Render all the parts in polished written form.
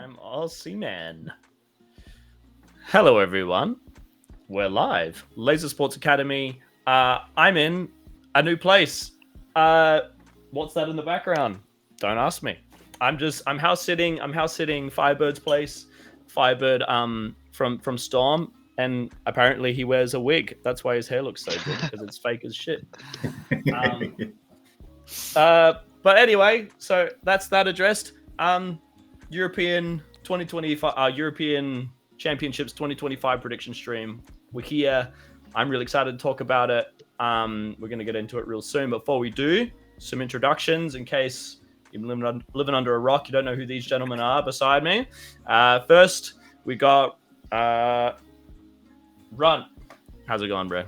I'm Aussie Man. Hello, everyone. We're live. Laser Sports Academy. I'm in a new place. What's that in the background? Don't ask me. I'm house sitting. I'm house sitting Firebird's place. Firebird from Storm, and apparently he wears a wig. That's why his hair looks so good, because it's fake as shit. But anyway, so that's that addressed. European 2025, European Championships 2025 prediction stream. We're here. I'm really excited to talk about it. We're going to get into it real soon. Before we do, some introductions in case you're living under a rock. You don't know who these gentlemen are beside me. First, we got Runt. How's it going, bro?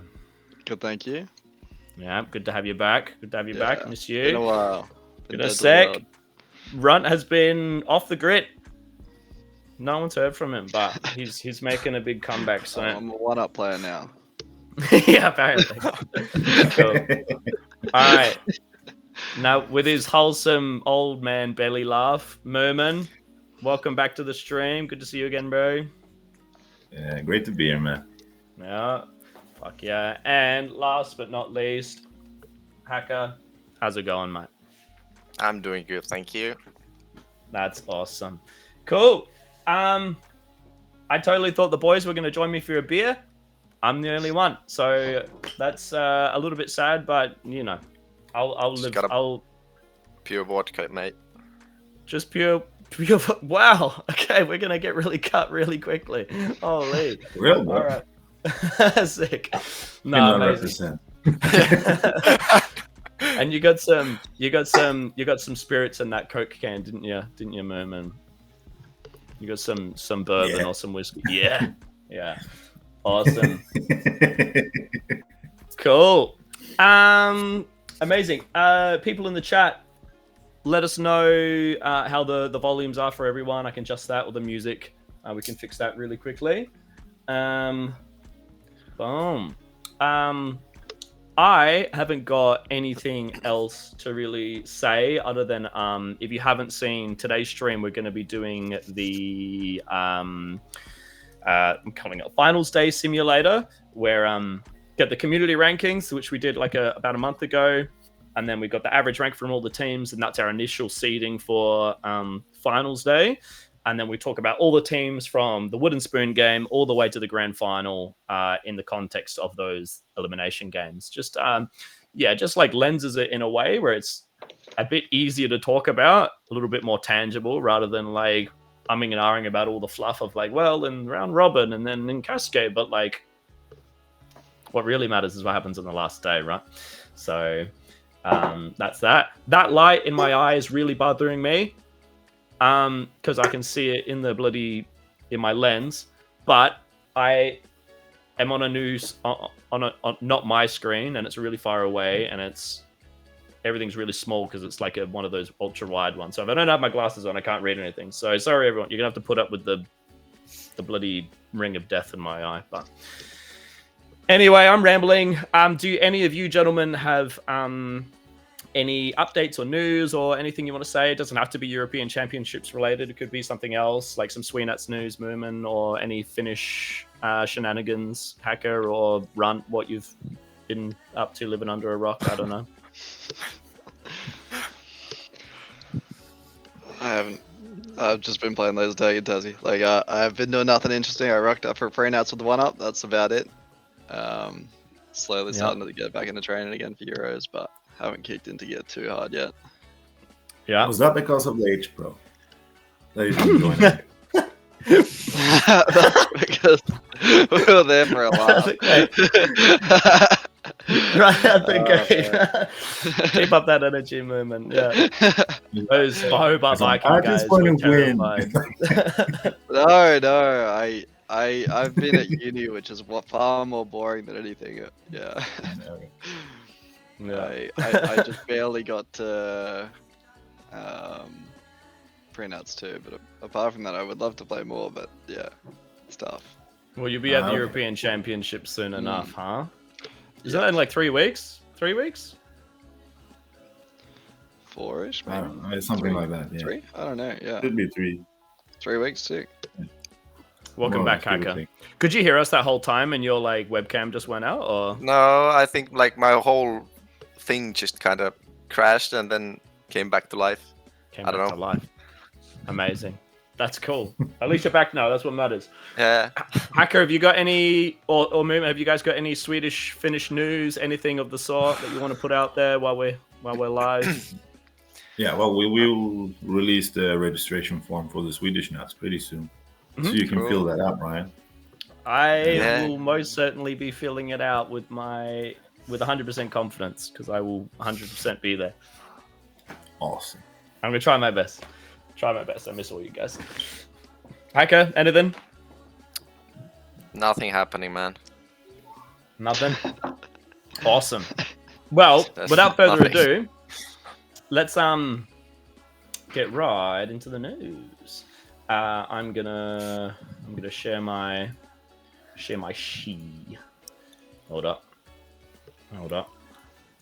Good, thank you. Yeah, good to have you back. Good to have you back. Miss you. Been a while. In a sec. Runt has been off the grid. No one's heard from him, but he's making a big comeback soon. I'm a one-up player now. Yeah, apparently. Cool. All right. Now, with his wholesome old man belly laugh, Mumin, welcome back to the stream. Good to see you again, bro. Yeah, great to be here, man. Yeah, fuck yeah. And last but not least, Hacker, how's it going, mate? I'm doing good, thank you. That's awesome. Cool. I totally thought the boys were going to join me for a beer. I'm the only one, so that's a little bit sad, but you know, I'll live. I'll pure vodka, mate. Just pure. Wow. Okay, we're gonna get really cut really quickly. Holy. Real, bro. All right. Sick. No, amazing. And you got some spirits in that Coke can, didn't you? Didn't you, Mumin? You got some bourbon or some whiskey. Yeah. Yeah. Awesome. Cool. Amazing. People in the chat, let us know how the volumes are for everyone. I can adjust that with the music. We can fix that really quickly. Boom. I haven't got anything else to really say other than if you haven't seen today's stream, we're going to be doing the I'm calling it Finals Day Simulator, where get the community rankings, which we did like about a month ago, and then we got the average rank from all the teams, and that's our initial seeding for Finals Day. And then we talk about all the teams from the Wooden Spoon game all the way to the grand final in the context of those elimination games. Just like lenses it in a way where it's a bit easier to talk about, a little bit more tangible, rather than like umming and ahhing about all the fluff of like, well, in round robin and then in Cascade. But like, what really matters is what happens on the last day, right? So that's that. That light in my eye is really bothering me. Because I can see it in my lens, but I am on a on not my screen, and it's really far away, and everything's really small because it's like one of those ultra wide ones. So if I don't have my glasses on, I can't read anything. So sorry, everyone, you're gonna have to put up with the bloody ring of death in my eye. But anyway, I'm rambling. Do any of you gentlemen have any updates or news or anything you want to say? It doesn't have to be European Championships related. It could be something else, like some Sweenats news, Mumin, or any Finnish shenanigans, Hacker or Runt, what you've been up to living under a rock. I don't know. I haven't. I've just been playing laser tag and Tassie. Like, I've been doing nothing interesting. I rocked up for pre-nats with the one-up. That's about it. Slowly starting to get back into training again for Euros, but haven't kicked into get too hard yet. Yeah. Was that because of the H, bro? That you didn't join it? That's because we were there for a while. Right at the gate. Keep up that energy, Movement. Yeah. Those Hobart Viking I guys just want were to win. terrified. No. I've been at uni, which is far more boring than anything. Yeah. Yeah. I just barely got to pre-nuts too, but apart from that, I would love to play more. But yeah, it's tough. Well, you'll be at the European Championships soon enough, huh? Is that in like 3 weeks? 3 weeks? 4-ish, I maybe. don't know, something like that. Yeah. 3? I don't know. Yeah. Should be 3. 3 weeks too. Welcome back, Hacker. Could you hear us that whole time and your like webcam just went out, or? No, I think like my whole thing just kind of crashed and then came back to life. I don't know. To life. Amazing. That's cool. At least you're back now. That's what matters. Yeah. Hacker, have you got any, or Mumin, have you guys got any Swedish Finnish news, anything of the sort that you want to put out there while we're live? Yeah, well, we will release the registration form for the Swedish nuts pretty soon, so you can fill that out, Ryan. I will most certainly be filling it out with 100% confidence, because I will 100% be there. Awesome. I'm gonna try my best. I miss all you guys. Hacker, anything? Nothing happening, man. Nothing. Awesome. Well, without further ado, let's get right into the news. I'm gonna share my sheet. Hold up.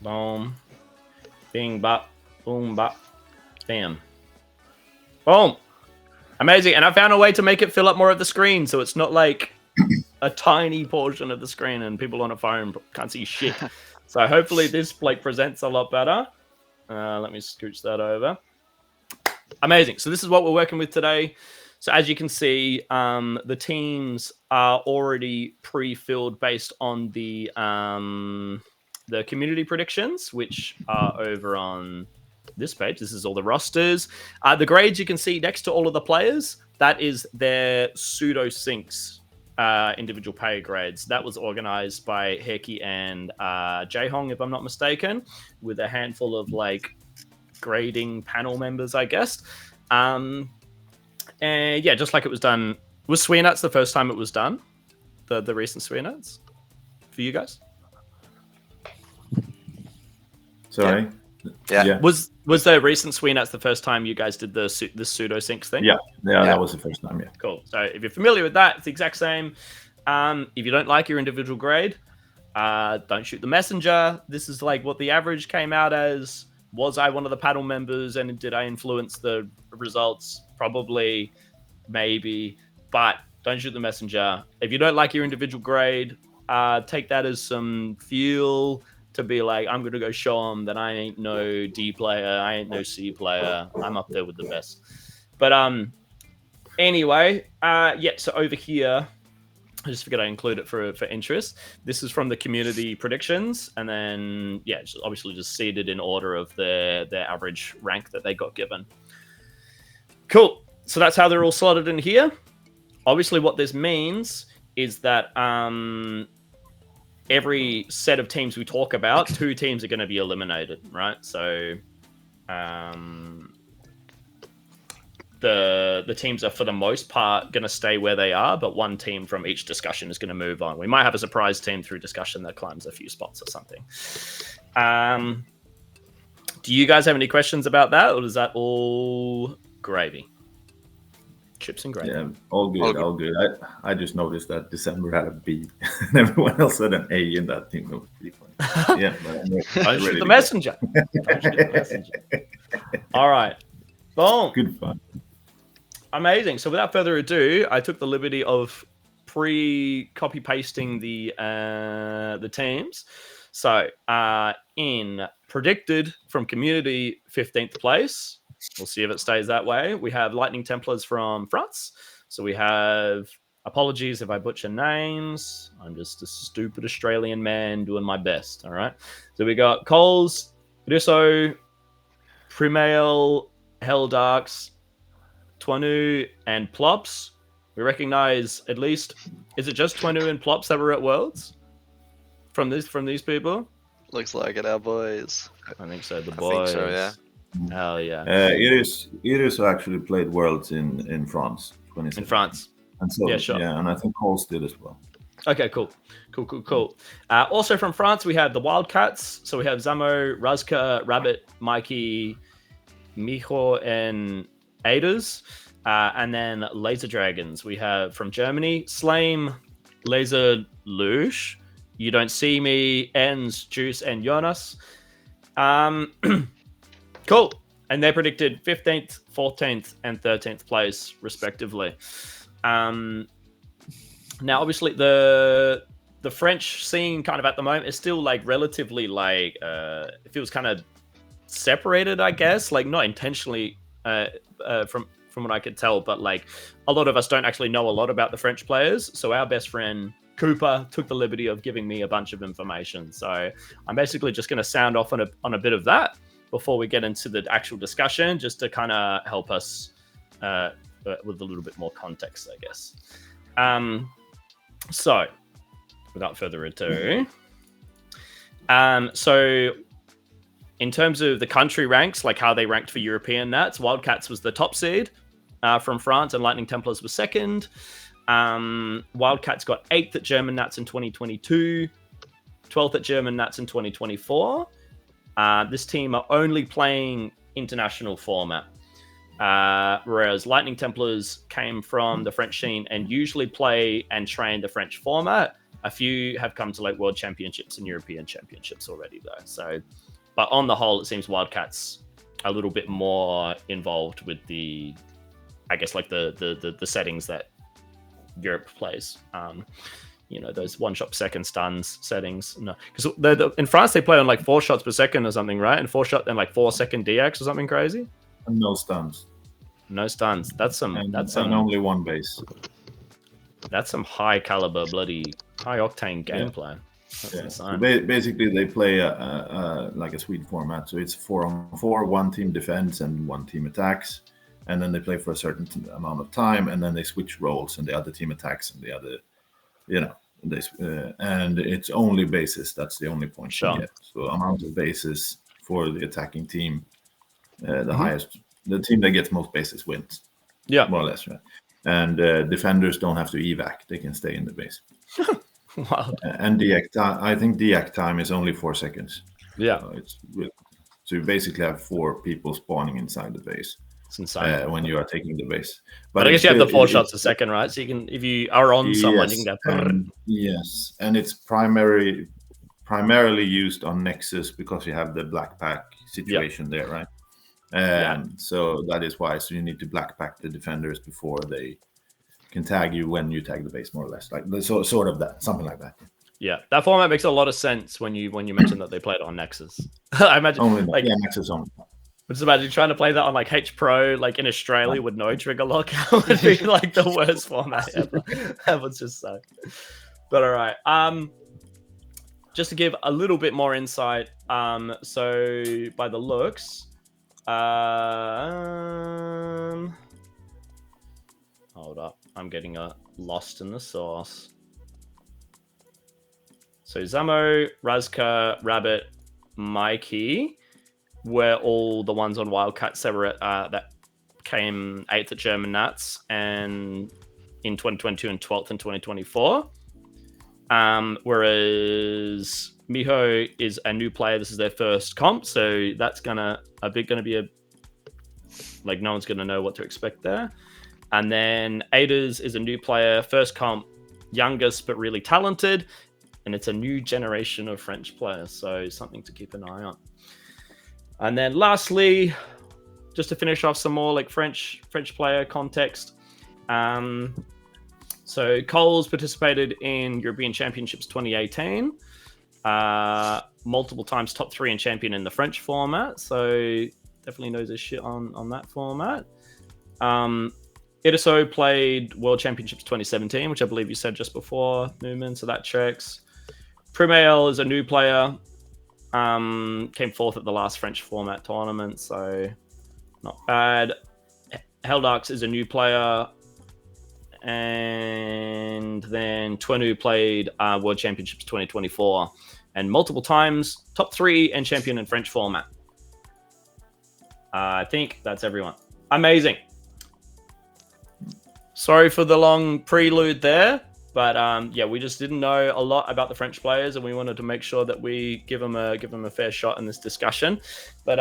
Boom. Bing bop. Boom bop. Bam. Boom. Amazing. And I found a way to make it fill up more of the screen, so it's not like a tiny portion of the screen and people on a phone can't see shit. So hopefully this like presents a lot better. Let me scooch that over. Amazing. So this is what we're working with today. So as you can see, the teams are already pre-filled based on the community predictions, which are over on this page. This is all the rosters. The grades you can see next to all of the players, that is their pseudo syncs individual pay grades. That was organized by Heki and Jaehong, if I'm not mistaken, with a handful of like grading panel members, I guess. And yeah, just like it was done. Was Sweenuts the first time it was done? The recent Sweenuts for you guys? Sorry. Yeah. Was the recent Sweenuts the first time you guys did the pseudo syncs thing? Yeah, that was the first time. Yeah. Cool. So if you're familiar with that, it's the exact same. If you don't like your individual grade, don't shoot the messenger. This is like what the average came out as. Was I one of the panel members and did I influence the results? Probably, maybe, but don't shoot the messenger. If you don't like your individual grade, take that as some fuel to be like, I'm going to go show them that I ain't no D player, I ain't no C player, I'm up there with the best. But anyway, yeah, so over here, I just figured I include it for interest. This is from the community predictions, and then, yeah, obviously just seeded in order of their average rank that they got given. Cool. So that's how they're all slotted in here. Obviously, what this means is that every set of teams we talk about, 2 teams are going to be eliminated, right? So the teams are, for the most part, going to stay where they are, but one team from each discussion is going to move on. We might have a surprise team through discussion that climbs a few spots or something. Do you guys have any questions about that, or is that all gravy? Chips and gravy. Yeah, all good. I just noticed that December had a B and everyone else had an A in that team. That was pretty funny. Yeah, but don't shoot the messenger. Don't shoot the messenger. All right. Boom. Good fun. Amazing. So without further ado, I took the liberty of copy pasting the teams. So in predicted from community 15th place. We'll see if it stays that way. We have Lightning Templars from France. So we have, apologies if I butcher names. I'm just a stupid Australian man doing my best. All right. So we got Coles, Risso, Primail, Helldarks, Twanu, and Plops. We recognize at least, is it just Twanu and Plops that were at Worlds from these people? Looks like it, our boys. I think so. The boys. I think so, yeah. Hell yeah. Iris actually played Worlds in France. In France. And so, yeah, sure. Yeah, and I think Coles did as well. Okay, cool. Also from France, we have the Wildcats. So we have Zamo, Razka, Rabbit, Mikey, Mijo, and Aders. And then Laser Dragons. We have from Germany, Slame, Laser Lush, You Don't See Me, Ens, Juice, and Jonas. Cool. and they predicted 15th, 14th, and 13th place respectively. Now, obviously, the French scene kind of at the moment is still like relatively like it feels kind of separated, I guess, like not intentionally from what I could tell, but like a lot of us don't actually know a lot about the French players. So our best friend Cooper took the liberty of giving me a bunch of information. So I'm basically just going to sound off on a bit of that before we get into the actual discussion, just to kind of help us with a little bit more context, I guess. So without further ado, so in terms of the country ranks, like how they ranked for European Nats, Wildcats was the top seed from France, and Lightning Templars was second. Wildcats got 8th at German Nats in 2022, 12th at German Nats in 2024. This team are only playing international format, whereas Lightning Templars came from the French scene and usually play and train the French format. A few have come to like World Championships and European Championships already, though. So, but on the whole, it seems Wildcats a little bit more involved with the, I guess, like the settings that Europe plays. You know, those one-shot second stuns settings. No, because in France they play on like 4 shots per second or something, right? And 4-shot and like 4-second DX or something crazy. And no stuns. No stuns. That's some. And only one base. That's some high caliber, bloody high octane gameplay. Yeah. So basically, they play like a Swede format. So it's 4-on-4. One team defends and one team attacks, and then they play for a certain amount of time, and then they switch roles, and the other team attacks, and the other, you know, and it's only bases. That's the only point you get. So amount of bases for the attacking team, the highest, the team that gets most bases wins. Yeah, more or less, right? And defenders don't have to evac; they can stay in the base. Wow. And I think deact time is only 4 seconds. Yeah. So you basically have 4 people spawning inside the base. It's insane. When you are taking the base. But I guess you have the 4 shots a second, right? So you can, if you are on someone, you can go. Yes, and it's primarily used on Nexus because you have the black pack situation there, right? So that is why. So you need to black pack the defenders before they can tag you when you tag the base, more or less, like sort of that, something like that. Yeah, that format makes a lot of sense when you mentioned that they played on Nexus. I imagine Nexus only. Just imagine trying to play that on like H Pro, like in Australia with no trigger lock. That would be like the worst format ever. That would just suck. But all right, just to give a little bit more insight. So by the looks, hold up, I'm getting lost in the sauce. So Zamo, Razka, Rabbit, Mikey were all the ones on Wildcat Separate that came 8th at German Nats and in 2022 and 12th in 2024. Whereas Miho is a new player. This is their first comp, so that's gonna be like no one's gonna know what to expect there. And then Aders is a new player, first comp, youngest but really talented, and it's a new generation of French players, so something to keep an eye on. And then lastly, just to finish off some more like French player context. So Coles participated in European Championships 2018, multiple times top 3 in champion in the French format, so definitely knows his shit on that format. Idiso played World Championships 2017, which I believe you said just before, Mumin, so that checks. Primael is a new player. Came 4th at the last French format tournament, so not bad. Heldarks is a new player. And then Twenu played World Championships 2024 and multiple times top 3 and champion in French format. I think that's everyone. Amazing. Sorry for the long prelude there, but yeah, we just didn't know a lot about the French players, and we wanted to make sure that we give them a fair shot in this discussion. But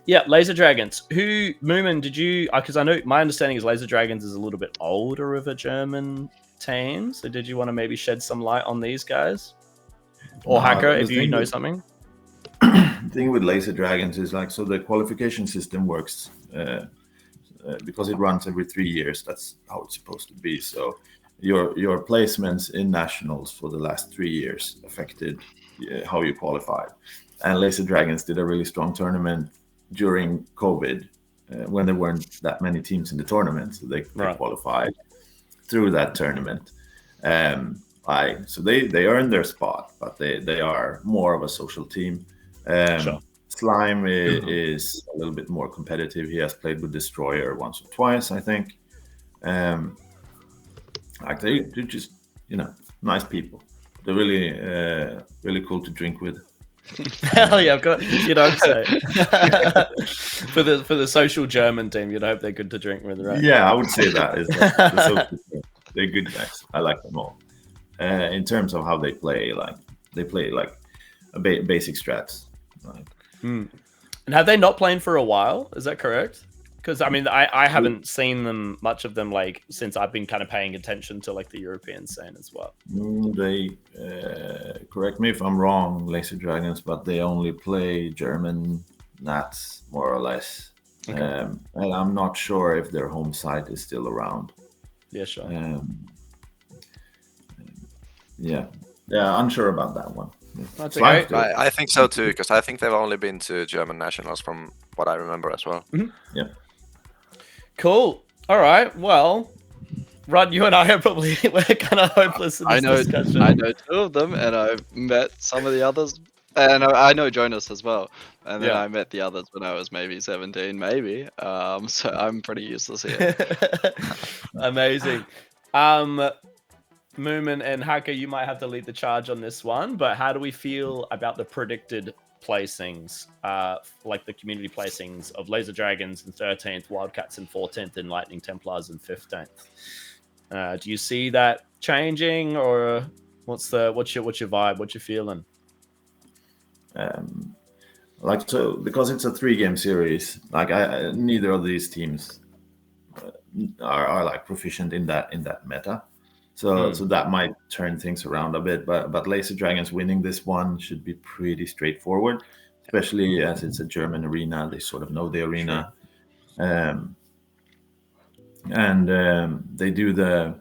yeah, Laser Dragons. Who, Mumin, did you? Because I know my understanding is Laser Dragons is a little bit older of a German team. So did you want to maybe shed some light on these guys, or Hacker, if you know something? thing with Laser Dragons is like, so the qualification system works because it runs every 3 years. That's how it's supposed to be. So your placements in nationals for the last 3 years affected how you qualified. And Laser Dragons did a really strong tournament during COVID when there weren't that many teams in the tournament, so they qualified through that tournament. So they earned their spot, but they are more of a social team. Sure. Slime is a little bit more competitive. He has played with Destroyer once or twice, I think. Like they're just, nice people. They're really really cool to drink with. Hell yeah, I've got, so for the social German team, you'd hope they're good to drink with, right? Yeah, I would say that is they're good guys. I like them all. In terms of how they play like a basic strats. And have they not played for a while? Is that correct? Because I mean, I haven't seen them, much of them, like since I've been kind of paying attention to like the European scene as well. They correct me if I'm wrong, Laser Dragons, but they only play German Nats more or less. Okay. And I'm not sure if their home site is still around. Yeah, sure. Yeah, unsure about that one. That's okay. I think so too, because I think they've only been to German nationals from what I remember as well. Mm-hmm. Yeah. Cool. All right. Well, Runt, you and I are probably we're kind of hopeless in this discussion. I know 2 of them, and I've met some of the others, and I know Jonas as well. And then I met the others when I was maybe 17, maybe. So I'm pretty useless here. Amazing. Mumin and Haka, you might have to lead the charge on this one, but how do we feel about the predicted placings, like the community placings of Laser Dragons in 13th, Wildcats in 14th, and Lightning Templars in 15th? Do you see that changing, or what's your vibe? What's your feeling? So because it's a 3-game series, like neither of these teams are like proficient in that meta. So that might turn things around a bit, but Laser Dragons winning this one should be pretty straightforward, especially as it's a German arena. They sort of know the arena, and they do the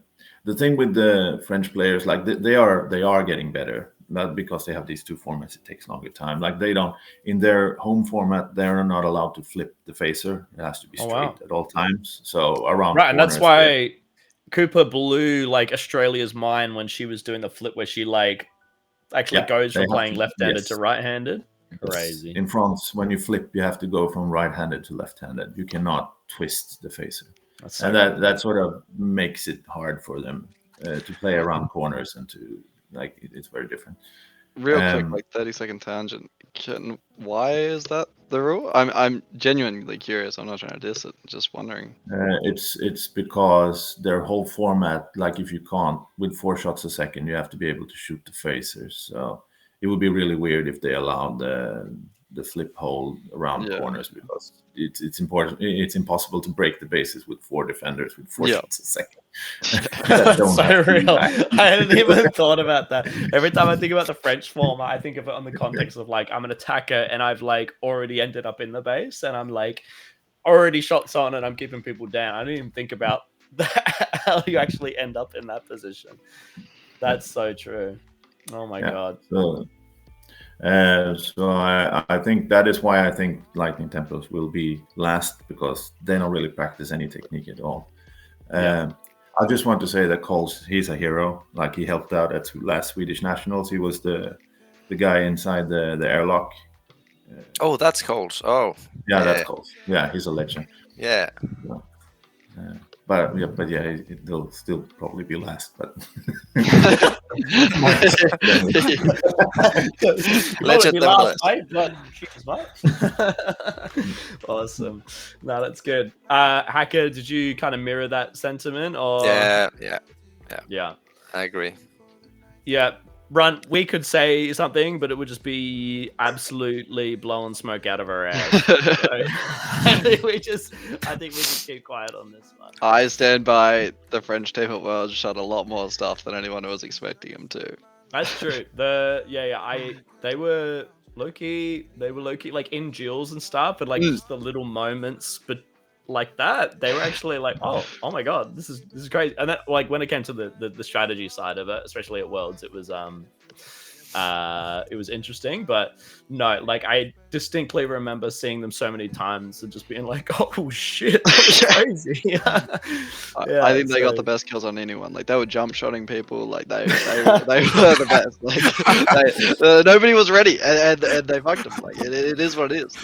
thing with the French players. Like they are getting better, not because they have these 2 formats. It takes longer time. Like they don't, in their home format, they're not allowed to flip the phaser. It has to be straight at all times. So around and that's why Cooper blew like Australia's mind when she was doing the flip where she like actually goes from playing left-handed to right-handed. Crazy. In France, when you flip, you have to go from right-handed to left-handed. You cannot twist the phaser. That sort of makes it hard for them to play around corners and to it's very different. Real quick, like 30-second tangent. Why is that the rule? I'm genuinely curious. I'm not trying to diss it. Just wondering. It's because their whole format, like if you can't with 4 shots a second, you have to be able to shoot the phasers. So it would be really weird if they allowed the flip hold around corners, because it's important. It's impossible to break the bases with 4 defenders with 4 shots a second. That's so real. I hadn't even thought about that. Every time I think about the French format, I think of it on the context of like I'm an attacker and I've like already ended up in the base and I'm like already shots on and I'm keeping people down. I didn't even think about that, how you actually end up in that position. That's so true. Oh my god. So I think that is why I think Lightning Templars will be last, because they don't really practice any technique at all. I just want to say that Coles, he's a hero. Like he helped out at last Swedish Nationals. He was the guy inside the airlock. Oh, that's Coles. Oh, yeah, that's Coles. Yeah, he's a legend. Yeah. But he'll still probably be last. But legend last, but awesome. No, that's good. Hacker, did you kind of mirror that sentiment? Or Yeah. I agree. Yeah. Runt, we could say something, but it would just be absolutely blowing smoke out of our ass. So, I think we just keep quiet on this one. I stand by the French team at World shot a lot more stuff than anyone was expecting them to. That's true. They were Loki, they were Loki like in duels and stuff, but like just the little moments, but like that, they were actually like, oh my god, this is great. And that, like, when it came to the strategy side of it, especially at Worlds, it was interesting. But no, like, I distinctly remember seeing them so many times and just being like, oh shit, that was crazy. I think they got the best kills on anyone. Like, they were jump shotting people. Like, they were the best. Like, nobody was ready, and they fucked them. Like, it is what it is.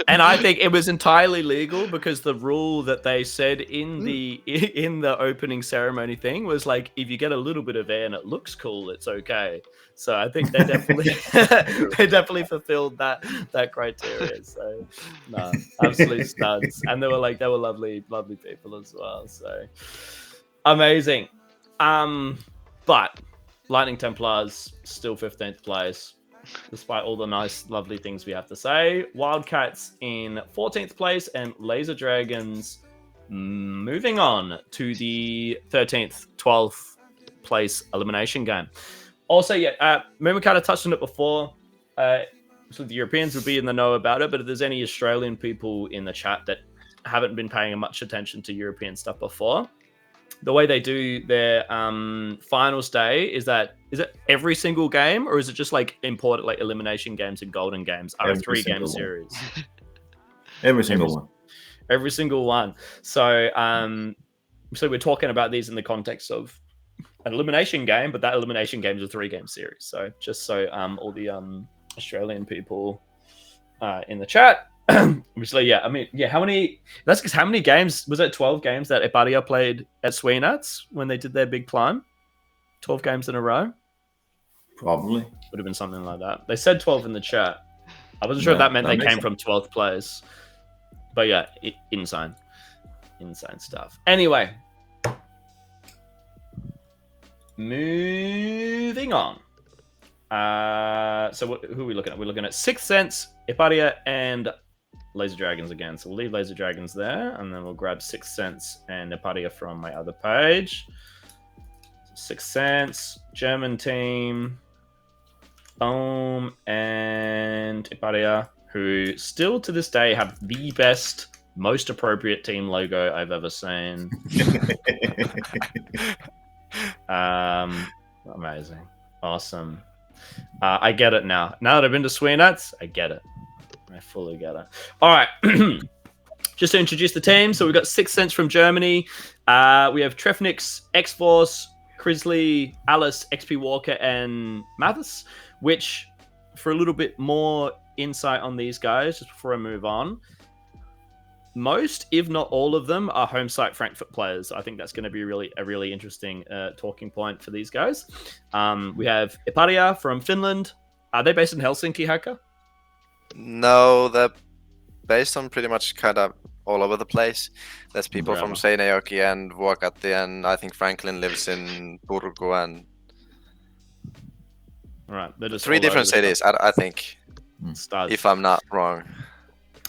And I think it was entirely legal, because the rule that they said in the opening ceremony thing was like, if you get a little bit of air and it looks cool, it's okay. So I think they definitely fulfilled that criteria. So no, absolute studs, and they were lovely people as well. So amazing. But Lightning Templars still 15th place, despite all the nice, lovely things we have to say. Wildcats in 14th place, and Laser Dragons moving on to the 13th, 12th place elimination game. Also, Mumin kind of touched on it before. So the Europeans would be in the know about it, but if there's any Australian people in the chat that haven't been paying much attention to European stuff before, the way they do their finals day is it every single game, or is it just like important, like elimination games and golden games are a 3-game series? Every single one. So we're talking about these in the context of an elimination game, but that elimination game is a 3-game series. So just so all the Australian people in the chat. Obviously, how many? That's because how many games was it? 12 games that Eparia played at Sweenats when they did their big climb. 12 games in a row. Probably would have been something like that. They said 12 in the chat. I wasn't sure if that meant they came from 12th place, but yeah, insane stuff. Anyway, moving on. So who are we looking at? We're looking at Sixth Sense, Eparia, and Laser Dragons again. So we'll leave Laser Dragons there, and then we'll grab Sixth Sense and Eparia from my other page. Sixth Sense, German team, Boom, and Eparia, who still to this day have the best, most appropriate team logo I've ever seen. Amazing. Awesome. I get it now. Now that I've been to Sweenats, I get it. I fully get it. All right. Just to introduce the team. So we've got Sixth Sense from Germany. We have Trefnix, X-Force, Crisley, Alice, XP Walker, and Mathis, which, for a little bit more insight on these guys, just before I move on, most, if not all of them, are home site Frankfurt players. I think that's going to be a really interesting talking point for these guys. We have Eparia from Finland. Are they based in Helsinki, Hacker? No, they're based on pretty much kind of all over the place. There's people from Seinäjoki and Vuokatti, and I think Franklin lives in Turku, and right, they're just 3 different cities, I think, if I'm not wrong.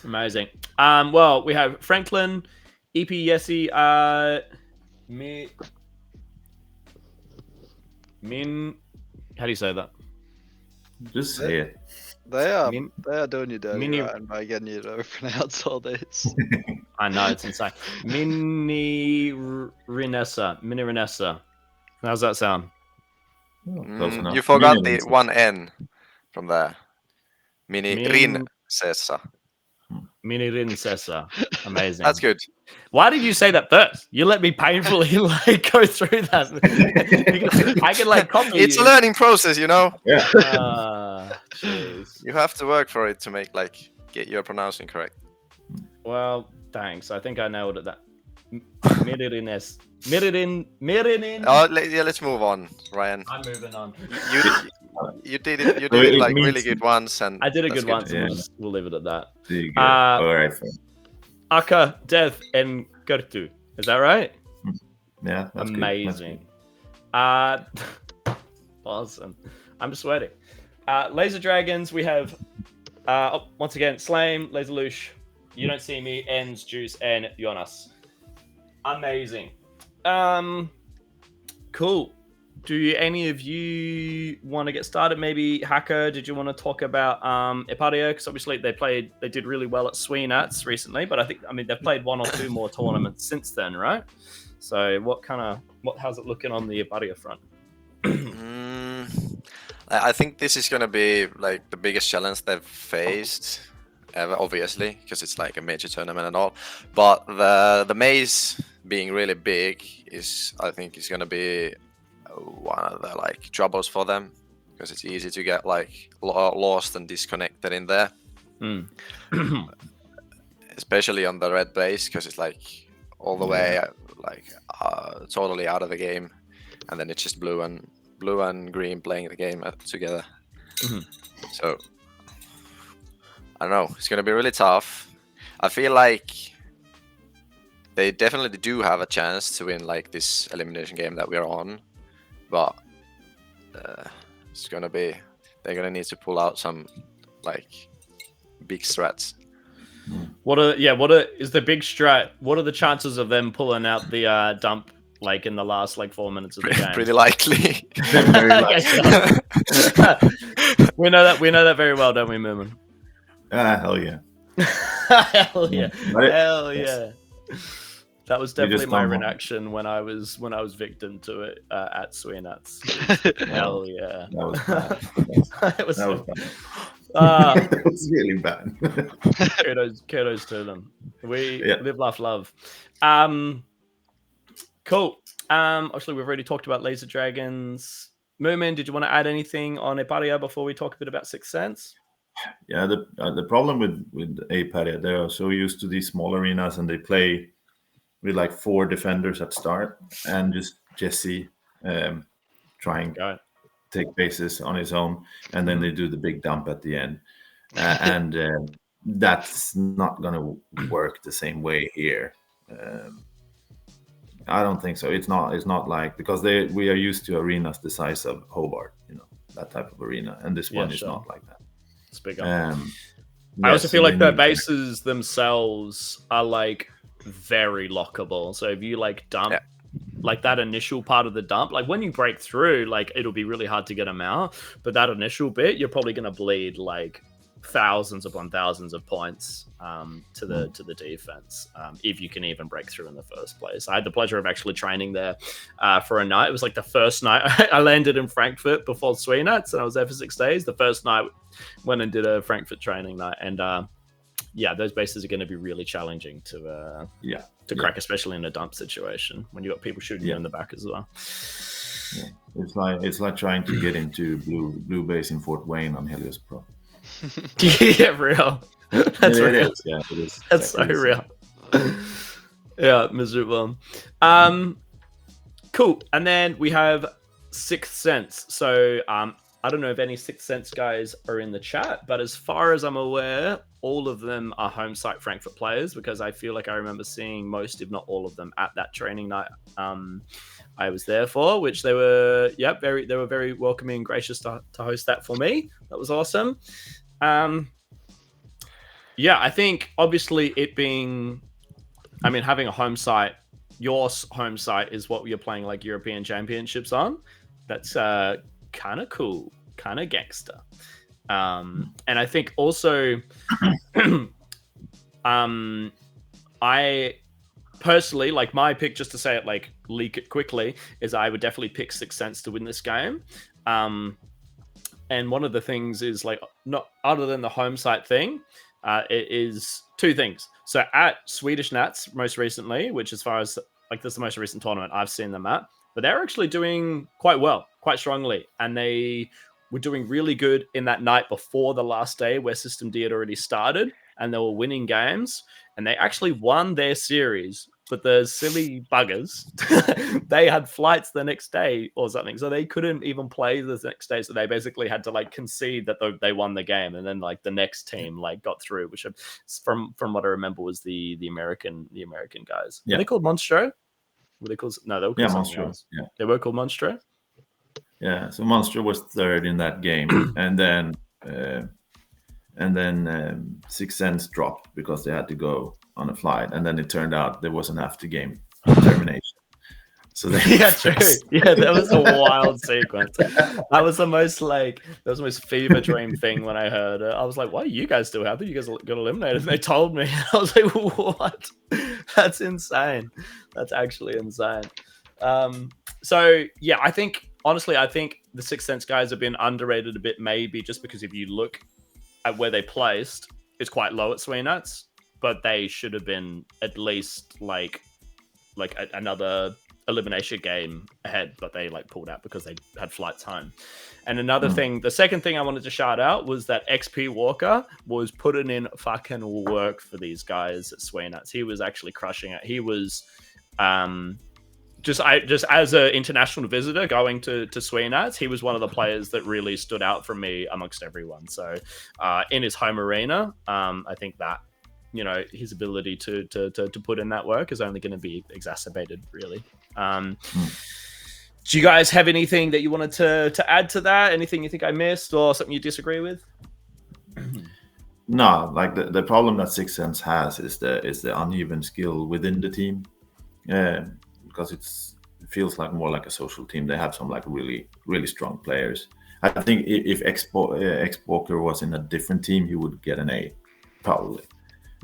Amazing. Well, we have Franklin, EP Yessi, Min. How do you say that? Just say it. They are doing you dirty, right, by getting you to pronounce all this. I know, it's insane. Mini Renessa. How's that sound? You forgot the one N from there. Mini Rinsessa. Mini Rinsessa. Amazing. That's good. Why did you say that first? You let me painfully go through that. I can copy It's a learning process, you know? Yeah. Jeez. You have to work for it to make get your pronouncing correct. Well, thanks. I think I nailed it. That Mirinin. Oh, let's move on, Ryan. I'm moving on. You did it. You did it really good once, and I did a good once. Yeah. We'll leave it at that. All right. Aka, Death, and Gertu. Is that right? Yeah. That's amazing. Awesome. I'm sweating. Laser Dragons. We have once again Slame, Laser Loosh, You Don't See Me, Ends, Juice, and Jonas. Amazing. Cool. do any of you want to get started? Maybe Hacker, did you want to talk about Eparia? Because obviously they did really well at Sweenats recently, but I mean they've played one or two more tournaments since then, right? So how's it looking on the Eparia front? I think this is gonna be like the biggest challenge they've faced ever, obviously, because it's like a major tournament and all. But the maze being really big I think is gonna be one of the like troubles for them, because it's easy to get like lost and disconnected in there. Especially on the red base, because it's like all the way like totally out of the game, and then it's just blue and green playing the game together. So I don't know, it's gonna be really tough. I feel like they definitely do have a chance to win like this elimination game that we're on, but they're gonna need to pull out some like big strats. What is the big strat? What are the chances of them pulling out the dump like in the last like 4 minutes of the game? Pretty likely. Very likely. We know that very well, don't we, Mumin? Hell yeah. Hell yeah. Hell yeah. That was definitely my reaction when I was victim to it at Sweenats. Hell yeah. That was bad. It was bad. It was really bad. kudos to them. We live, laugh, love. Cool. Actually, we've already talked about laser dragons. Mumin, did you want to add anything on Eparia before we talk a bit about Sixth Sense? Yeah, the problem with Eparia, they are so used to these small arenas, and they play with like 4 defenders at start, and just Jesse trying to take bases on his own, and then they do the big dump at the end, and that's not gonna work the same way here. I don't think so. It's not like, because we are used to arenas the size of Hobart, that type of arena, and this one is not like that. It's bigger. I also feel like the bases themselves are like very lockable. So if you like dump like that initial part of the dump, like when you break through, like it'll be really hard to get them out, but that initial bit you're probably going to bleed like thousands upon thousands of points to the defense if you can even break through in the first place. I had the pleasure of actually training there for a night. It was like the first night I landed in Frankfurt before Sweenats, and I was there for 6 days. The first night went and did a Frankfurt training night, and those bases are going to be really challenging to crack, especially in a dump situation when you got people shooting you in the back as well. It's like trying to get into blue base in Fort Wayne on Helios Pro. Yeah, real. That's real. It is. Yeah, it is. That's so real. Yeah, miserable. Cool. And then we have Sixth Sense. So I don't know if any Sixth Sense guys are in the chat, but as far as I'm aware, all of them are home site Frankfurt players, because I feel like I remember seeing most, if not all of them, at that training night I was there for, which they were very welcoming and gracious to host that for me. That was awesome. I think obviously having a home site, your home site is what you're playing like European Championships on. That's kind of cool, kind of gangster. And I think also I personally, like, my pick, just to say it, like, leak it quickly, is I would definitely pick Sixth Sense to win this game. And one of the things is, like, not other than the home site thing, it is 2 things. So at Swedish Nats most recently, which as far as like this is the most recent tournament I've seen them at, but they're actually doing quite well, quite strongly, and they were doing really good in that night before the last day where System D had already started, and they were winning games, and they actually won their series. But the silly buggers, they had flights the next day or something, so they couldn't even play the next day. So they basically had to like concede that they won the game, and then like the next team like got through, which from what I remember was the American guys. Yeah. Were they called Monstro? Were they called? No, they were called Monstro. Else. Yeah, they were called Monstro. Yeah, so Monstro was third in that game, and then Sixth Sense dropped because they had to go on a flight, and then it turned out there was an after game termination. So they Yeah, true. Yeah, that was a wild sequence. That was the most fever dream thing when I heard it. I was like, why are you guys still happy? You guys got eliminated. And they told me. I was like, what? That's insane. That's actually insane. So yeah, I think the Sixth Sense guys have been underrated a bit, maybe just because if you look at where they placed, it's quite low at Sweenats, but they should have been at least like another elimination game ahead, but they pulled out because they had flights home. And another thing, the second thing I wanted to shout out was that XP Walker was putting in fucking work for these guys at Sweenats. He was actually crushing it. He was just as an international visitor going to Sweenats, he was one of the players that really stood out for me amongst everyone. So in his home arena, I think that his ability to put in that work is only going to be exacerbated, really. Do you guys have anything that you wanted to add to that? Anything you think I missed or something you disagree with? No, like the problem that Sixth Sense has is the uneven skill within the team. Because it feels like more like a social team. They have some really, really strong players. I think if X-Walker was in a different team, he would get an A, probably.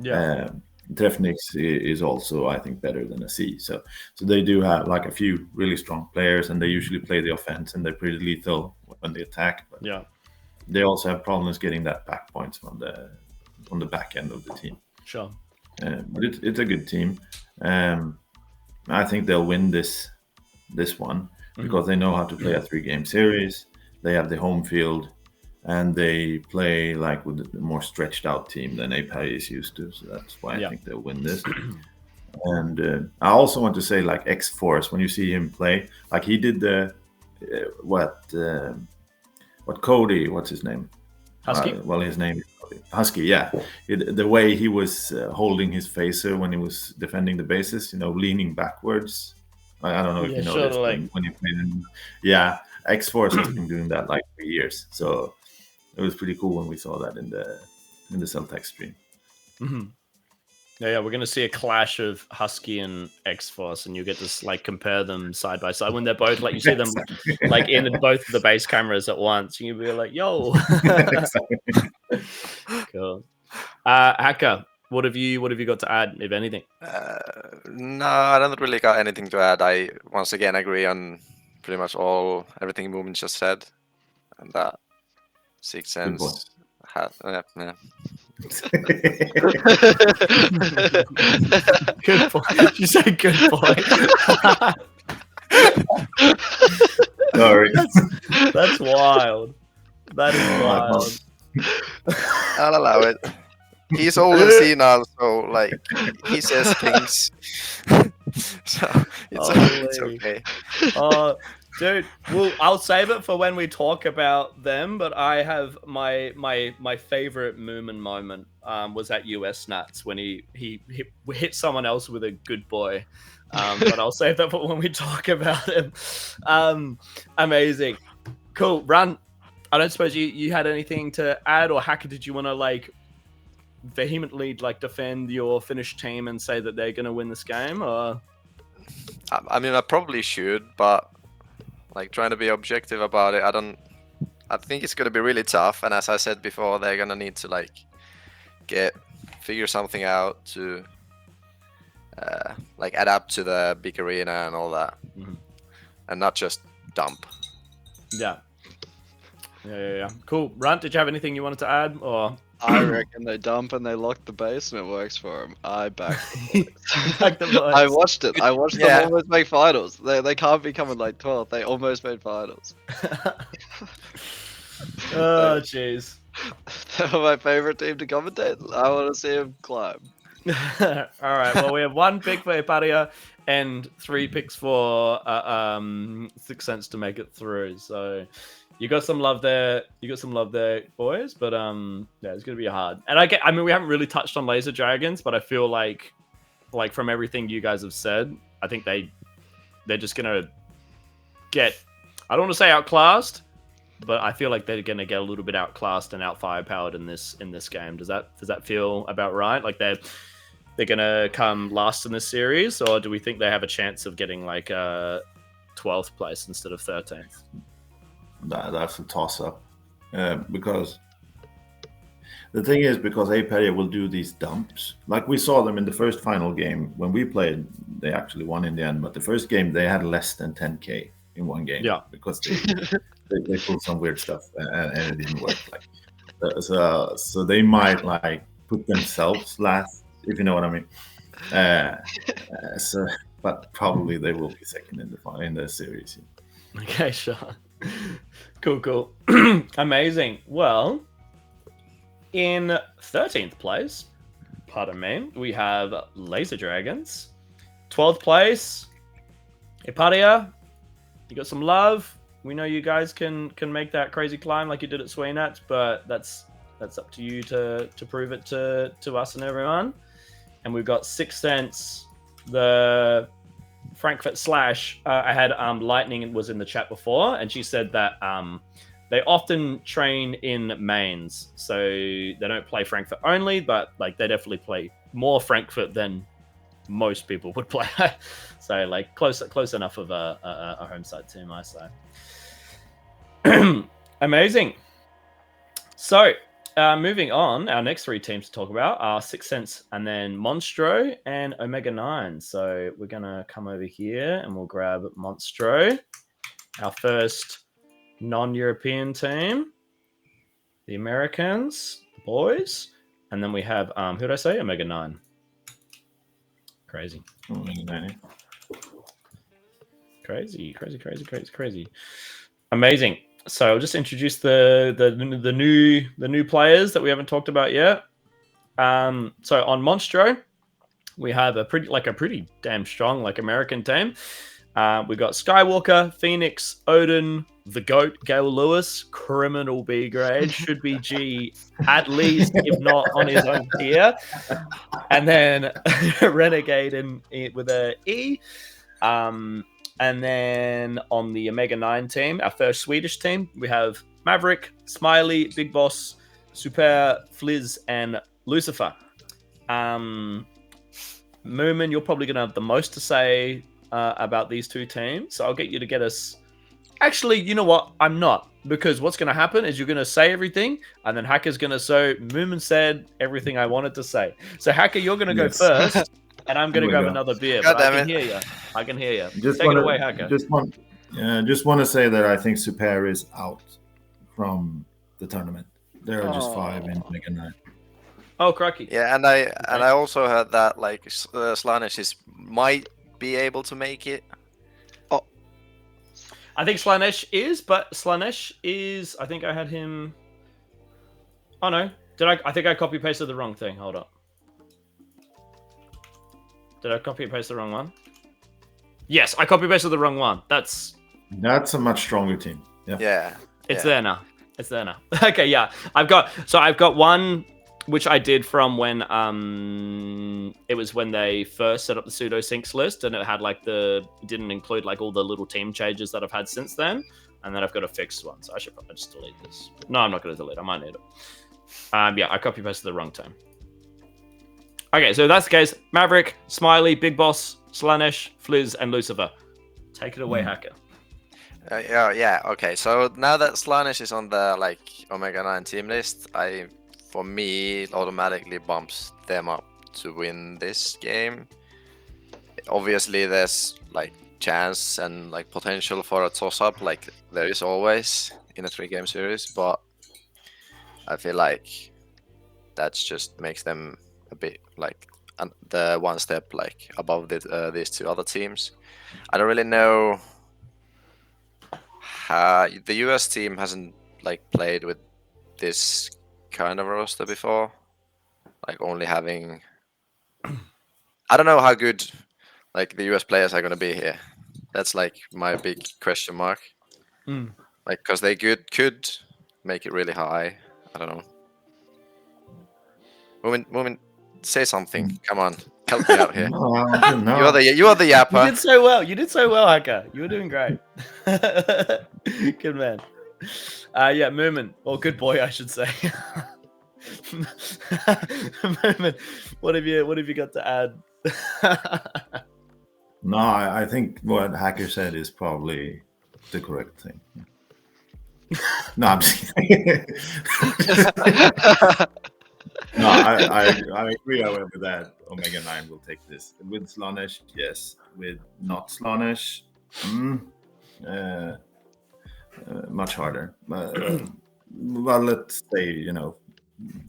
Yeah. Trefnix is also, I think, better than a C. So they do have a few really strong players, and they usually play the offense, and they're pretty lethal when they attack. But yeah, they also have problems getting that back points from the back end of the team. Sure. But it's a good team. I think they'll win this one because they know how to play a 3-game series. They have the home field, and they play with a more stretched out team than API is used to. So that's why I think they'll win this. And I also want to say X-Force, when you see him play, he did the what Cody, what's his name? Husky. His name is Cody. Husky, yeah. The way he was holding his phaser when he was defending the bases, leaning backwards. I don't know if you know this, when he played in, X-Force has been doing that 3 years. So it was pretty cool when we saw that in the Celtech stream. Mm-hmm. Yeah, we're gonna see a clash of Husky and X-Force, and you get to compare them side by side when they're both you see them in both of the base cameras at once, and you'll be like, "Yo!" Cool. Hacker, what have you got to add, if anything? No, I don't really got anything to add. I once again agree on pretty much everything Mumin just said, and that Sixth Sense had. Yeah. Good boy. You say good boy. Sorry. That's wild. That is wild. I'll allow it. He's old and senile, so he says things. So it's okay. Dude, well, I'll save it for when we talk about them. But I have my favorite Mumin moment was at US Nats when he hit someone else with a good boy. But I'll save that for when we talk about him. Amazing, cool. Runt, I don't suppose you had anything to add, or Hacker, did you want to vehemently defend your Finnish team and say that they're going to win this game? Or I mean, I probably should, but trying to be objective about it, I think it's going to be really tough. And as I said before, they're going to need to figure something out to adapt to the big arena and all that, and not just dump. Yeah. Cool. Runt, did you have anything you wanted to add, or? I reckon they dump and they lock the base and it works for them. I back the boys. I watched it. I watched them almost make finals. They can't be coming 12th. They almost made finals. Oh, jeez. They were my favorite team to commentate. I want to see them climb. All right. Well, we have 1 pick for Hepatia and 3 picks for Sixth Sense to make it through. So you got some love there. Boys. But it's gonna be hard. And I mean, we haven't really touched on Laser Dragons, but I feel like from everything you guys have said, I think they're just gonna get. I don't want to say outclassed, but I feel like they're gonna get a little bit outclassed and out firepowered in this game. Does that feel about right? they're gonna come last in the series, or do we think they have a chance of getting like 12th place instead of 13th? That's a toss-up, because the thing is, because Aperia will do these dumps. Like we saw them in the first final game when we played, they actually won in the end. But the first game they had less than 10k in one game. Yeah, because they pulled some weird stuff and it didn't work. Like so they might like put themselves last, if you know what I mean. But probably they will be second in the series. Okay, sure. Cool. Amazing. Well, in 13th place, pardon me, we have Laser Dragons. 12th place, Iparia. You got some love. We know you guys can make that crazy climb like you did at Sweenat, but that's up to you to prove it to us and everyone. And we've got Sixth Sense, the Frankfurt Slash. I had Lightning was in the chat before, and she said that they often train in mains, so they don't play Frankfurt only, but like they definitely play more Frankfurt than most people would play. So like close enough of a home side team, I say. Amazing. So moving on, our next three teams to talk about are Sixth Sense and then Monstro and Omega 9. So we're gonna come over here and we'll grab Monstro, our first non-European team, the Americans, the boys, and then we have who did I say? Omega 9. Crazy. Crazy. Amazing. So I'll just introduce the new players that we haven't talked about yet. So on Monstro, we have a pretty damn strong American team. We got Skywalker, Phoenix, Odin, the GOAT, Gale Lewis, criminal B grade, should be G at least, if not on his own tier. And then Renegade with a E. And then on the Omega 9 team, our first Swedish team, we have Maverick, Smiley, Big Boss, Super, Fliz, and Lucifer. Mumin, you're probably going to have the most to say about these two teams. So I'll get you to get us... Actually, you know what? I'm not. Because what's going to happen is you're going to say everything, and then Hacker's going to say, Mumin said everything I wanted to say. So Hacker, you're going to go first. And I'm going to grab another beer, but I can hear you. I can hear you. Take it away, Hacker. Just want to say that I think Super is out from the tournament. There are just 5 in Mega 9. Oh, cracky. Yeah, and I also heard that Slanesh might be able to make it. Oh, I think Slanesh is, but Slanesh is. I think I had him. Oh no, I think I copy pasted the wrong thing. Hold up. Did I copy and paste the wrong one? Yes, I copy pasted the wrong one. That's a much stronger team. Yeah. It's there now. Okay, yeah. I've got one which I did from when it was when they first set up the pseudo syncs list, and it had didn't include all the little team changes that I've had since then. And then I've got a fixed one, so I should probably just delete this. No, I'm not going to delete. I might need it. Yeah, I copy pasted the wrong team. Okay, so that's the case. Maverick, Smiley, Big Boss, Slanesh, Fliz, and Lucifer. Take it away, Hacker. Yeah. Okay, so now that Slanesh is on the Omega 9 team list, for me it automatically bumps them up to win this game. Obviously, there's chance and potential for a toss-up, like there is always in a 3-game series, but I feel like that just makes them a bit the one step above these two other teams. I don't really know how the US team hasn't played with this kind of roster before, only having I don't know how good the US players are gonna be here. That's my big question mark. Because they could make it really high. I don't know. Mumin, say something. Come on, help me out here. No. You are the yapper. You did so well, Hacker. You were doing great. Good man. Yeah, Mumin, or good boy, I should say. Moment. What have you got to add? No, I think what Hacker said is probably the correct thing. No, I'm just kidding. No, I agree, however, that Omega 9 will take this. With Slaanesh, yes. With not Slaanesh, much harder. Well, let's say,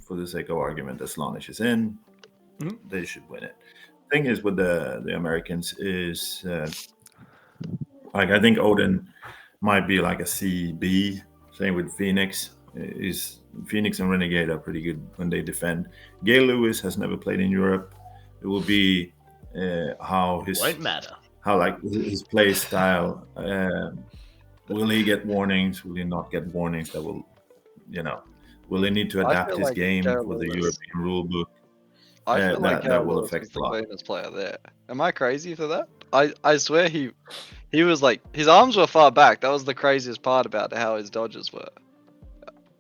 for the sake of argument, that Slaanesh is in, they should win it. Thing is with the Americans is, like, I think Odin might be like a CB. Same with Phoenix. Phoenix and Renegade are pretty good when they defend. Gay Lewis has never played in Europe. It will be how his Won't matter. How like his play style. Will he get warnings? Will he not get warnings? That will, will he need to adapt his game for the European rule book? I feel like that will affect the cleanest player there. Am I crazy for that? I swear he was like, his arms were far back. That was the craziest part about how his dodges were.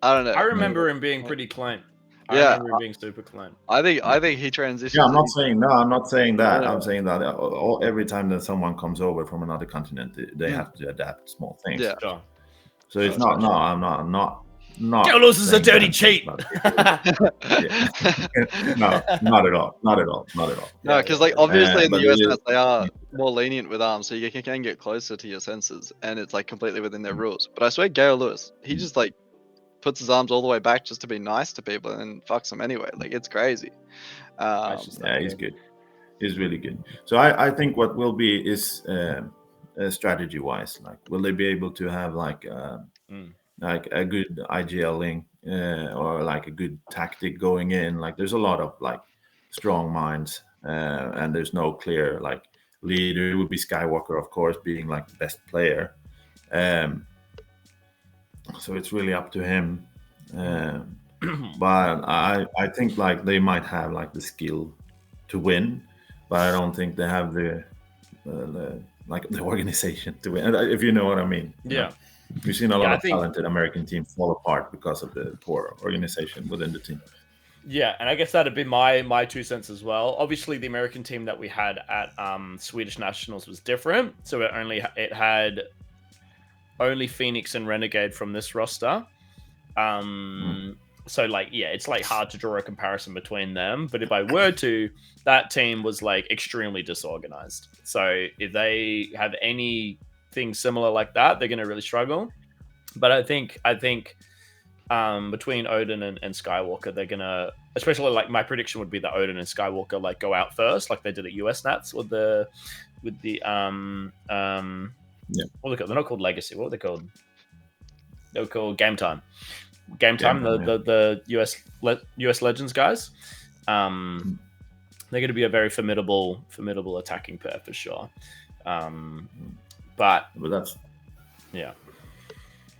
I don't know. I remember him being pretty clean. I remember him being super clean. I think he transitioned. Yeah, I'm not saying that. I'm saying that every time that someone comes over from another continent, they have to adapt small things. Yeah. Sure. So it's not. No, I'm not. Carlos is a dirty cheat. No, not at all. No, because obviously in the US they are more lenient with arms, so you can get closer to your senses, and it's like completely within their rules. But I swear, Gale Lewis, he just like puts his arms all the way back just to be nice to people and fucks them anyway. Like, it's crazy. He's good. He's really good. So I think what will be is strategy wise, like, will they be able to have like a good IGLing or like a good tactic going in? Like, there's a lot of like strong minds and there's no clear like leader. It would be Skywalker, of course, being like the best player. So it's really up to him. But I think like they might have like the skill to win, but I don't think they have the organization to win. If you know what I mean. Yeah. We've seen a lot of talented American teams fall apart because of the poor organization within the team. Yeah, and I guess that'd be my 2 cents as well. Obviously, the American team that we had at Swedish Nationals was different, so it had only Phoenix and Renegade from this roster. So like, yeah, it's like hard to draw a comparison between them. But if I were to, that team was like extremely disorganized. So if they have anything similar like that, they're going to really struggle. But I think between Odin and Skywalker, they're gonna, especially like my prediction would be that Odin and Skywalker like go out first, like they did at US Nats with the what are they called? They're not called Legacy. What were they called? They were called Game Time. Game Time. The US Legends guys. They're going to be a very formidable attacking pair for sure. But that's yeah.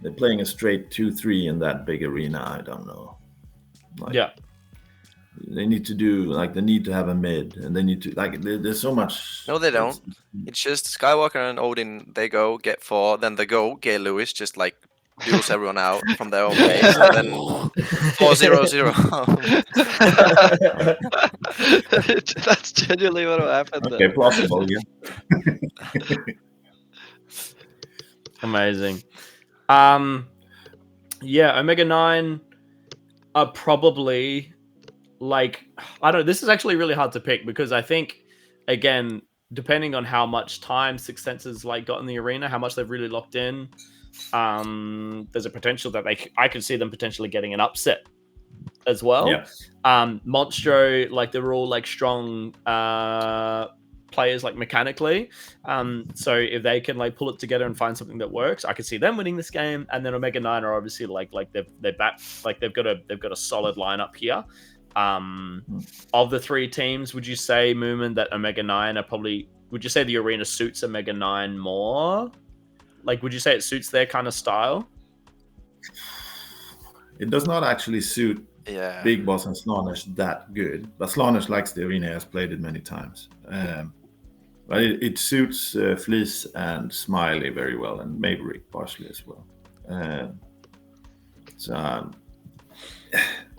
They're playing a straight 2-3 in that big arena. I don't know. They need to do like they need to have a mid, and they need to like there's so much. No, they don't. It's just Skywalker and Odin. They go get 4, then they go. Gay Lewis just like duels everyone out from their own base, and then 4-0-0. That's genuinely what will happen. Okay, plausible, yeah. Amazing. Yeah, Omega 9 are probably like, I don't know, this is actually really hard to pick because I think, again, depending on how much time Sixth Senses like got in the arena, how much they've really locked in, there's a potential that I could see them potentially getting an upset as well. Yeah. Monstro, like they're all like strong players like mechanically, so if they can like pull it together and find something that works, I could see them winning this game. And then Omega 9 are obviously like they're back, like they've got a solid lineup here. Of the 3 teams, would you say, Mumin, that Omega 9 are probably, would you say the arena suits Omega 9 more? Like, would you say it suits their kind of style? It does not actually suit Big Boss and Slaanesh that good, but Slaanesh likes the arena, has played it many times. But it suits Fleece and Smiley very well, and maybe Rick partially as well.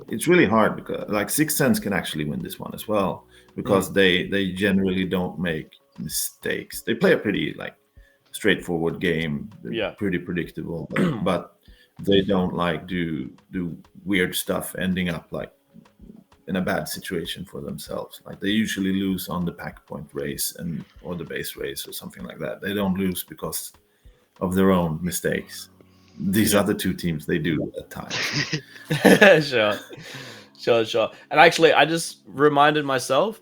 it's really hard because like Sixth Sense can actually win this one as well because they generally don't make mistakes. They play a pretty like straightforward game. They're Yeah. pretty predictable, but they don't like do weird stuff, ending up like in a bad situation for themselves. Like they usually lose on the pack point race or the base race or something like that. They don't lose because of their own mistakes. These other two teams, they do at times. Sure. And actually, I just reminded myself.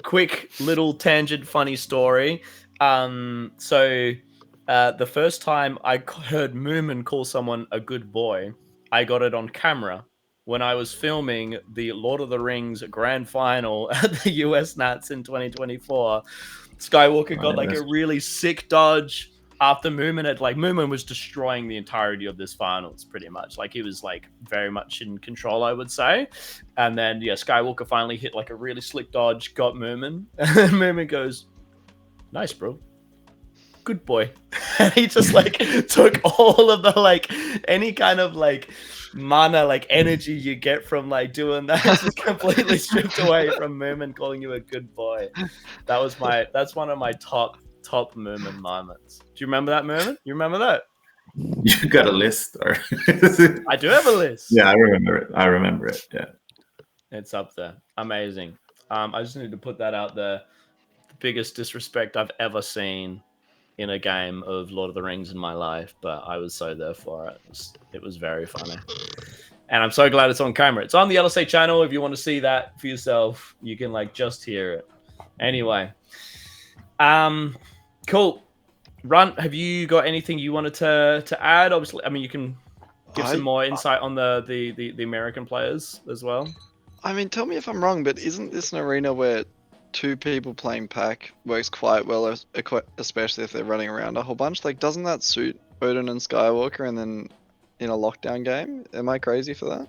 Quick little tangent, funny story. The first time I heard Mumin call someone a good boy, I got it on camera when I was filming the Lord of the Rings grand final at the US Nats in 2024. Skywalker got like a really sick dodge after Mumin was destroying the entirety of this finals pretty much. Like he was like very much in control, I would say. And then Skywalker finally hit like a really slick dodge, got Mumin, and then Mumin goes, "Nice, bro. Good boy." And he just like took all of the like any kind of like mana, like energy you get from like doing that, just completely stripped away from Mumin calling you a good boy. That's one of my top Mumin moments. Do you remember that Mumin? You remember that? You got a list, or I do have a list. Yeah, I remember it. Yeah, it's up there. Amazing. I just need to put that out there. The biggest disrespect I've ever seen in a game of Lord of the Rings in my life, but I was so there for it. It was very funny. And I'm so glad it's on camera. It's on the LSA channel. If you want to see that for yourself, you can like just hear it. Anyway. Cool. Runt, have you got anything you wanted to add? Obviously, I mean, you can give some more insight on the American players as well. I mean, tell me if I'm wrong, but isn't this an arena where two people playing pack works quite well, especially if they're running around a whole bunch? Like, doesn't that suit Odin and Skywalker and then in a lockdown game? Am I crazy for that?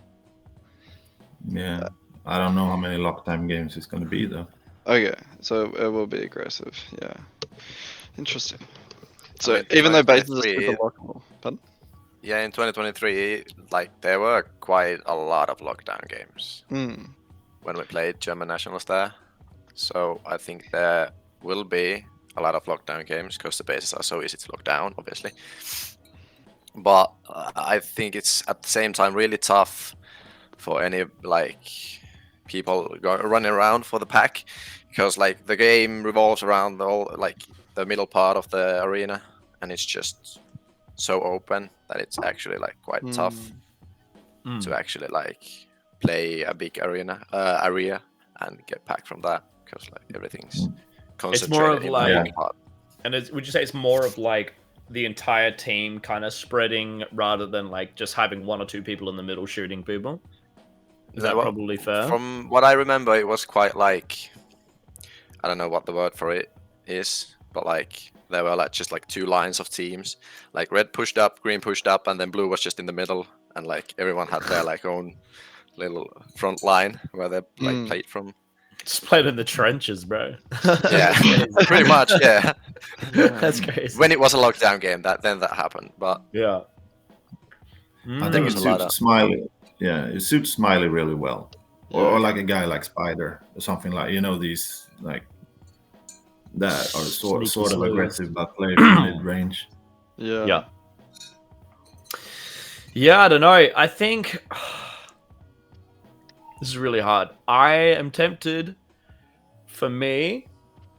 Yeah. I don't know how many lockdown games it's going to be, though. Okay, so it will be aggressive, yeah. Interesting. So even though bases are super lockable, pardon? Yeah, in 2023, like there were quite a lot of lockdown games when we played German nationals there. So I think there will be a lot of lockdown games because the bases are so easy to lock down, obviously. But I think it's at the same time really tough for any like people running around for the pack, because like the game revolves around the middle part of the arena, and it's just so open that it's actually like quite tough to actually like play a big area and get pack from that, because like everything's concentrated. It's more of in like, part. And would you say it's more of like the entire team kind of spreading rather than like just having one or two people in the middle shooting people? Is that probably fair? From what I remember, it was quite like, I don't know what the word for it is, but like there were like just like two lines of teams. Like red pushed up, green pushed up, and then blue was just in the middle, and like everyone had their like own little front line where they like played from. Just played in the trenches, bro. Yeah, pretty much. Yeah, that's crazy. When it was a lockdown game, that happened. But yeah, I think it suits Smiley. Yeah, it suits Smiley really well, or like a guy like Spider or something like these like that are sort of aggressive but play from mid range. Yeah. I don't know. I think this is really hard. I am tempted for me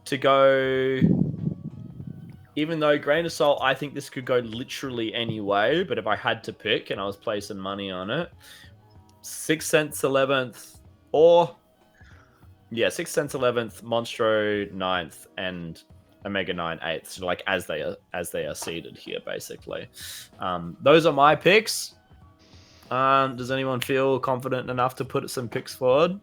to go, even though grain of salt, I think this could go literally any way, but if I had to pick and I was placing money on it, 6 cents 11th or 6 cents 11th, Monstro 9th, and Omega 9 8th. So like as they are seeded here, basically. Those are my picks. Does anyone feel confident enough to put some picks forward?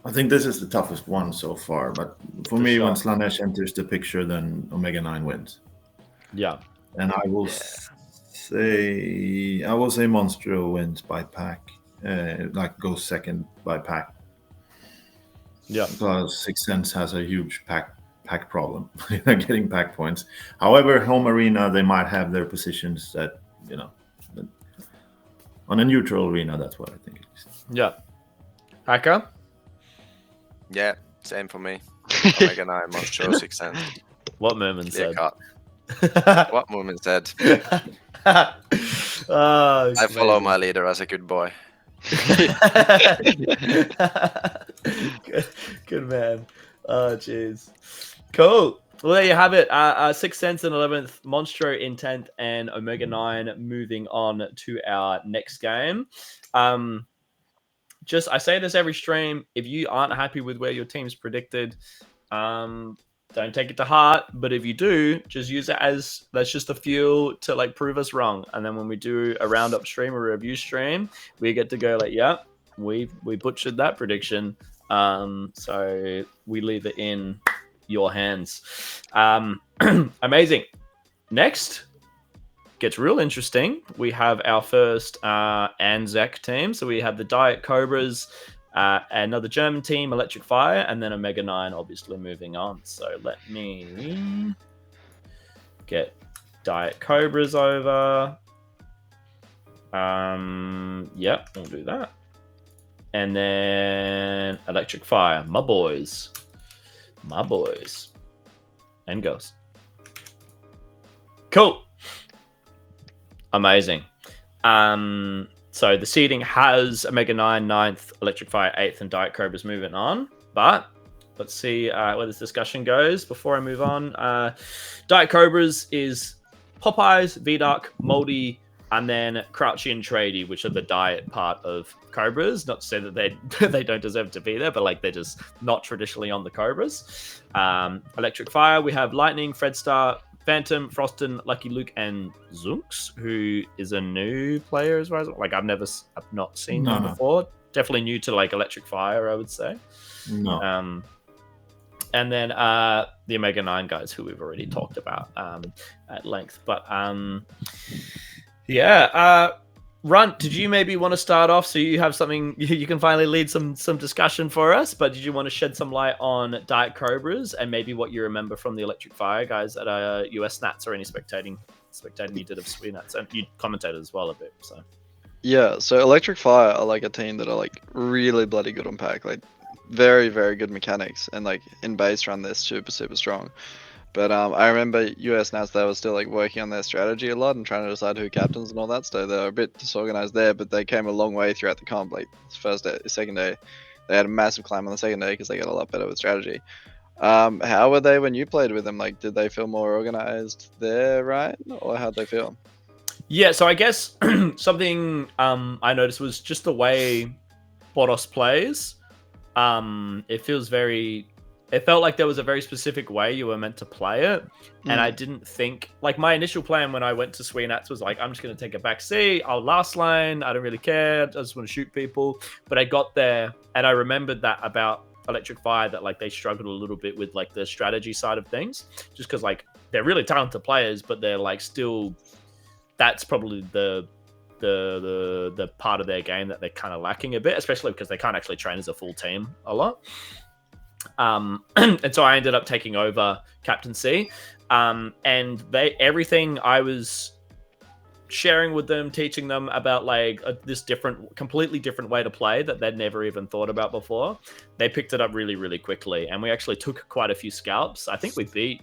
I think this is the toughest one so far, but for me, when Slanesh enters the picture, then Omega 9 wins. Yeah. And I will say Monstro wins by pack. Like goes second by pack. Yeah. Because 6 Cents has a huge pack pack problem, getting pack points. However, home arena, they might have their positions that, on a neutral arena, that's what I think it is. Yeah. Hacker? Yeah, same for me. Omega 9 must show 6 cents. What Mumin Clear said. cut. What Mumin said. Oh, I follow my leader as a good boy. good man. Oh, jeez. Cool. Well, there you have it. 6 cents in 11th, Monstro in 10th, and Omega 9 moving on to our next game. I say this every stream. If you aren't happy with where your team's predicted, don't take it to heart. But if you do, just use it as that's just the fuel to like prove us wrong. And then when we do a roundup stream or review stream, we get to go like, yeah, we butchered that prediction. So we leave it in your hands. Amazing. Next gets real interesting. We have our first Anzac team. So we have the Diet Cobras, another German team, Electric Fire, and then Omega 9 obviously moving on. So let me get Diet Cobras over. Yep, we'll do that. And then Electric Fire, my boys. And girls. Cool. Amazing. So the seeding has Omega 9 9th, Electric Fire 8th, and Diet Cobras moving on. But let's see where this discussion goes before I move on. Diet Cobras is Popeyes, V-Dark, Moldy, and then Crouchy and Trady, which are the diet part of Cobras. Not to say that they don't deserve to be there, but like they're just not traditionally on the Cobras. Electric Fire, we have Lightning, Fredstar, Phantom, Froston, Lucky Luke, and Zunks, who is a new player as well. Like I've not seen him before. Definitely new to like Electric Fire, I would say. No. And then the Omega 9 guys, who we've already talked about at length. But Runt, did you maybe want to start off so you have something you can finally lead some discussion for us? But did you want to shed some light on Diet Cobras and maybe what you remember from the Electric Fire guys at US Nats or any spectating you did of Sweet Nats? And you commentated as well a bit. So yeah, so Electric Fire are like a team that are like really bloody good on pack, like very very good mechanics, and like in base run they're super strong. But I remember US Nats, they were still like working on their strategy a lot and trying to decide who captains and all that. So they were a bit disorganized there, but they came a long way throughout the comp. Like first day, second day, they had a massive climb on the second day because they got a lot better with strategy. How were they when you played with them? Like, did they feel more organized there, right? Or how'd they feel? yeah, so I guess something I noticed was just the way Boros plays. It felt like there was a very specific way you were meant to play it. And I didn't think, like my initial plan when I went to Sweenats was like, I'm just going to take a back seat. I'll last lane. I don't really care. I just want to shoot people. But I got there and I remembered that about Electric Fire, that like they struggled a little bit with like the strategy side of things, just because like they're really talented players, but they're like still, that's probably the part of their game that they're kind of lacking a bit, especially because they can't actually train as a full team a lot. And so I ended up taking over captaincy, and everything I was sharing with them, teaching them about like this completely different way to play that they'd never even thought about before. They picked it up really, really quickly, and we actually took quite a few scalps. I think we beat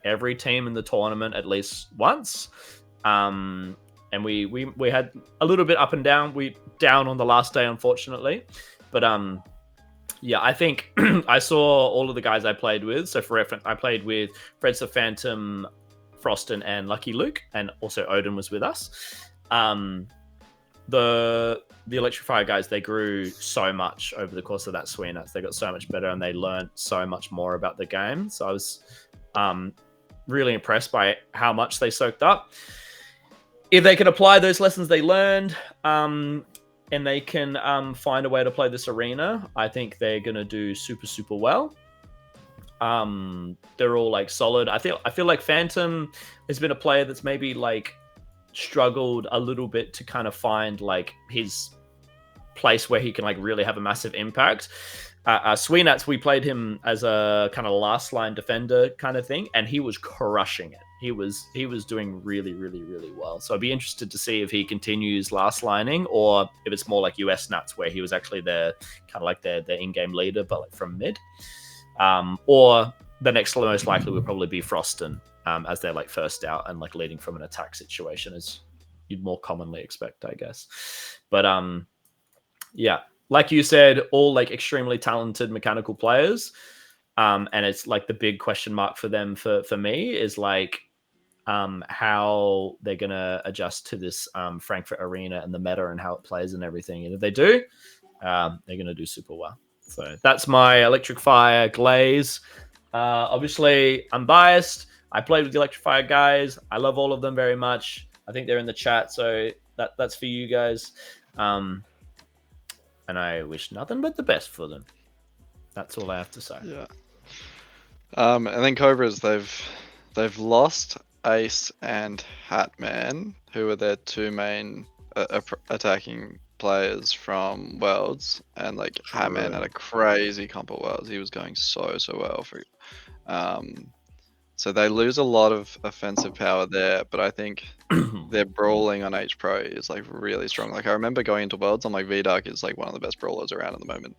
every team in the tournament at least once. And we had a little bit up and down. We down on the last day, unfortunately, but yeah, I think I saw all of the guys I played with. So for reference, I played with Fred's the Phantom, Froston, and Lucky Luke, and also Odin was with us. The Electric Fire guys, they grew so much over the course of that Sweenats. They got so much better, and they learned so much more about the game. So I was really impressed by how much they soaked up. If they can apply those lessons they learned, and they can find a way to play this arena, I think they're gonna do super well. They're all like solid. I feel like Phantom has been a player that's maybe like struggled a little bit to kind of find like his place where he can like really have a massive impact. Sweenats, we played him as a kind of last line defender kind of thing, and he was crushing it. He was doing really, really, really well. So I'd be interested to see if he continues last lining, or if it's more like US Nuts, where he was actually their kind of like their in-game leader, but like from mid. Or the next most likely would probably be Froston, as they're like first out and like leading from an attack situation, as you'd more commonly expect, I guess. But yeah, like you said, all like extremely talented mechanical players. And it's like the big question mark for them for me is like how they're gonna adjust to this Frankfurt arena and the meta and how it plays and everything. And if they do, they're gonna do super well. So that's my Electric Fire Glaze. Obviously, I'm biased. I played with the Electric Fire guys. I love all of them very much. I think they're in the chat, so that's for you guys. And I wish nothing but the best for them. That's all I have to say. Yeah. And then Cobras, they've lost Ace and Hatman, who were their two main attacking players from Worlds, and like Hatman had a crazy comp at Worlds. He was going so well for. So they lose a lot of offensive power there, but I think their brawling on H Pro is like really strong. Like I remember going into Worlds, I'm like VDark is like one of the best brawlers around at the moment.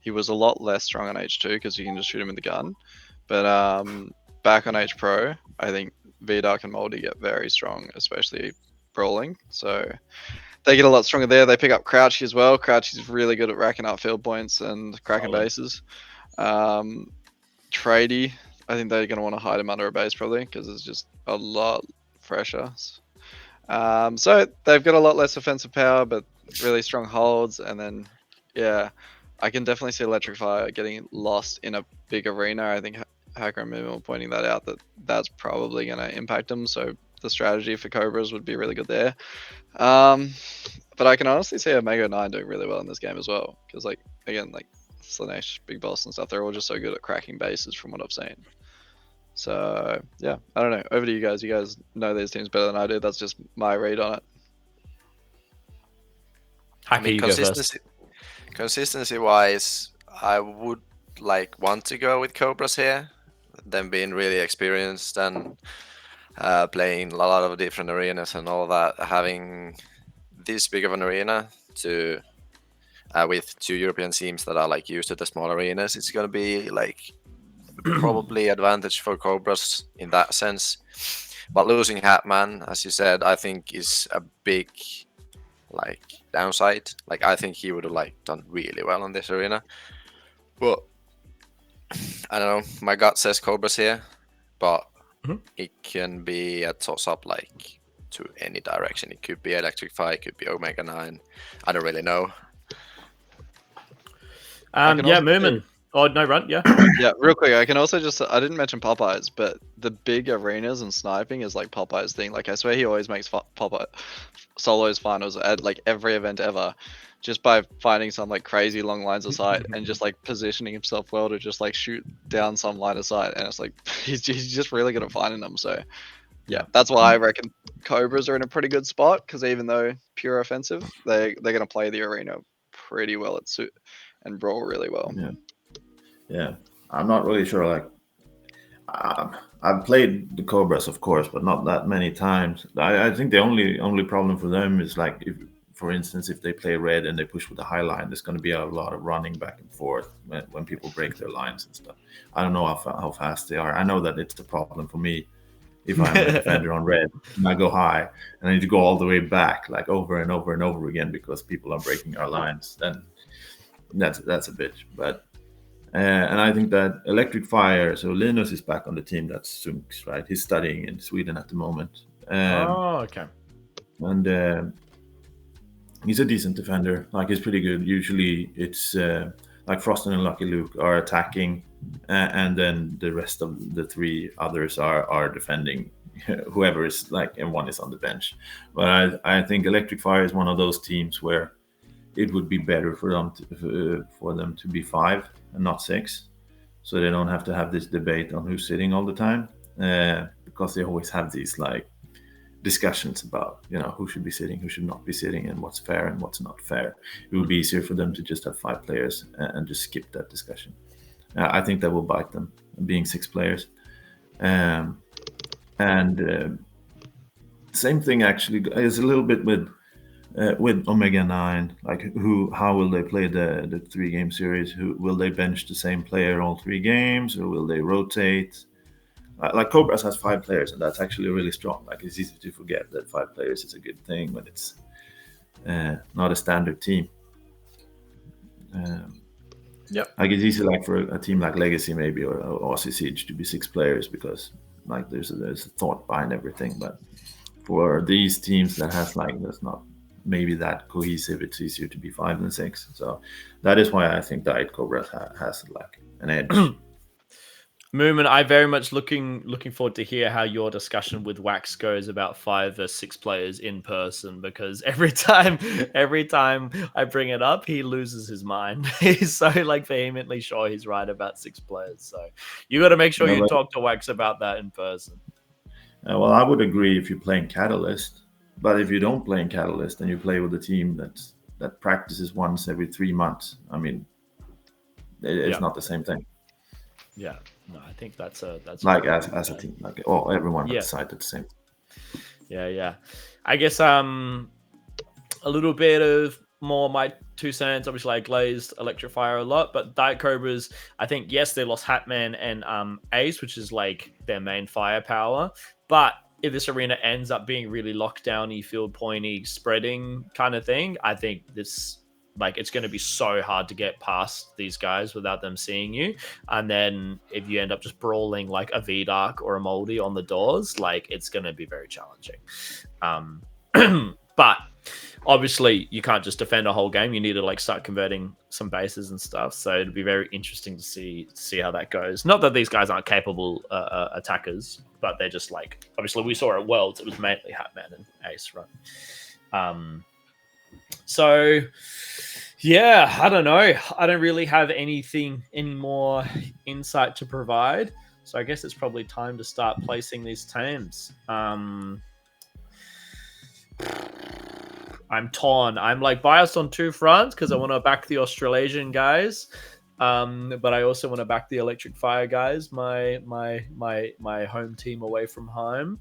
He was a lot less strong on H2 because you can just shoot him with the gun. But back on H Pro, I think VDark and Moldy get very strong, especially brawling. So they get a lot stronger there. They pick up Crouchy as well. Crouchy's really good at racking up field points and cracking bases. Trady, I think they're going to want to hide him under a base probably because it's just a lot fresher. So they've got a lot less offensive power, but really strong holds. And then, yeah, I can definitely see Electric Fire getting lost in a big arena. I think Hacker and Mumin were pointing that out, that's probably going to impact them. So the strategy for Cobras would be really good there. But I can honestly see Omega 9 doing really well in this game as well. Because, like, again, like Slanesh, Big Boss and stuff, they're all just so good at cracking bases from what I've seen. So, yeah, I don't know. Over to you guys. You guys know these teams better than I do. That's just my read on it. I mean, consistency-wise, I would want to go with Cobras here. Them being really experienced and playing a lot of different arenas and all that. Having this big of an arena to with two European teams that are used to the small arenas, it's gonna be probably advantage for Cobras in that sense. But losing Hatman, as you said, I think is a big downside. I think he would have done really well on this arena. But I don't know. My gut says Cobras here, but it can be a toss-up to any direction. It could be Electric Fire, it could be Omega 9. I don't really know. Mumin. Oh, no, Runt, yeah. Yeah, real quick, I can also I didn't mention Popeyes, but the big arenas and sniping is Popeyes thing. I swear he always makes Popeye solos finals at every event ever, just by finding some crazy long lines of sight and just positioning himself well to just shoot down some line of sight. And it's he's just really good at finding them. So yeah, that's why I reckon Cobras are in a pretty good spot, because even though pure offensive, they're going to play the arena pretty well at suit and brawl really well. Yeah, I'm not really sure. I've played the Cobras, of course, but not that many times. I think the only problem for them is if, for instance, if they play red and they push with the high line, there's going to be a lot of running back and forth when people break their lines and stuff. I don't know how fast they are. I know that it's the problem for me if I'm a defender on red and I go high and I need to go all the way back over and over and over again because people are breaking our lines. Then that's a bitch. But and I think that Electric Fire, so Linus is back on the team. That's Sunks, right? He's studying in Sweden at the moment. Okay. And he's a decent defender. He's pretty good. Usually it's Froston and Lucky Luke are attacking, and then the rest of the three others are defending. Whoever is and one is on the bench. But I think Electric Fire is one of those teams where it would be better for them to be 5 and not 6, so they don't have to have this debate on who's sitting all the time, because they always have these discussions about who should be sitting, who should not be sitting, and what's fair and what's not fair. It would be easier for them to just have 5 players and just skip that discussion. I think that will bite them, being 6 players. Same thing actually is a little bit with Omega 9. Like how will they play the 3-game series? Will they bench the same player all 3 games, or will they rotate? Like Cobras has 5 players, and that's actually really strong. Like it's easy to forget that 5 players is a good thing, but it's not a standard team. Like it's easy, like for a team like Legacy maybe or Aussie Siege to be 6 players because like there's a thought behind everything. But for these teams that has like that's not maybe that cohesive, it's easier to be 5 than 6. So that is why I think Diet Cobras has like an edge. Mumin, I very much looking forward to hear how your discussion with Wax goes about 5 or 6 players in person, because every time I bring it up, he loses his mind. He's so like vehemently sure he's right about 6 players. So you got to make sure you talk to Wax about that in person. Well, I would agree if you're playing Catalyst, but if you don't play in Catalyst and you play with a team that practices once every 3 months, I mean, it's not the same thing. Yeah. No, I think that's like as a team, like everyone decided at the same. Yeah. I guess a little bit of more my 2 cents. Obviously, I glazed Electrifier a lot, but Diet Cobras, I think yes, they lost Hatman and Ace, which is like their main firepower. But if this arena ends up being really lockdowny, field pointy, spreading kind of thing, I think this. Like, it's going to be so hard to get past these guys without them seeing you. And then if you end up just brawling like a V-Dark or a Moldy on the doors, like, it's going to be very challenging. But obviously, you can't just defend a whole game. You need to like start converting some bases and stuff. So it'll be very interesting to see how that goes. Not that these guys aren't capable attackers, but they're just like, obviously, we saw at Worlds, it was mainly Hatman and Ace, right? So, yeah, I don't know. I don't really have any more insight to provide. So I guess it's probably time to start placing these teams. I'm torn. I'm like biased on 2 fronts because I want to back the Australasian guys, but I also want to back the Electric Fire guys. My home team away from home.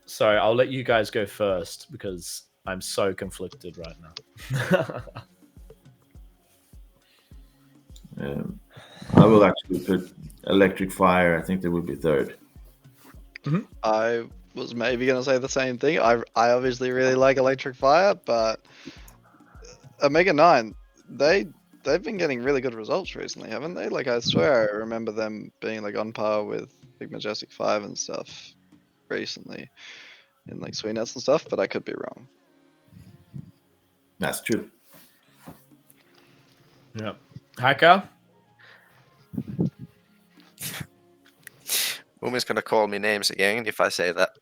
So I'll let you guys go first because I'm so conflicted right now. I will actually put Electric Fire. I think they will be 3rd. Mm-hmm. I was maybe going to say the same thing. I obviously really like Electric Fire, but Omega 9, they've been getting really good results recently, haven't they? Like, I swear I remember them being like on par with Big Majestic 5 and stuff recently in like Sweetness and stuff, but I could be wrong. That's true. Yeah. Hacker? Mumin's gonna call me names again if I say that.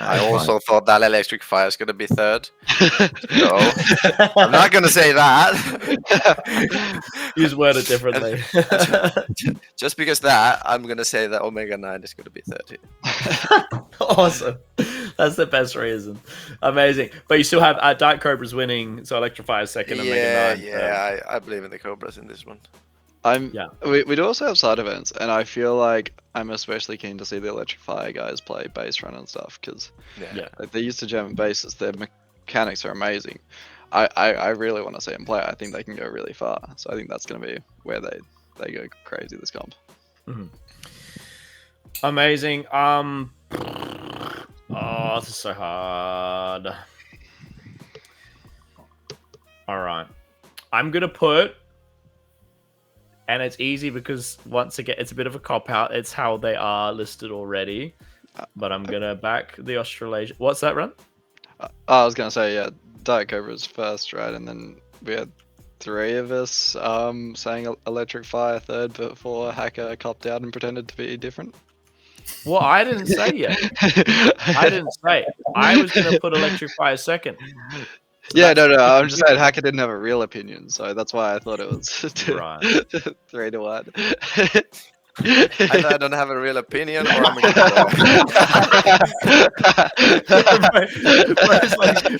I also thought that Electric Fire is gonna be 3rd. So I'm not gonna say that. Use word it differently. Just because that, I'm gonna say that Omega 9 is gonna be 30. Awesome. That's the best reason. Amazing. But you still have Diet Cobras winning, so Electrify is 2nd. Omega 9. Yeah, I believe in the Cobras in this one. We do also have side events, and I feel like I'm especially keen to see the Electrify guys play base run and stuff because like, they're used to jamming bases. Their mechanics are amazing. I really want to see them play. I think they can go really far. So I think that's going to be where they go crazy this comp. Mm-hmm. Amazing. Oh, this is so hard. All right. I'm going to put, and it's easy because once again, it's a bit of a cop-out. It's how they are listed already. But I'm going to back the Australasian. What's that, Runt? I was going to say, yeah, Diet Cobra's first, right? And then we had 3 of us saying Electric Fire 3rd before Hacker copped out and pretended to be different. Well, I didn't say yet. I didn't say. I was going to put Electric Fire 2nd. So yeah, no. I'm just saying Hacker didn't have a real opinion, so that's why I thought it was 3-1. Either I don't have a real opinion, or I'm a good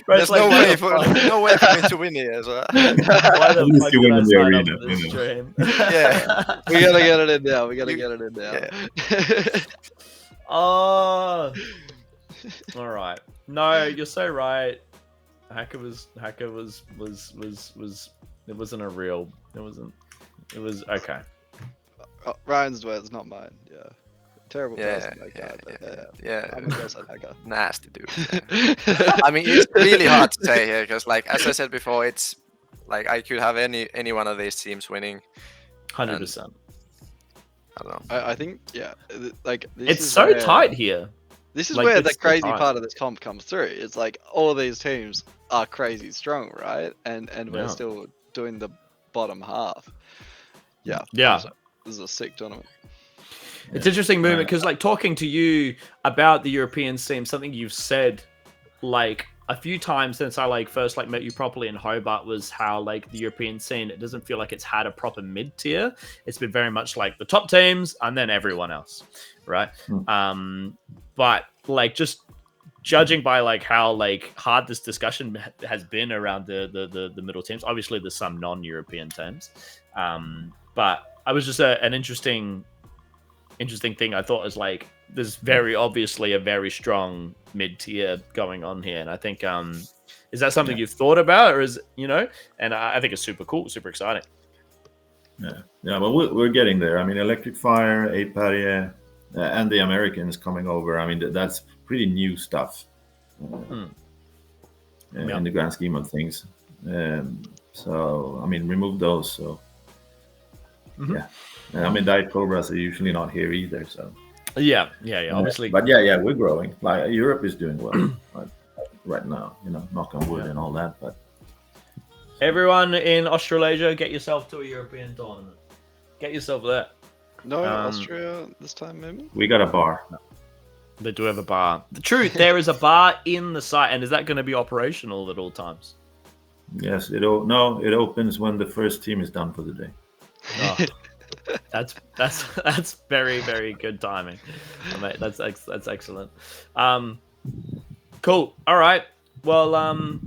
There's no way for me to win here. So. Why the At least fuck you did win I in the sign up arena, for this you know. stream? Yeah. We gotta get it in now. We gotta get it in now. Yeah. Oh. All right. No, you're so right. Hacker was. It wasn't a real. It wasn't. It was okay. Ryan's words, not mine. Yeah. Terrible Yeah, person. Like yeah, that. yeah. I'm a person hacker. Nasty dude. Yeah. I mean, it's really hard to say here because, like, as I said before, it's like I could have any one of these teams winning. 100%. I don't know. I think, yeah. Like this It's is so where- tight here. This is Like, where it's the so crazy tight. part of this comp comes through. It's like all these teams are crazy strong, right? And we're Yeah. still doing the bottom half. Yeah. Yeah. This is a sick tournament. It's interesting movement because, like, talking to you about the European scene, something you've said like a few times since I like first like met you properly in Hobart was how like the European scene, it doesn't feel like it's had a proper mid tier. It's been very much like the top teams and then everyone else, right? But like just judging by like how like hard this discussion has been around the middle teams. Obviously, there's some non-European teams, but I was just an interesting thing I thought was like there's very obviously a very strong mid tier going on here, and I think is that something you've thought about, or is and I think it's super cool, super exciting. Yeah, but we're getting there. I mean, Electric Fire, Apatia, and the Americans coming over. I mean, that's pretty new stuff in the grand scheme of things. So I mean, remove those. So yeah. I mean, Diet Cobras are usually not here either. So yeah, obviously. But yeah, we're growing. Like Europe is doing well right now. Knock on wood and all that. But everyone in Australasia, get yourself to a European tournament. Get yourself there. No, Austria this time, maybe. We got a bar. They do have a bar. The truth, there is a bar in the site, and is that going to be operational at all times? Yes, it opens when the first team is done for the day. Oh, that's very, very good timing. Mate, that's excellent. Cool. All right. Well,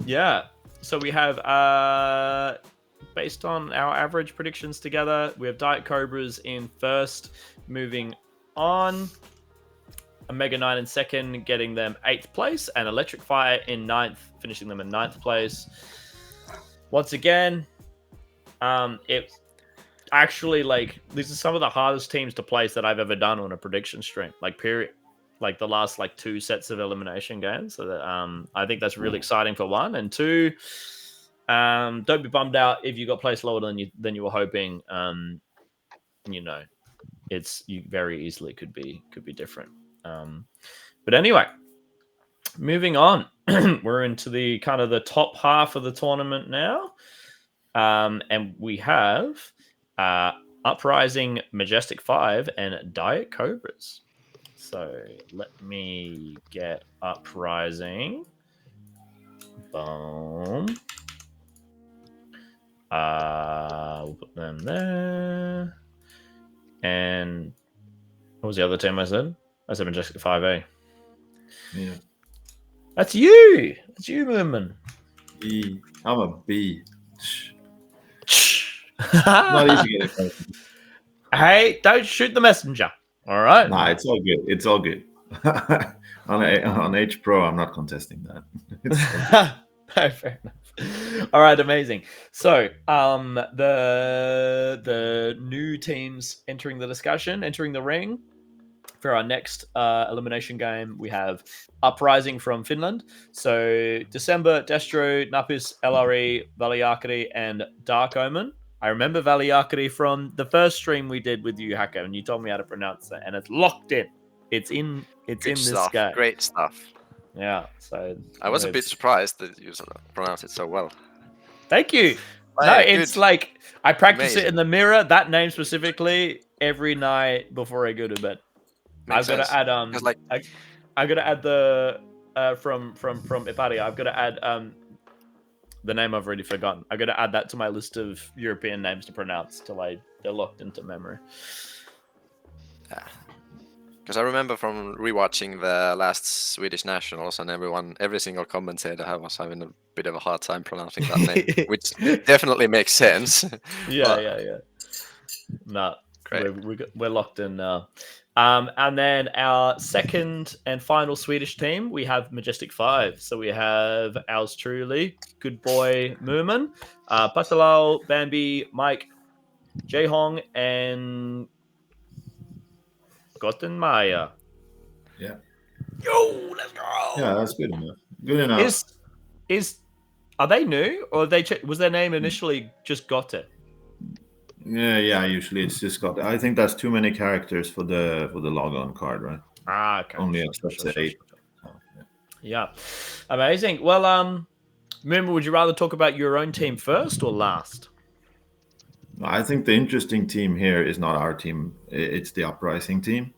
yeah. So we have based on our average predictions together, we have Diet Cobras in first, moving on. Omega 9 in second, getting them 8th place, and Electric Fire in 9th, finishing them in 9th place. Once again, it actually, like, these are some of the hardest teams to place that I've ever done on a prediction stream, like, period. Like, the last, like, 2 sets of elimination games. So that, I think that's really exciting for one. And two, don't be bummed out if you got placed lower than you were hoping. It's you very easily could be different. But anyway, moving on, we're into the kind of the top half of the tournament now, and we have Uprising, Majestic 5, and Diet Cobras. So let me get Uprising. Boom. We'll put them there. And what was the other team I said? I said Majestic 5A. Yeah. That's you. That's you, Mumin. B. I'm a B. Not easy to get it. Hey, don't shoot the messenger. All right. Nah, it's all good. It's all good. on H Pro, I'm not contesting that. No, fair enough. All right, amazing. So, the new teams entering the discussion, entering the ring for our next elimination game, we have Uprising from Finland. So, December, Destro, Napis, LRE, Valiakari, and Dark Omen. I remember Valiakari from the first stream we did with you, Hacker, and you told me how to pronounce it, and it's locked in. It's in this game. Great stuff. Yeah, so I was a bit surprised that you pronounced it so well. Thank you. No, it's like I practice it in the mirror, that name specifically, every night before I go to bed. I've got to add I've got to add the from Ipari. I've got to add the name I've already forgotten. I've got to add that to my list of European names to pronounce till they're locked into memory. Because I remember from rewatching the last Swedish Nationals, and every single commentator was having a bit of a hard time pronouncing that name, which definitely makes sense. Yeah. No, Great. we're locked in now. And then our second and final Swedish team, we have Majestic 5. So we have ours truly, Good Boy Mumin, Patalal, Bambi, Mike, Jaehong, and Gottenmeier. Yeah. Yo, let's go. Yeah, that's good enough. Good enough. Are they new, or was their name initially just Gotte? Yeah. Usually it's just got. I think that's too many characters for the log on card, right? Okay. Only accepts 8. Sure. Yeah, amazing. Well, remember, would you rather talk about your own team first or last? I think the interesting team here is not our team; it's the Uprising team.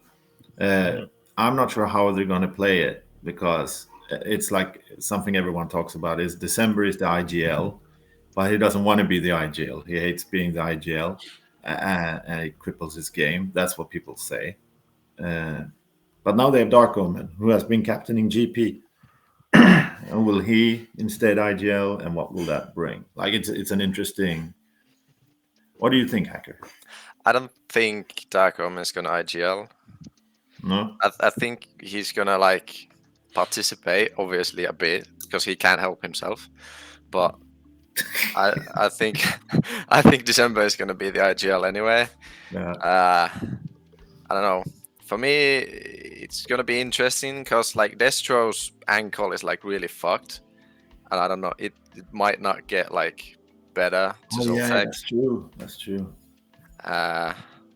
I'm not sure how they're going to play it because it's like something everyone talks about is December is the IGL, but he doesn't want to be the IGL. He hates being the IGL, and it cripples his game. That's what people say. But now they have Dark Omen, who has been captaining GP. And will he instead IGL, and what will that bring? Like it's an interesting. What do you think, Hacker? I don't think Dark Omen is gonna IGL. No. I think he's gonna like participate, obviously a bit, because he can't help himself. But I think I think December is gonna be the IGL anyway. Yeah. I don't know. For me, it's gonna be interesting because like Destro's ankle is like really fucked, and I don't know. It might not get like better to Zoltek. That's true.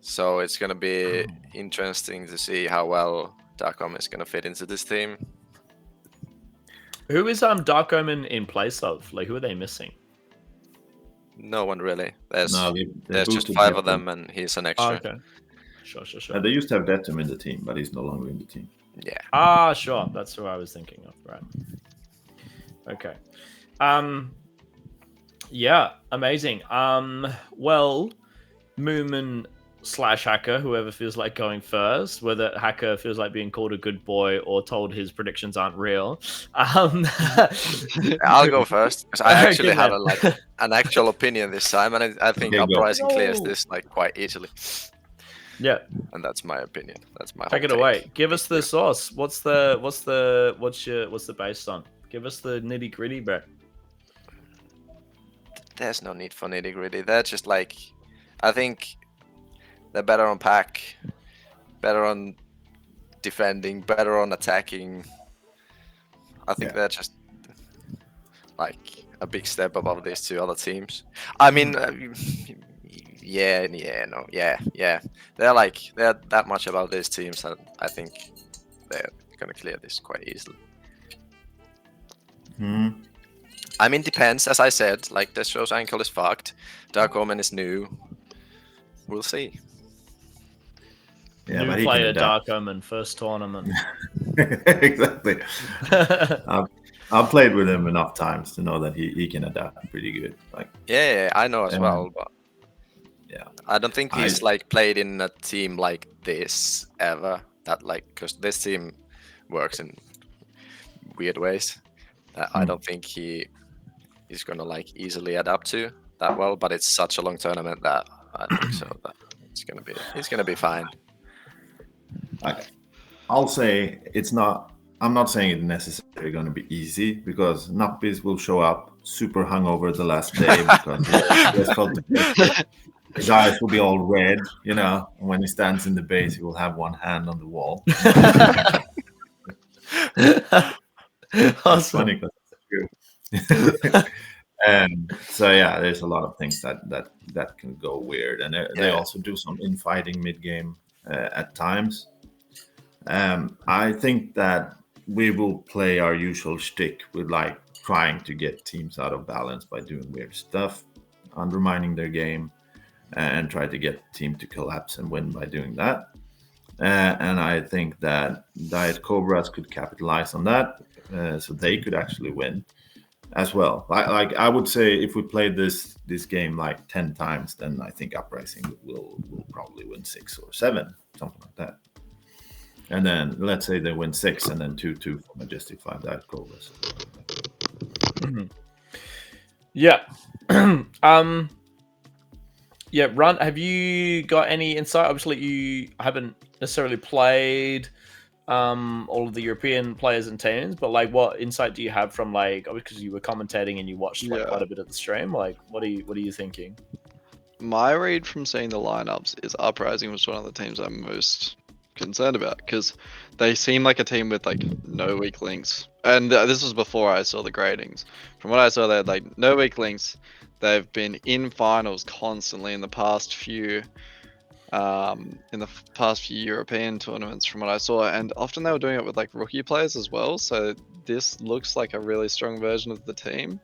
So it's gonna be interesting to see how well Dark Omen is gonna fit into this team. Who is Dark Omen in place of? Like, who are they missing? No one really. There's they just boosted 5 of Deatham. them, and he's an extra. Okay. Sure. They used to have Deatham in the team, but he's no longer in the team. Yeah. Sure. That's who I was thinking of. Right. Okay. Yeah, amazing. Well, Mumin / Hacker, whoever feels like going first, whether Hacker feels like being called a good boy or told his predictions aren't real. I'll go first because I actually have an actual opinion this time, and I think Uprising clears this like quite easily. Yeah, and that's my opinion. That's my. Take it away. Give us the sauce. What's the based on? Give us the nitty gritty, bro. There's no need for nitty gritty. They're just like, I think they're better on pack, better on defending, better on attacking. I think they're just like a big step above these 2 other teams. I mean, yeah. They're that much above these teams that I think they're gonna clear this quite easily. I mean, depends. As I said, like Destro's ankle is fucked. Dark Omen is new. We'll see. Yeah, new player Dark Omen, first tournament. Exactly. I've played with him enough times to know that he can adapt pretty good. Like yeah, I know as well, but yeah, I don't think he's like played in a team like this ever. That like because this team works in weird ways that I don't think he is gonna like easily adapt to that well. But it's such a long tournament that I think so that it's gonna be fine. I'll say it's not. I'm not saying it's necessarily going to be easy because Nappis will show up super hungover the last day because his eyes will be all red, you know. And when he stands in the base, he will have one hand on the wall. That's funny because it's true. And so yeah, there's a lot of things that can go weird, and they also do some infighting mid game at times. I think that we will play our usual shtick with like trying to get teams out of balance by doing weird stuff, undermining their game, and try to get the team to collapse and win by doing that. And I think that Diet Cobras could capitalize on that, so they could actually win. as well. Like I would say, if we played this game like 10 times, then I think Uprising will probably win 6 or 7, something like that. And then let's say they win 6, and then 2-2 for Majestic 5 Diet Cobras. Yeah. Yeah, Runt, have you got any insight? Obviously, you haven't necessarily played all of the European players and teams, but like, what insight do you have from like, because you were commentating and you watched like quite a bit of the stream? Like, what are you thinking? My read from seeing the lineups is Uprising was one of the teams I'm most concerned about, because they seem like a team with like no weak links, and this was before I saw the gradings. From what I saw, they had like no weak links. They've been in finals constantly in the past few European tournaments, from what I saw, and often they were doing it with like rookie players as well. So this looks like a really strong version of the team.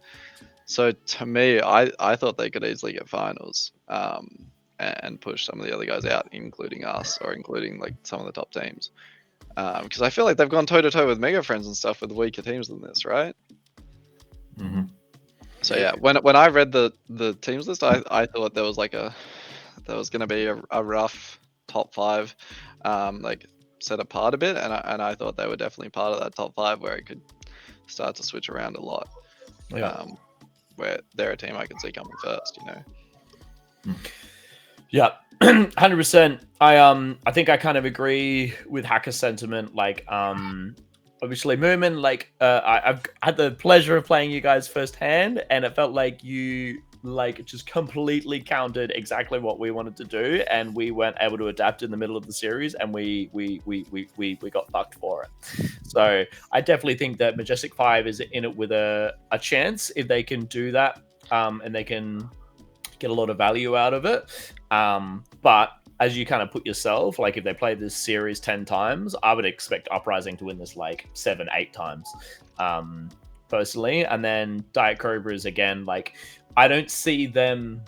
So to me, I thought they could easily get finals and push some of the other guys out, including us, or including like some of the top teams. Because I feel like they've gone toe to toe with Mega Friends and stuff with weaker teams than this, right? Mm-hmm. So yeah, when I read the teams list, I thought there was like there was going to be a rough top 5, like set apart a bit, and I thought they were definitely part of that top 5 where it could start to switch around a lot. Yeah. Where they're a team I can see coming first, you know. Yeah, 100%. I think I kind of agree with Hacker's sentiment. Like, obviously, Mumin, like, I've had the pleasure of playing you guys firsthand, and it felt like you like just completely countered exactly what we wanted to do, and we weren't able to adapt in the middle of the series, and we got fucked for it. So I definitely think that Majestic 5 is in it with a chance if they can do that, and they can get a lot of value out of it. But as you kind of put yourself, like if they play this series 10 times, I would expect Uprising to win this like 7-8 times, personally. And then Diet Cobras, again, like I don't see them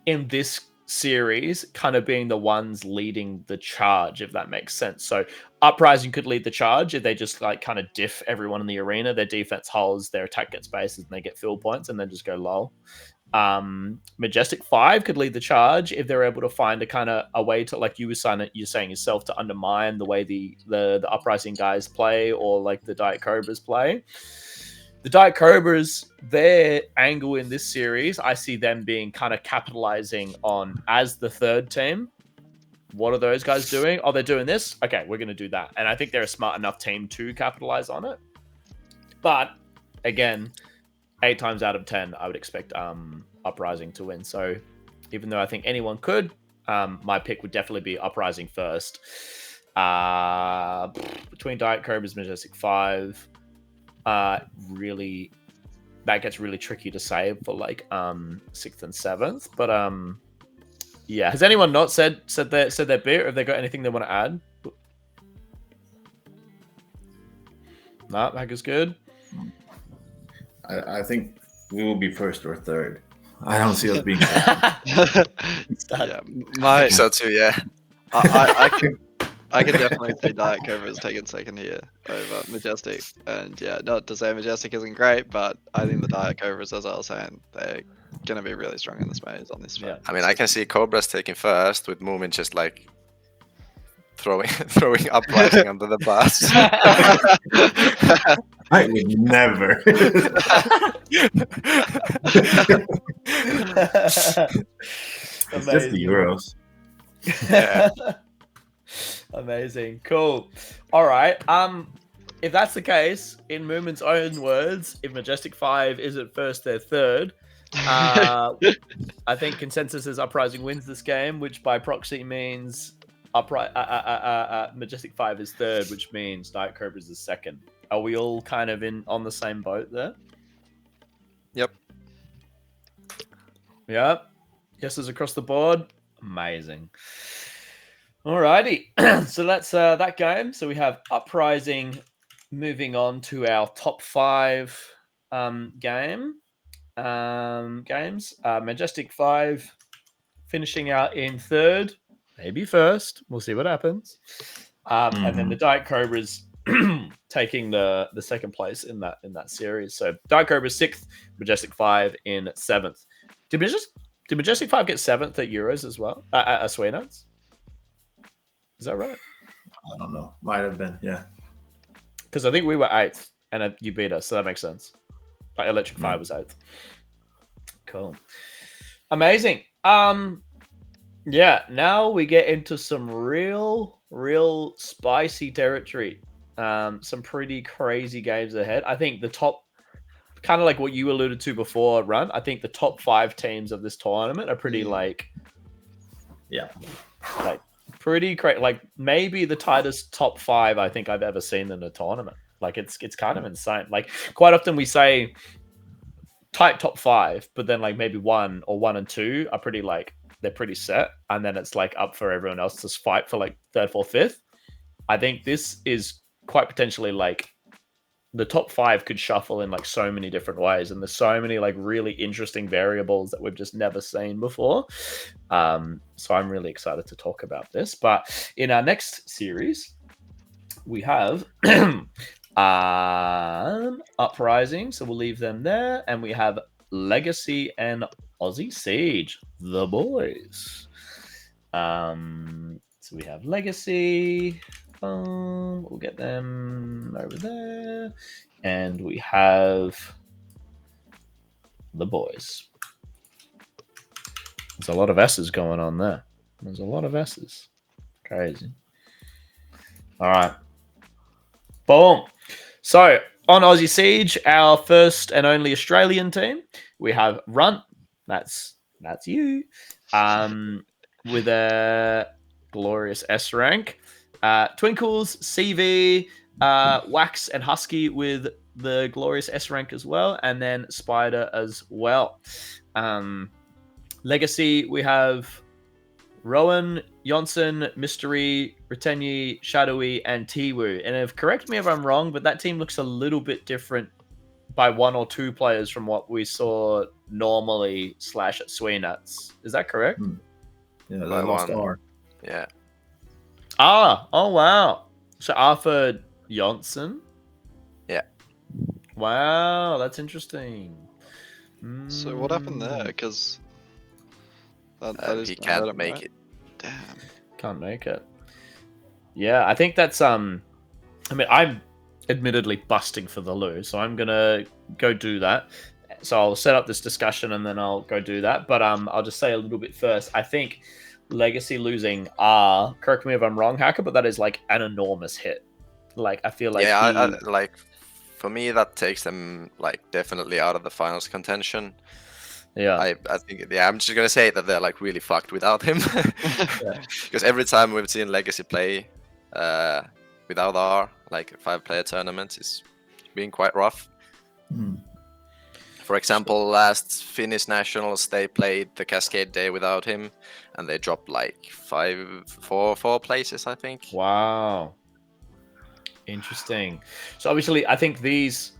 in this series kind of being the ones leading the charge, if that makes sense. So Uprising could lead the charge if they just like kind of diff everyone in the arena. Their defense holds, their attack gets bases, and they get field points, and then just go lol. Majestic 5 could lead the charge if they're able to find a kind of a way to, like you're saying yourself, to undermine the way the Uprising guys play, or like the Diet Cobras play. The Diet Cobras, their angle in this series, I see them being kind of capitalizing on as the third team. What are those guys doing? Oh, they're doing this? Okay, we're going to do that. And I think they're a smart enough team to capitalize on it. But again, 8 times out of 10, I would expect Uprising to win. So even though I think anyone could, my pick would definitely be Uprising first. Between Diet Cobras, Majestic 5, really, that gets really tricky to say for like 6th and 7th. But yeah, has anyone not said their bit, or have they got anything they want to add? No, Hacker's good. I think we will be first or third. I don't see us being. Yeah, I think so too. Yeah, I can definitely see Diet Cobras taking second here over Majestic, and yeah, not to say Majestic isn't great, but I think the Diet Cobras, as I was saying, they're gonna be really strong in this maze on this. Yeah. I mean, I can see Cobras taking first, with Mumin just like throwing Uprising under the bus. I would never. It's just the Euros. Yeah. Amazing. Cool. All right. If that's the case, in Mumin's own words, if Majestic 5 isn't first, they're third. I think consensus is Uprising wins this game, which by proxy means Majestic 5 is third, which means Diet Cobras is second. Are we all kind of on the same boat there? Yep. Yep. Guesses across the board. Amazing. Alrighty. So that's that game. So we have Uprising moving on to our top 5 games. Majestic 5 finishing out in third, maybe first. We'll see what happens. And then the Diet Cobras taking the second place in that series. So Dark Cobra 6th, Majestic 5 in 7th. Did Majestic 5 get 7th at Euros as well? At Sweden's? Is that right? I don't know. Might have been, yeah. Because I think we were 8th and you beat us, so that makes sense. Like Electric 5 was 8th. Cool. Amazing. Yeah, now we get into some real spicy territory. Some pretty crazy games ahead. I think the top, kind of like what you alluded to before, Runt, I think the top 5 teams of this tournament are pretty pretty great. Like maybe the tightest top 5 I think I've ever seen in a tournament. Like it's kind of insane. Like quite often we say tight top 5, but then like maybe 1 and 2 are pretty they're pretty set, and then it's like up for everyone else to fight for like 3rd, 4th, 5th. I think this is quite potentially like the top 5 could shuffle in like so many different ways, and there's so many like really interesting variables that we've just never seen before. So I'm really excited to talk about this. But in our next series, we have Uprising, so we'll leave them there, and we have Legacy and Aussie Siege, the boys. So we have Legacy. We'll get them over there, and we have the boys. There's a lot of S's going on there. There's a lot of S's. Crazy. All right. Boom. So on Aussie Siege, our first and only Australian team, we have Runt. That's you. With a glorious S rank. Twinkles, CV, Wax, and Husky with the glorious S rank as well, and then Spider as well. Legacy, we have Rowan, Jonsen, Mystery, Retenyi, Shadowy, and Tiwu. And correct me if I'm wrong, but that team looks a little bit different by 1 or 2 players from what we saw normally / at Sweenats. Is that correct? Yeah, they lost R. Yeah. Oh wow. So Arthur Jonsen? Yeah. Wow, that's interesting. So what happened there? Because that is he can't make it. Damn. Can't make it. Yeah, I think that's I mean, I'm admittedly busting for the loo, so I'm gonna go do that. So I'll set up this discussion and then I'll go do that. But I'll just say a little bit first. I think Legacy losing R, correct me if I'm wrong, Hacker, but that is like an enormous hit. Like I feel like I like for me that takes them like definitely out of the finals contention. Yeah, I think I'm just gonna say that they're like really fucked without him. Because every time we've seen Legacy play without R, like 5-player tournaments, it's been quite rough. For example, last Finnish Nationals, they played the Cascade Day without him, and they dropped like 4 places, I think. Wow. Interesting. So obviously, I think these,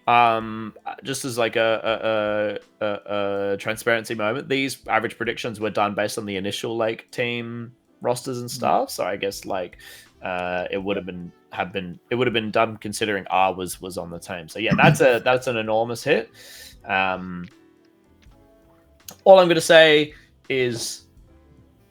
just as like a transparency moment, these average predictions were done based on the initial like team rosters and stuff. So I guess like it would have been done considering R was on the team. So yeah, that's an enormous hit. All I'm gonna say is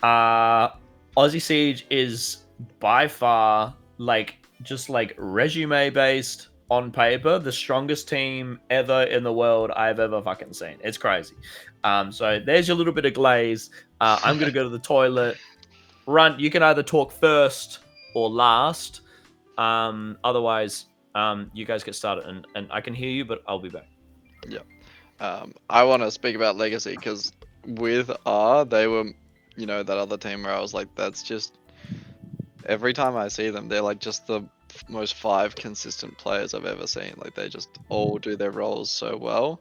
Aussie Siege is by far like just like resume based on paper the strongest team ever in the world I've ever fucking seen. It's crazy. So there's your little bit of glaze. I'm gonna go to the toilet. Runt, you can either talk first or last. Otherwise, you guys get started, and I can hear you, but I'll be back. Yeah. I want to speak about Legacy because with R, they were, that other team where I was like, that's just every time I see them, they're like just the most 5 consistent players I've ever seen. Like they just all do their roles so well.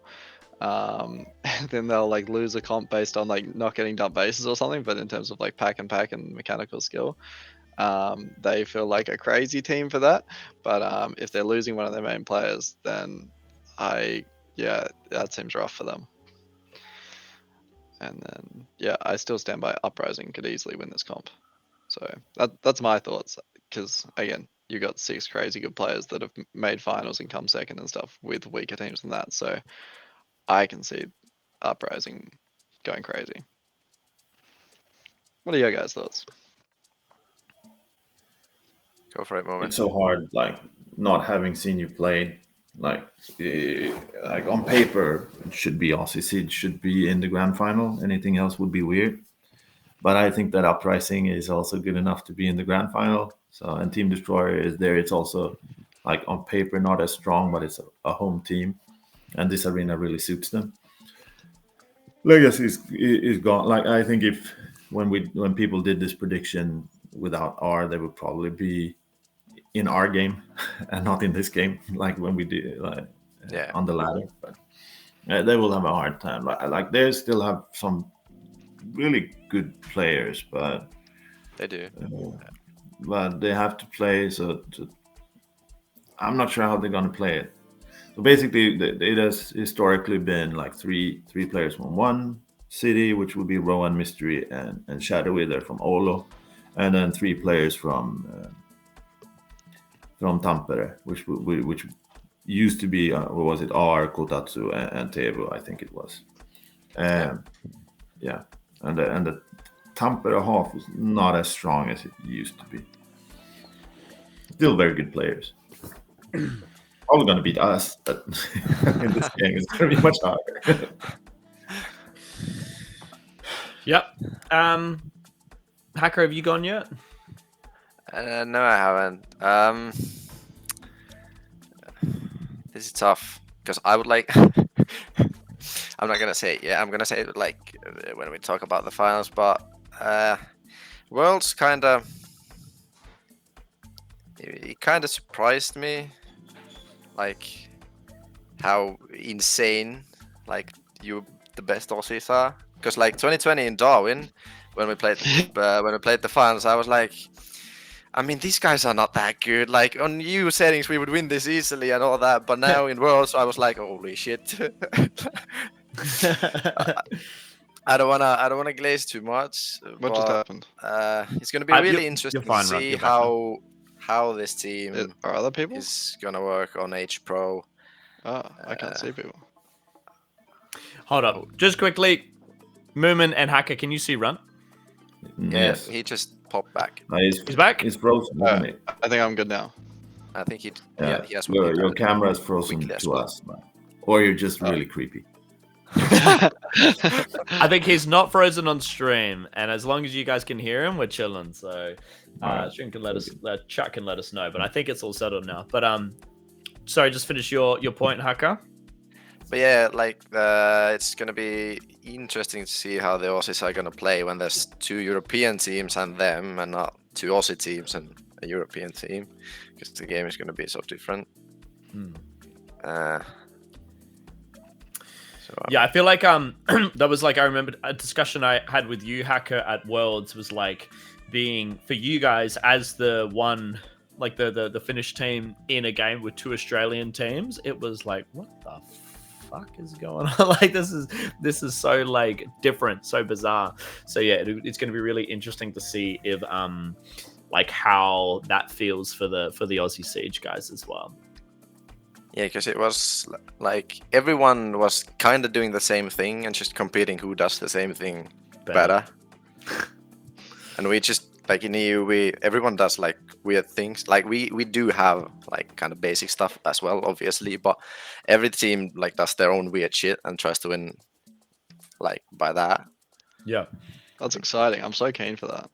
And then they'll like lose a comp based on like not getting dump bases or something, but in terms of like pack and mechanical skill, they feel like a crazy team for that. But if they're losing one of their main players, then that seems rough for them. And then I still stand by Uprising could easily win this comp. So that's my thoughts. Because again, you got 6 crazy good players that have made finals and come second and stuff with weaker teams than that. So I can see Uprising going crazy. What are your guys' thoughts? Go for it, Mumin. It's so hard, like not having seen you play. Like on paper, it should be Aussie Siege should be in the grand final. Anything else would be weird. But I think that Uprising is also good enough to be in the grand final. So and Team Destroyer is there. It's also like on paper not as strong, but it's a home team, and this arena really suits them. Legacy is gone. Like I think if when people did this prediction without R, they would probably be in our game and not in this game, like when we did on the ladder. But they will have a hard time. Like they still have some really good players, but They do. But they have to play. I'm not sure how they're gonna play it. So basically, it has historically been like three players from one city, which would be Rowan, Mystery, and Shadow Wither from Olo, and then 3 players from Tampere, which used to be what was it? R, Kotatsu, and Tebu, I think it was. Yeah, and the Tampere half is not as strong as it used to be. Still very good players. Probably going to beat us, but in this game it's going to be much harder. Yep. Hacker, have you gone yet? No, I haven't. This is tough because I would like. I'm not gonna say it. Yeah, I'm gonna say it like when we talk about the finals, but Worlds kind of. It kind of surprised me, like how insane like the best Aussies are. Because like 2020 in Darwin, when we played the finals, I was like, I mean, these guys are not that good. Like on new settings, we would win this easily and all that. But now in Worlds, I was like, holy shit. I don't wanna glaze too much. What just happened? It's gonna be really interesting to see how this team Are other people? is gonna work on H Pro. Oh, I can't see people. Hold up. Just quickly, Mumin and Hacker, can you see Runt? Yes. He just popped back. He's back? It's frozen, isn't it? I think I'm good now. I think he has your camera is frozen to us, or you're just really creepy. I think he's not frozen on stream, and as long as you guys can hear him, we're chilling. So, stream can chat can let us know. But I think it's all settled now. But sorry, just finish your point, Hacker. But yeah, like it's gonna be interesting to see how the Aussies are gonna play when there's 2 European teams and them, and not 2 Aussie teams and a European team, because the game is gonna be so different. Yeah, I feel like that was like I remember a discussion I had with you, Hacker, at Worlds was like being for you guys as the one like the Finnish team in a game with 2 Australian teams. It was like, what the fuck is going on? Like this is so like different, so bizarre. So yeah, it's going to be really interesting to see if like how that feels for the Aussie Siege guys as well. Yeah, because it was like everyone was kind of doing the same thing and just competing who does the same thing better. And we just like in EU, everyone does like weird things. Like we do have like kind of basic stuff as well, obviously, but every team like does their own weird shit and tries to win like by that. Yeah, that's exciting. I'm so keen for that.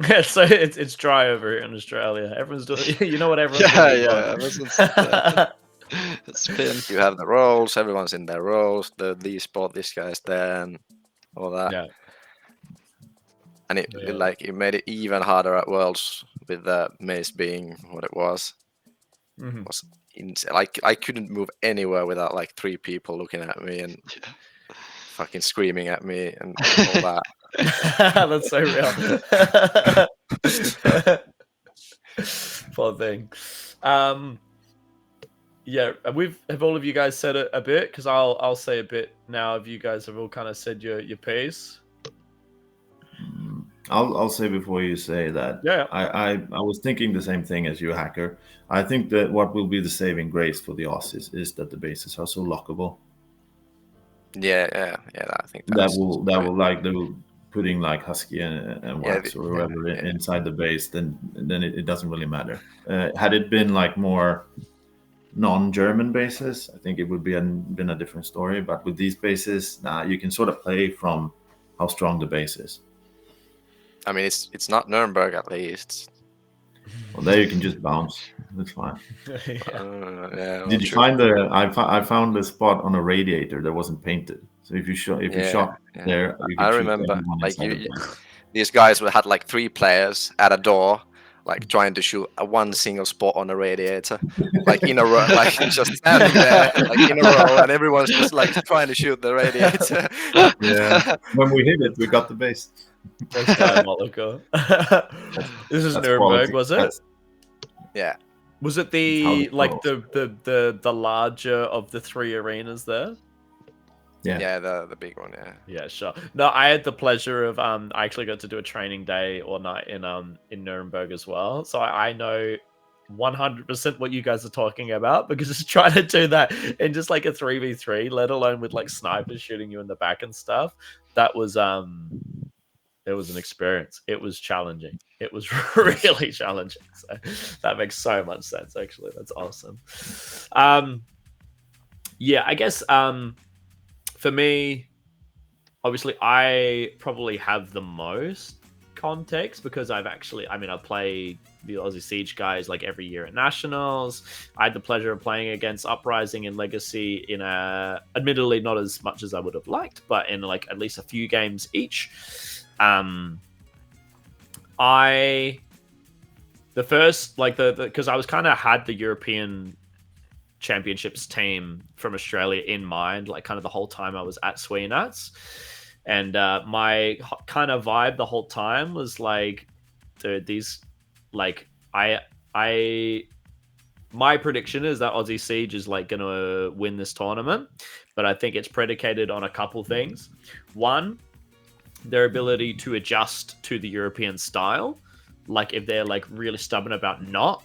Yeah, so it's dry over here in Australia. Everyone's doing, you know what everyone's doing. It's spin. You have the roles, everyone's in their roles. These spot, this guy's there, and all that. Yeah. And it made it even harder at Worlds with the maze being what it was. Mm-hmm. It was like I couldn't move anywhere without like 3 people looking at me and fucking screaming at me and all that. That's so real. Poor thing. Yeah, have all of you guys said a bit? Because I'll say a bit now. If you guys have all kind of said your piece. I'll say before you say that. Yeah. I was thinking the same thing as you, Hacker. I think that what will be the saving grace for the Aussies is that the bases are so lockable. Yeah. I think That that's will like they will putting like Husky and Wax or whoever inside the base, then it doesn't really matter. Had it been like more non-German bases, I think it would been a different story. But with these bases, you can sort of play from how strong the base is. I mean, it's not Nuremberg at least. Well, there you can just bounce. That's fine. Yeah, Did you find the? I found the spot on a radiator that wasn't painted. So if you shot there, you can I shoot remember everyone like inside the base. these guys had like 3 players at a door, like trying to shoot one single spot on a radiator, like in a row, like just standing there, like in a row, and everyone's just like trying to shoot the radiator. Yeah, when we hit it, we got the base. That's diabolical. This is Nuremberg, quality. was it? Yeah. Was it the larger of the 3 arenas there? Yeah, the big one, yeah. Yeah, sure. No, I had the pleasure of I actually got to do a training day or night in Nuremberg as well. So I know 100% what you guys are talking about, because just trying to do that in just like a 3v3, let alone with like snipers shooting you in the back and stuff, that was it was an experience. It was challenging. It was really challenging. So that makes so much sense, actually. That's awesome. Yeah, I guess for me, obviously, I probably have the most context because I play the Aussie Siege guys like every year at Nationals. I had the pleasure of playing against Uprising and Legacy in admittedly not as much as I would have liked, but in like at least a few games each. Because I was kind of had the European Championships team from Australia in mind, like kind of the whole time I was at Sweenats. And my kind of vibe the whole time was like, dude, these, like, my prediction is that Aussie Siege is like going to win this tournament, but I think it's predicated on a couple things. One, their ability to adjust to the European style. Like if they're like really stubborn about not,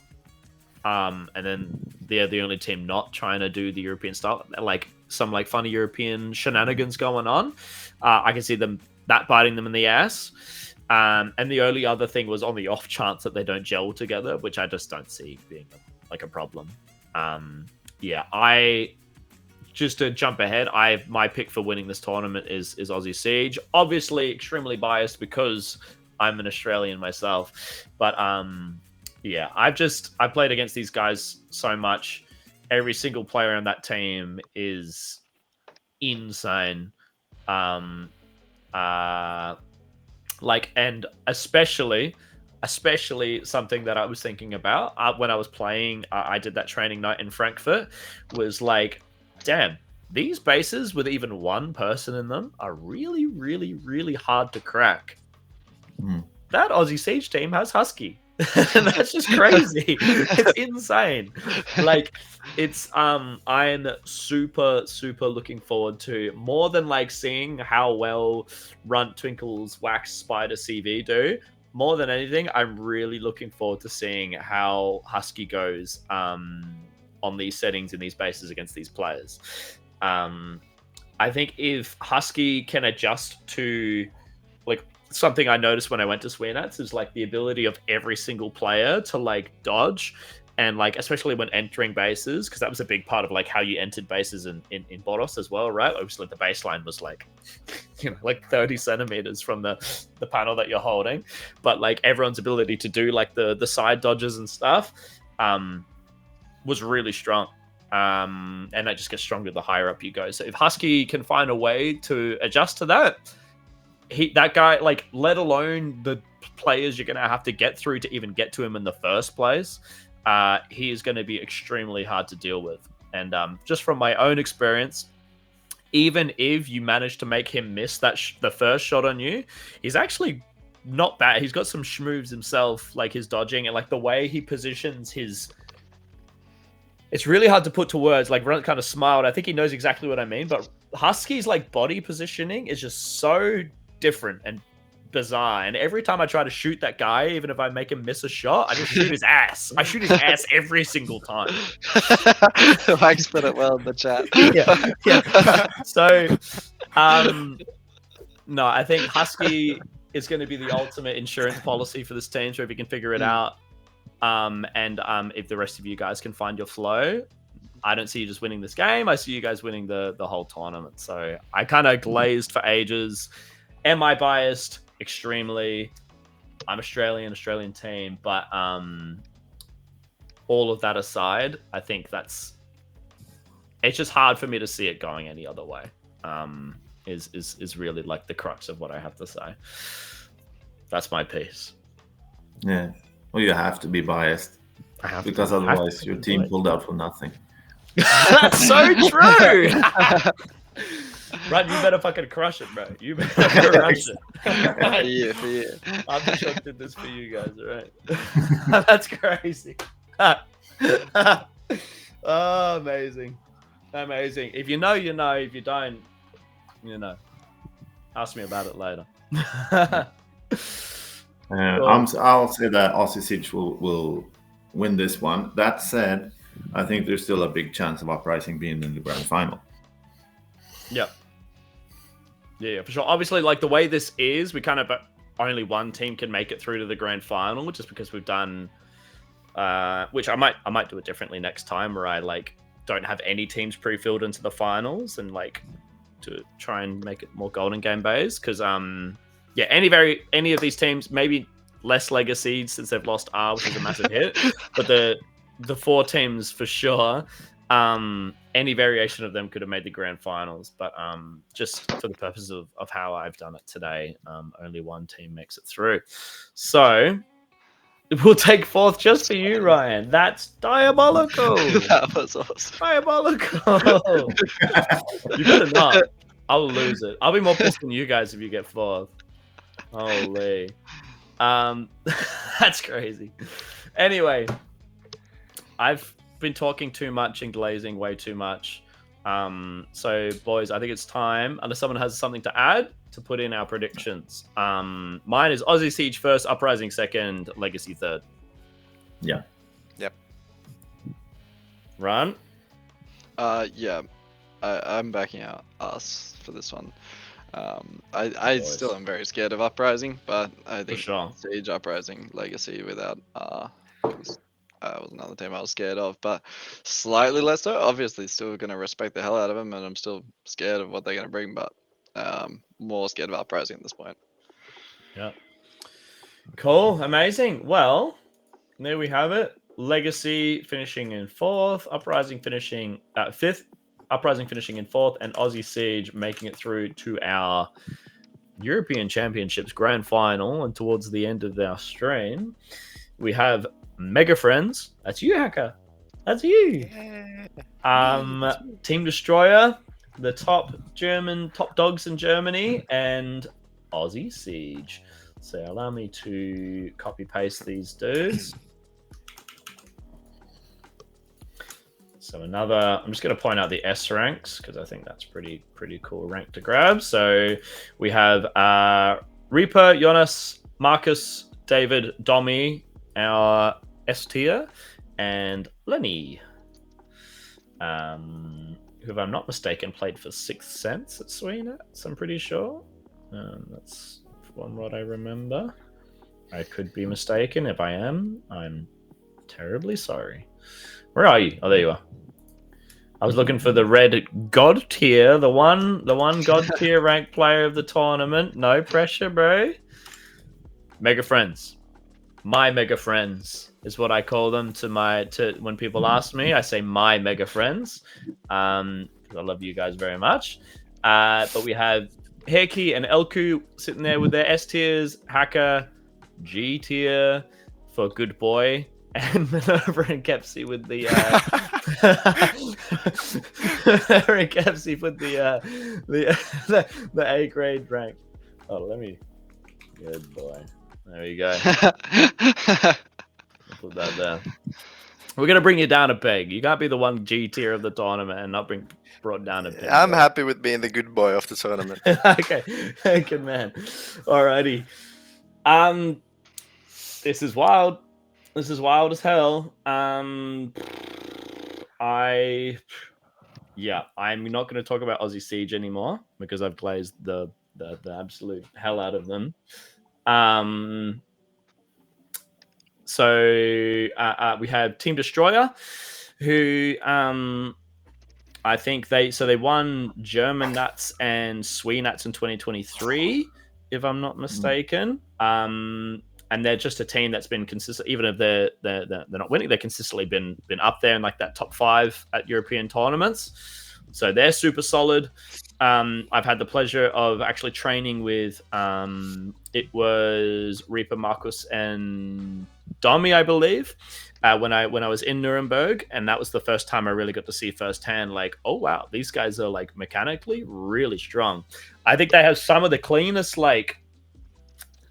and then they're the only team not trying to do the European style, like some like funny European shenanigans going on, I can see that biting them in the ass. And the only other thing was on the off chance that they don't gel together, which I just don't see being like a problem. Just to jump ahead, my pick for winning this tournament is Aussie Siege. Obviously, extremely biased because I'm an Australian myself. But yeah, I played against these guys so much. Every single player on that team is insane. And especially something that I was thinking about when I was playing. I did that training night in Frankfurt. Was like, damn, these bases with even one person in them are really, really, really hard to crack. That Aussie Siege team has Husky. That's just crazy. It's insane. Like, it's I'm super, super looking forward to more than like seeing how well Runt, Twinkles, Wax, Spider, CV do. More than anything, I'm really looking forward to seeing how Husky goes on these settings in these bases against these players. I think if Husky can adjust to, like, something I noticed when I went to Sweenats is like the ability of every single player to like dodge, and like especially when entering bases, because that was a big part of like how you entered bases in Boros as well, right? Obviously the baseline was like, like 30 centimeters from the panel that you're holding, but like everyone's ability to do like the side dodges and stuff was really strong. And that just gets stronger the higher up you go. So if Husky can find a way to adjust to that, that guy, like, let alone the players you're going to have to get through to even get to him in the first place, he is going to be extremely hard to deal with. And just from my own experience, even if you manage to make him miss that the first shot on you, he's actually not bad. He's got some schmoves himself, like his dodging and like the way he positions his... It's really hard to put to words. Like, Runt kind of smiled. I think he knows exactly what I mean. But Husky's like body positioning is just so different and bizarre. And every time I try to shoot that guy, even if I make him miss a shot, I just shoot his ass. I shoot his ass every single time. Mike's put it well in the chat. Yeah. So, no, I think Husky is going to be the ultimate insurance policy for this team. So if you can figure it out, and if the rest of you guys can find your flow, I don't see you just winning this game. I see you guys winning the whole tournament. So I kind of glazed for ages. Am I biased? Extremely. I'm Australian team, but all of that aside, I think it's just hard for me to see it going any other way. Is really like the crux of what I have to say. That's my piece. Yeah. Well, you have to be biased because otherwise your team pulled out for nothing. That's so true. Right, you better fucking crush it, bro. You better crush it. Yeah. I'm just sure I did this for you guys, right? That's crazy. Oh, amazing. If you know, you know. If you don't, you know. Ask me about it later. I'll say that Aussie Siege will win this one. That said, I think there's still a big chance of Uprising being in the grand final. Yeah, for sure. Obviously, like the way this is, we kind of only one team can make it through to the grand final, just because we've done, which I might do it differently next time, where I like don't have any teams pre-filled into the finals and like to try and make it more golden game based. Because any of these teams, maybe less legacy since they've lost R, which is a massive hit, but the 4 teams for sure. Any variation of them could have made the grand finals, but just for the purpose of how I've done it today, only one team makes it through. So we'll take 4th just for you, Ryan. That's diabolical. That was awesome. Diabolical. You better not. I'll lose it. I'll be more pissed than you guys if you get 4th. Holy. That's crazy. Anyway, I've been talking too much and glazing way too much. So, boys, I think it's time, unless someone has something to add, to put in our predictions. Mine is Aussie Siege first, Uprising second, Legacy third. Yeah. Yep. Run? Yeah. I'm backing out us for this one. I still am very scared of Uprising, but I think sure. Siege, Uprising, Legacy without was another team I was scared of, but slightly less so. Obviously, still going to respect the hell out of them, and I'm still scared of what they're going to bring, but more scared of Uprising at this point. Yeah. Cool. Amazing. Well, there we have it. Legacy finishing in 4th, Uprising finishing 5th, Uprising finishing in 4th, and Aussie Siege making it through to our European Championships Grand Final. And towards the end of our stream, we have Mega Friends. That's you, Hacker. That's you. Team Destroyer, the top dogs in Germany, and Aussie Siege. So allow me to copy paste these dudes. So I'm just going to point out the S ranks because I think that's pretty cool rank to grab. So we have Reaper, Jonas, Marcus, David, Domi, our S tier, and Lenny, who, if I'm not mistaken, played for 6th Sense at Sweenets, I'm pretty sure. That's from what I remember. I could be mistaken. If I am, I'm terribly sorry. Where are you? Oh, there you are. I was looking for the red God tier, the one God tier ranked player of the tournament. No pressure, bro. Mega Friends. My Mega Friends is what I call them to when people ask me. I say my Mega Friends. I love you guys very much. But we have Heiki and Elku sitting there with their S tiers, Hacker, G tier for good boy, and Minerva and Kepsi with the the A grade rank. Oh, let me. Good boy. There we go. Put that there. We're gonna bring you down a peg. You can't be the one G tier of the tournament and not bring brought down a peg. I'm happy with being the good boy of the tournament. Okay, good man. Alrighty. This is wild. This is wild as hell. I'm not going to talk about Aussie Siege anymore because I've glazed the absolute hell out of them. So we have Team Destroyer, who I think they won German Nats and Swee Nats in 2023, if I'm not mistaken. And they're just a team that's been consistent, even if they're not winning, they've consistently been up there in like that top 5 at European tournaments. So they're super solid. I've had the pleasure of actually training with it was Reaper, Marcus, and Domi, I believe, when I was in Nuremberg, and that was the first time I really got to see firsthand, like, oh wow, these guys are like mechanically really strong. I think they have some of the cleanest, like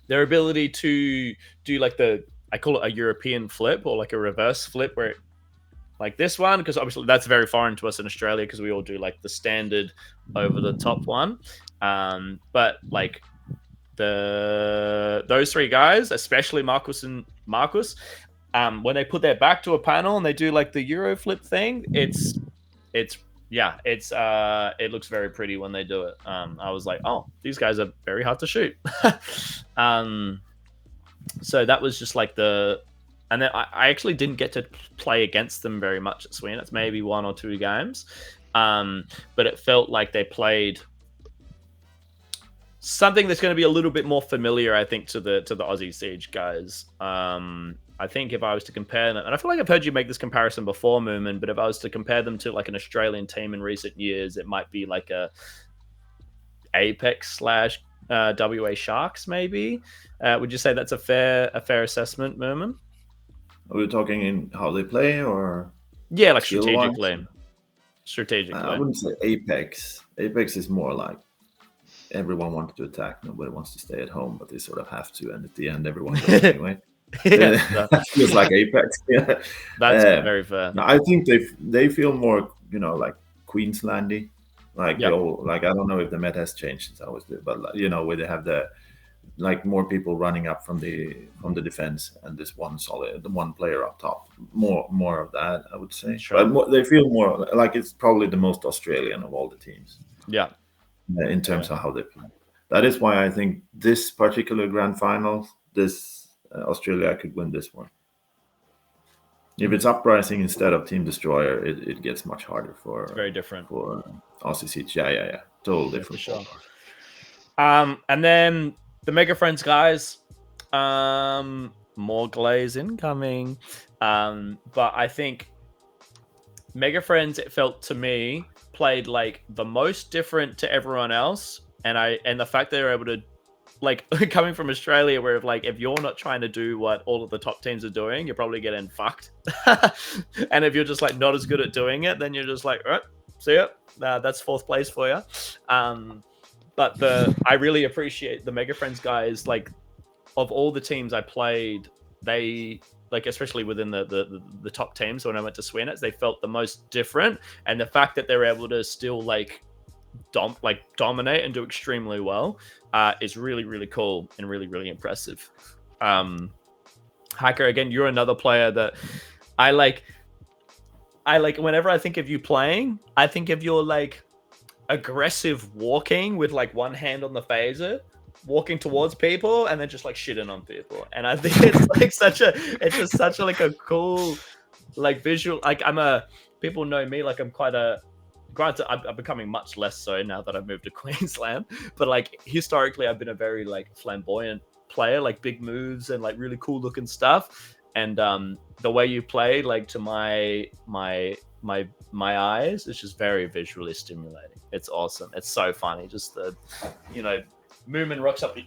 their ability to do like I call it a European flip or like a reverse flip where like this one, because obviously that's very foreign to us in Australia because we all do like the standard over the top one. But like those 3 guys, especially Marcus, when they put their back to a panel and they do like the Euro flip thing, it looks very pretty when they do it. I was like, oh, these guys are very hard to shoot. So that was just like and then I actually didn't get to play against them very much at Sweden. It's maybe 1 or 2 games. But it felt like they played something that's going to be a little bit more familiar, I think, to the Aussie Siege guys. I think if I was to compare them, and I feel like I've heard you make this comparison before, Mumin, but if I was to compare them to like an Australian team in recent years, it might be like a Apex / WA Sharks, maybe. Would you say that's a fair assessment, Mumin? Are we talking in how they play or? Yeah, like strategically. I wouldn't say Apex. Apex is more like everyone wants to attack, nobody wants to stay at home, but they sort of have to, and at the end, everyone goes anyway. That feels like Apex. Yeah, that's very fair. No, I think they feel more, like Queenslandy, like the old, like I don't know if the meta has changed since I was there, but where they have the like more people running up from the defense and this one player up top. More of that, I would say. Sure. But they feel more like it's probably the most Australian of all the teams. Yeah. In terms of how they play. That is why I think this particular grand final, Australia could win this one. If it's Uprising instead of Team Destroyer, it gets much harder for. It's very different for Aussie Siege. Yeah, totally different. For sure. And then the Mega Friends guys, more glaze incoming. But I think Mega Friends, it felt to me, played like the most different to everyone else, and the fact they were able to, like, coming from Australia, where if you're not trying to do what all of the top teams are doing, you're probably getting fucked. And if you're just like not as good at doing it, then you're just like, all right, see ya. That's 4th place for you. But I really appreciate the Mega Friends guys. Like, of all the teams I played, they, like, especially within the top teams when I went to Sweenets, they felt the most different. And the fact that they're able to still dominate and do extremely well is really, really cool and really, really impressive. Hacker, again, you're another player that I like whenever I think of you playing, I think of your like aggressive walking with like one hand on the phaser, walking towards people and then just like shitting on people. And I think it's like it's just such a like a cool like visual. Like people know me, like I'm quite granted I'm becoming much less so now that I've moved to Queensland, but like historically I've been a very like flamboyant player, like big moves and like really cool looking stuff. And the way you play, like, to my eyes, it's just very visually stimulating. It's awesome. It's so funny. Just the, Mumin rocks up,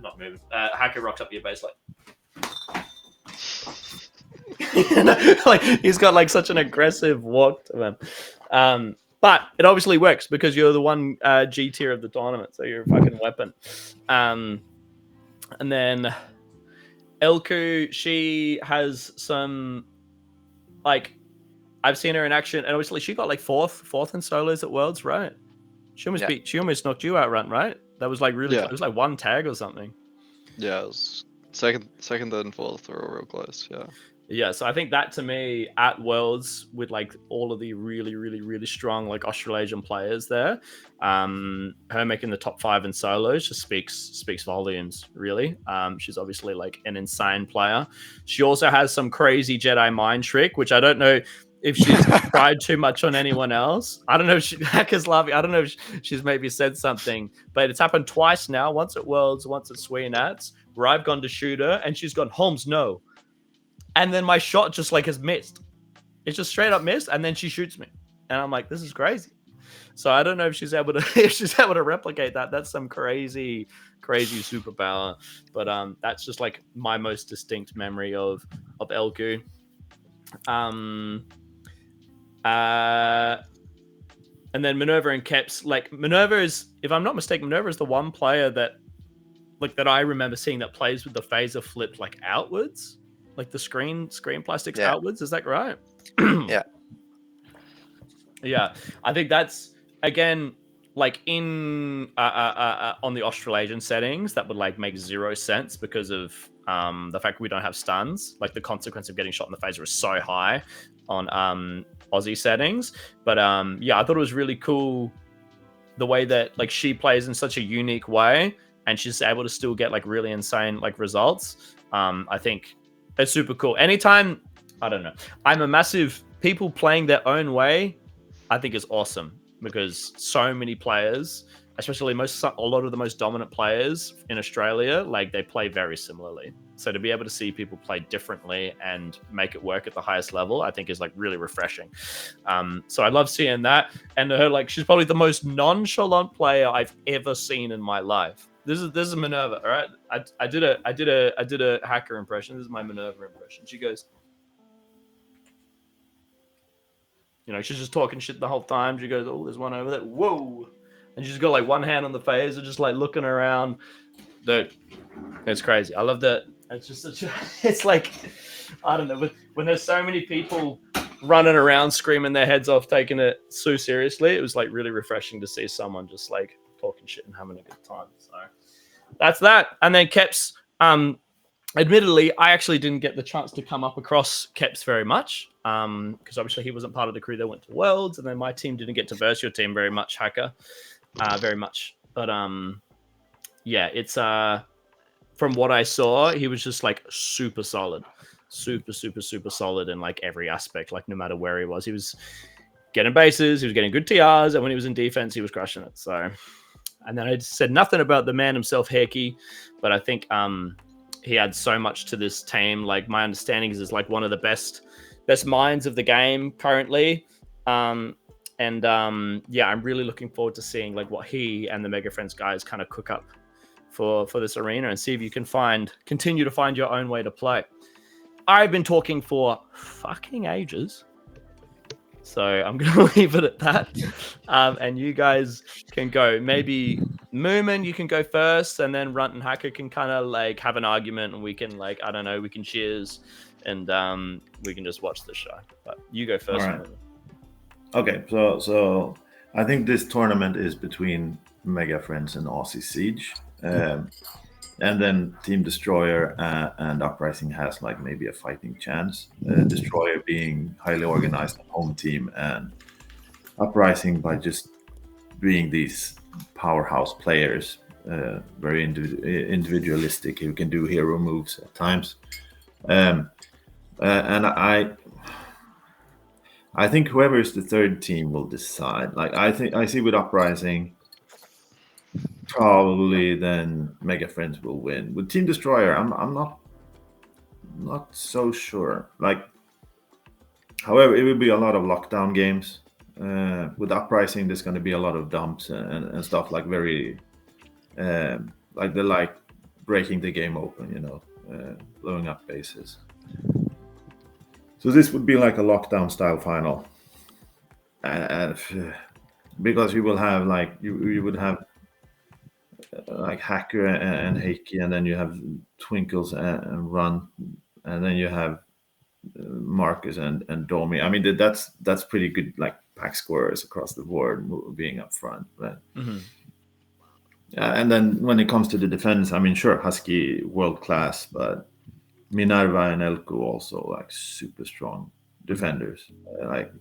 not Mumin, Hacker rocks up your base like, like he's got like such an aggressive walk to him. But it obviously works because you're the one G tier of the tournament, so you're a fucking weapon. And then Elku, she has some like I've seen her in action, and obviously she got like fourth in solos at Worlds, right? She almost knocked you out, Runt, right? That was like really Yeah. close. It was like one tag or something. Yeah, it was second, third, and fourth were all real close. Yeah. Yeah, so I think that to me at Worlds with like all of the really, really, really strong like Australasian players there, her making the top 5 in solos just speaks volumes, really. She's obviously like an insane player. She also has some crazy Jedi mind trick, which I don't know if she's tried too much on anyone else. I don't know if Hacker's laughing. I don't know if she's maybe said something, but it's happened twice now. Once at Worlds, once at Sweenats, where I've gone to shoot her and she's gone, Holmes, no. And then my shot just like has missed. It's just straight up missed, and then she shoots me, and I'm like, "This is crazy." So I don't know if she's able to replicate that. That's some crazy superpower. But that's just like my most distinct memory of Elku. And then Minerva and Keps. Like Minerva is, if I'm not mistaken, Minerva is the one player that I remember seeing that plays with the phaser flip like outwards. Like the screen plastics outwards, is that right? Yeah. Yeah, I think that's again like in on the Australasian settings that would like make zero sense because of the fact we don't have stuns. Like the consequence of getting shot in the phaser is so high on Aussie settings. But yeah, I thought it was really cool the way that like she plays in such a unique way, and she's able to still get like really insane like results. I think it's super cool. Anytime, I don't know, I'm a massive people playing their own way, I think is awesome because so many players, especially a lot of the most dominant players in Australia, like they play very similarly. So to be able to see people play differently and make it work at the highest level, I think is like really refreshing. So I love seeing that. And her, like, she's probably the most nonchalant player I've ever seen in my life. This is Minerva, all right? I did a hacker impression. This is my Minerva impression. She goes, you know, she's just talking shit the whole time. She goes, "Oh, there's one over there. Whoa!" And she's got like one hand on the phaser, just like looking around. Dude, it's crazy. I love that. It's just such a, it's like, I don't know, when there's so many people running around screaming their heads off, taking it so seriously, it was like really refreshing to see someone just like talking shit and having a good time. So that's that. And then Keps, admittedly, I actually didn't get the chance to come up across Keps very much because obviously he wasn't part of the crew that went to Worlds, and then my team didn't get to verse your team very much, Hacker, very much. But yeah, it's from what I saw, he was just like super solid, super solid in like every aspect. Like no matter where he was getting bases, he was getting good TRs, and when he was in defense, he was crushing it. So, and then I said nothing about the man himself, Heki, but I think he adds so much to this team. Like my understanding is like one of the best minds of the game currently. Yeah, I'm really looking forward to seeing like what he and the Mega Friends guys kind of cook up for this arena and see if you can continue to find your own way to play. I've been talking for fucking ages, so I'm gonna leave it at that. And you guys can go. Maybe Mumin, you can go first, and then Runt and Hacker can kind of like have an argument, and we can like, I don't know, we can cheers, and we can just watch the show. But you go first. All right. Okay, so I think this tournament is between Mega Friends and Aussie Siege, and then Team Destroyer and Uprising has like maybe a fighting chance. Destroyer being highly organized home team, and Uprising by just being these powerhouse players, very individualistic, who can do hero moves at times. And I think whoever is the third team will decide. Like I see with Uprising, probably then Mega Friends will win. With Team Destroyer, I'm not so sure. Like, however, it will be a lot of lockdown games. With Uprising, there's going to be a lot of dumps and stuff like very, like they like breaking the game open, you know, blowing up bases. So this would be like a lockdown style final, and because you will have like you would have like Hacker and Heiki, and then you have Twinkles and Run, and then you have Marcus and Domi. I mean, that's pretty good, like pack scorers across the board, being up front. But and then when it comes to the defense, I mean, sure, Husky world class, but Minerva and Elko also like super strong defenders. Like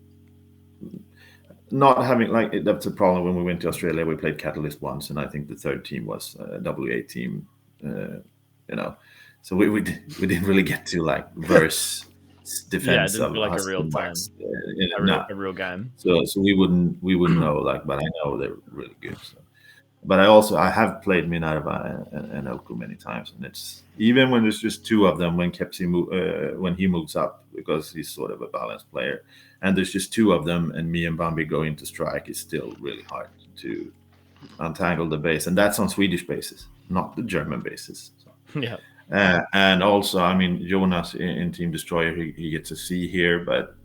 not having like that's a problem when we went to Australia. We played Catalyst once, and I think the third team was a WA team. You know, so we didn't really get to like verse defense it didn't of feel like a Husky real time, Max. a real game. So we wouldn't know, like, but I know they're really good. So. But I have played Minerva and Elko many times, and it's even when there's just two of them, when Kepsi when he moves up, because he's sort of a balanced player, and there's just two of them, and me and Bambi go into strike, it's still really hard to untangle the base, and that's on Swedish bases, not the German bases. So. Yeah. And also, I mean, Jonas in Team Destroyer, he gets a C here, but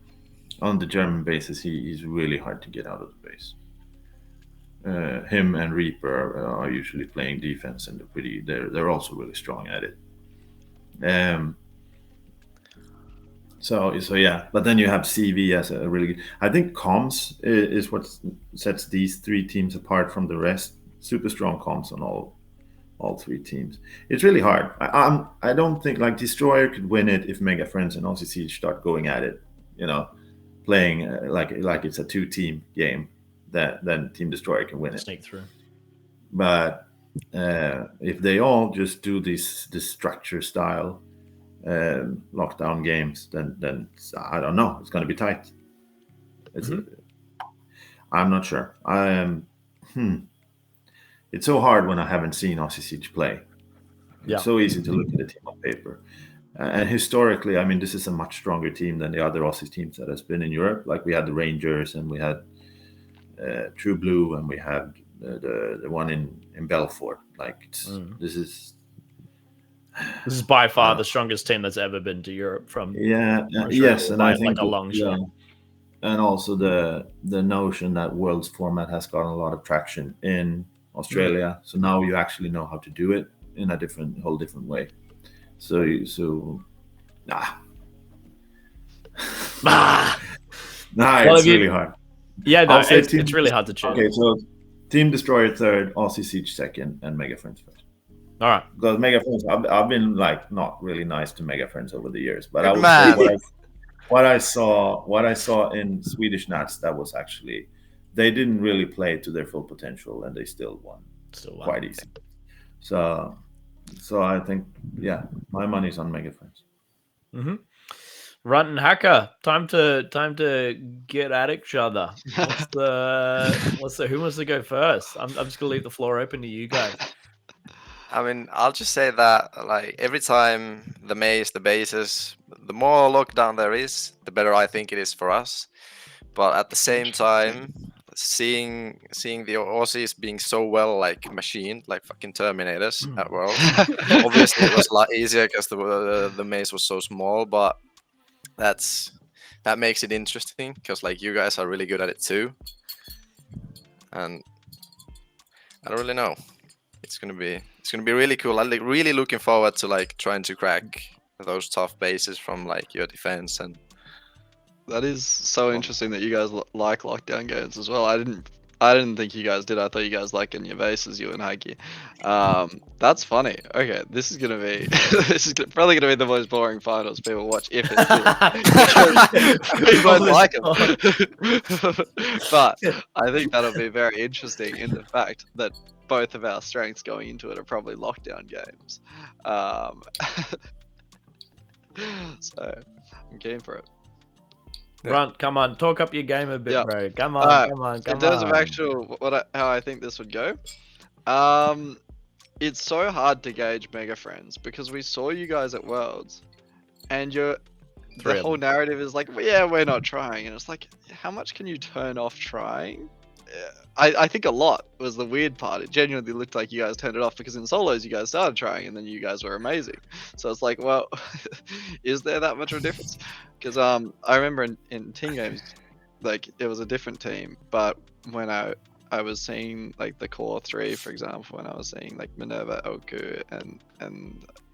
on the German bases, he's really hard to get out of the base. Him and Reaper are usually playing defense, and they're also really strong at it. So yeah, but then you have CV as a really good. I think comms is what sets these three teams apart from the rest. Super strong comms on all three teams. It's really hard. I don't think like Destroyer could win it if Mega Friends and OCC start going at it. You know, playing like it's a 2-team game. Then Team Destroyer can win it. Sneak through. But if they all just do this structure style lockdown games, then I don't know. It's going to be tight. I'm not sure. It's so hard when I haven't seen Aussie Siege play. It's so easy to look at the team on paper. And historically, I mean, this is a much stronger team than the other Aussie teams that has been in Europe. Like we had the Rangers, and we had True Blue, and we had the one in Belfort. Like this is by far the strongest team that's ever been to Europe from yes, and I think like a long shot. And also the notion that Worlds format has gotten a lot of traction in Australia. So now you actually know how to do it in a whole different way. So it's really hard. Yeah, no, it's really hard to choose. Okay, so Team Destroyer third, Aussie Siege second, and Mega Friends first. All right. Because Mega Friends, I've been like not really nice to Mega Friends over the years, but Good I would say what I saw in Swedish Nats, that was actually they didn't really play to their full potential, and they still won quite easy. So I think my money's on Mega Friends. Mm-hmm. Runt and Hacker, time to get at each other. Who wants to go first? I'm just gonna leave the floor open to you guys. I mean, I'll just say that like every time the bases, the more lockdown there is, the better I think it is for us. But at the same time, seeing the Aussies being so well like machined, like fucking Terminators at World. Obviously, it was a lot easier because the maze was so small, but that makes it interesting because like you guys are really good at it too, and I don't really know. It's gonna be really cool. I'm like really looking forward to like trying to crack those tough bases from like your defense. And that is so interesting that you guys like lockdown games as well. I didn't think you guys did. I thought you guys like in your bases, you and Hagi. That's funny. Okay, this is probably gonna be the most boring finals people watch if it's we both like them. But I think that'll be very interesting in the fact that both of our strengths going into it are probably lockdown games. So I'm keen for it. Runt, come on, talk up your game a bit, bro. Come on. In terms of actual how I think this would go, it's so hard to gauge Mega Friends because we saw you guys at Worlds, and the whole narrative is like, well, yeah, we're not trying, and it's like, how much can you turn off trying? I think a lot was the weird part. It genuinely looked like you guys turned it off because in solos you guys started trying and then you guys were amazing. So it's like, well, is there that much of a difference? Because I remember in team games, like it was a different team, but when I was seeing like the core 3, for example, when I was seeing like Minerva, Oku, and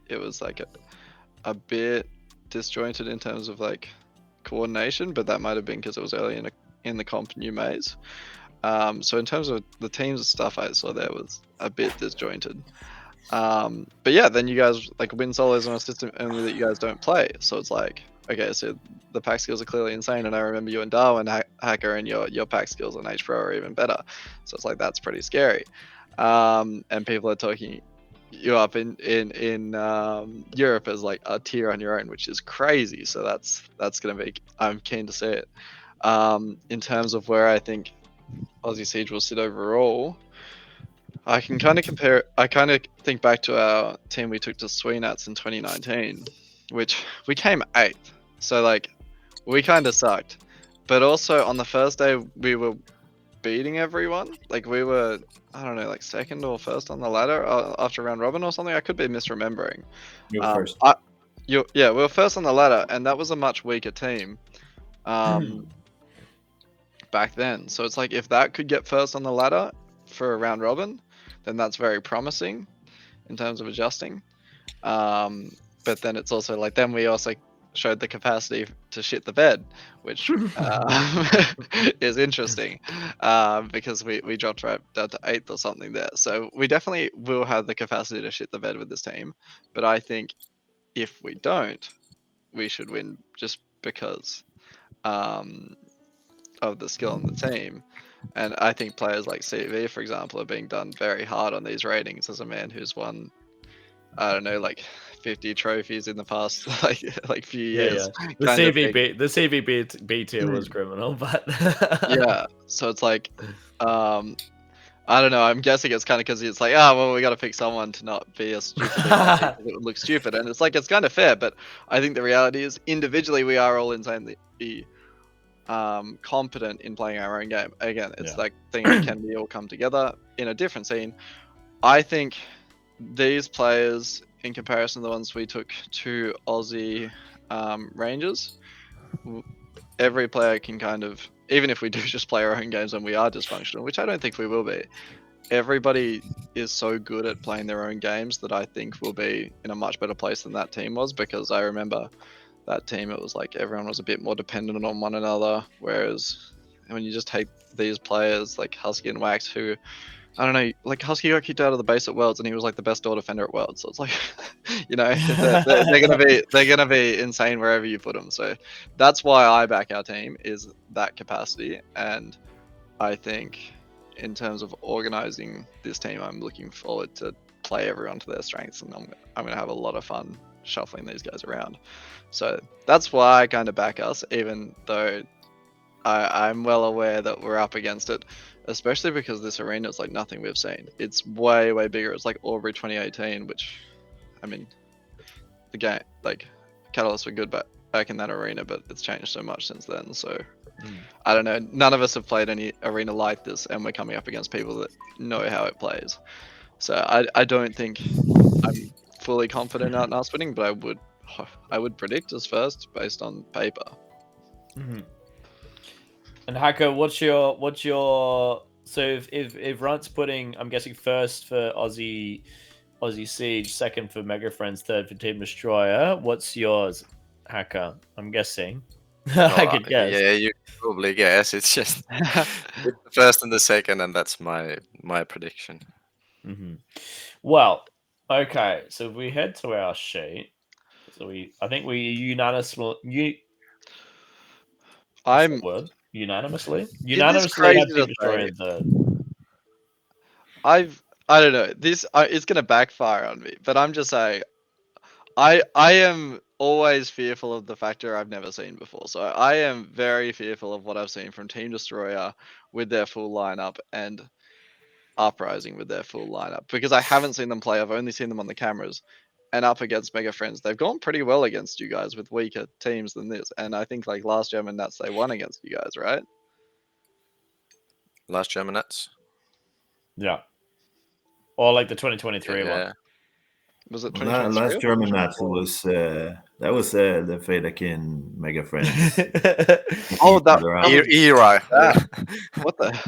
it was like a bit disjointed in terms of like coordination, but that might have been because it was early in the comp new maze. So in terms of the teams and stuff I saw there was a bit disjointed. But yeah, then you guys like win solos on a system only that you guys don't play. So it's like, okay, so the pack skills are clearly insane, and I remember you and Darwin Hacker and your pack skills on H Pro are even better. So it's like that's pretty scary. And people are talking you up in Europe as like a tier on your own, which is crazy. So that's gonna be. I'm keen to see it. In terms of where I think Aussie Siege will sit overall, I can kind of compare. I kind of think back to our team we took to Sweenats in 2019, which we came 8th. So like, we kind of sucked. But also on the first day we were beating everyone. Like we were, I don't know, like 2nd or 1st on the ladder after round robin or something. I could be misremembering. You were first. Yeah, we were first on the ladder, and that was a much weaker team. Back then. So it's like if that could get first on the ladder for a round robin, then that's very promising in terms of adjusting. But then it's also like then we also showed the capacity to shit the bed, which is interesting because we dropped right down to 8th or something there. So we definitely will have the capacity to shit the bed with this team. But I think if we don't, we should win just because of the skill on the team. And I think players like CV, for example, are being done very hard on these ratings as a man who's won, I don't know, like 50 trophies in the past like few years. The CVB tier was criminal, but yeah. So it's like, I don't know. I'm guessing it's kind of because it's like, well, we got to pick someone to not be as stupid. It would look stupid, and it's like it's kind of fair. But I think the reality is, individually, we are all insanely competent in playing our own game. Again, it's like thing that can we all come together in a different scene. I think these players, in comparison to the ones we took to Aussie Rangers, every player can kind of, even if we do just play our own games and we are dysfunctional, which I don't think we will be, everybody is so good at playing their own games that I think we'll be in a much better place than that team was, because I remember that team, it was like everyone was a bit more dependent on one another, whereas when you just take these players like Husky and Wax, who, I don't know, like Husky got kicked out of the base at Worlds and he was like the best door defender at Worlds, so it's like, you know, they're gonna be insane wherever you put them. So that's why I back our team, is that capacity. And I think in terms of organizing this team, I'm looking forward to play everyone to their strengths, and I'm gonna have a lot of fun shuffling these guys around. So that's why I kind of back us, even though I'm well aware that we're up against it, especially because this arena is like nothing we've seen. It's way, way bigger. It's like Aubrey 2018, which, I mean, the game, like, Catalysts were good back in that arena, but it's changed so much since then. So, I don't know. None of us have played any arena like this, and we're coming up against people that know how it plays. So I don't think I'm fully confident out in us winning, but I would predict us first based on paper. And Hacker, what's your so if Runt's putting, I'm guessing, first for Aussie Siege, second for Mega Friends, third for Team Destroyer, what's yours, Hacker? I'm guessing. I could guess. Yeah, you could probably guess. It's just it's the first and the second, and that's my prediction. Well, okay, so if we head to our sheet, so I think we unanimously have Team Destroyer in third. I don't know. This it's gonna backfire on me, but I'm just saying, I am always fearful of the factor I've never seen before. So I am very fearful of what I've seen from Team Destroyer with their full lineup and Uprising with their full lineup, because I haven't seen them play. I've only seen them on the cameras, and up against Mega Friends, they've gone pretty well against you guys with weaker teams than this. And I think like last German Nats, they won against you guys, right? Last German Nats? Yeah. Or like the 2023 one. Was it last German Nats? Was that was the Fedakin Mega Friends? Oh, that era. What the?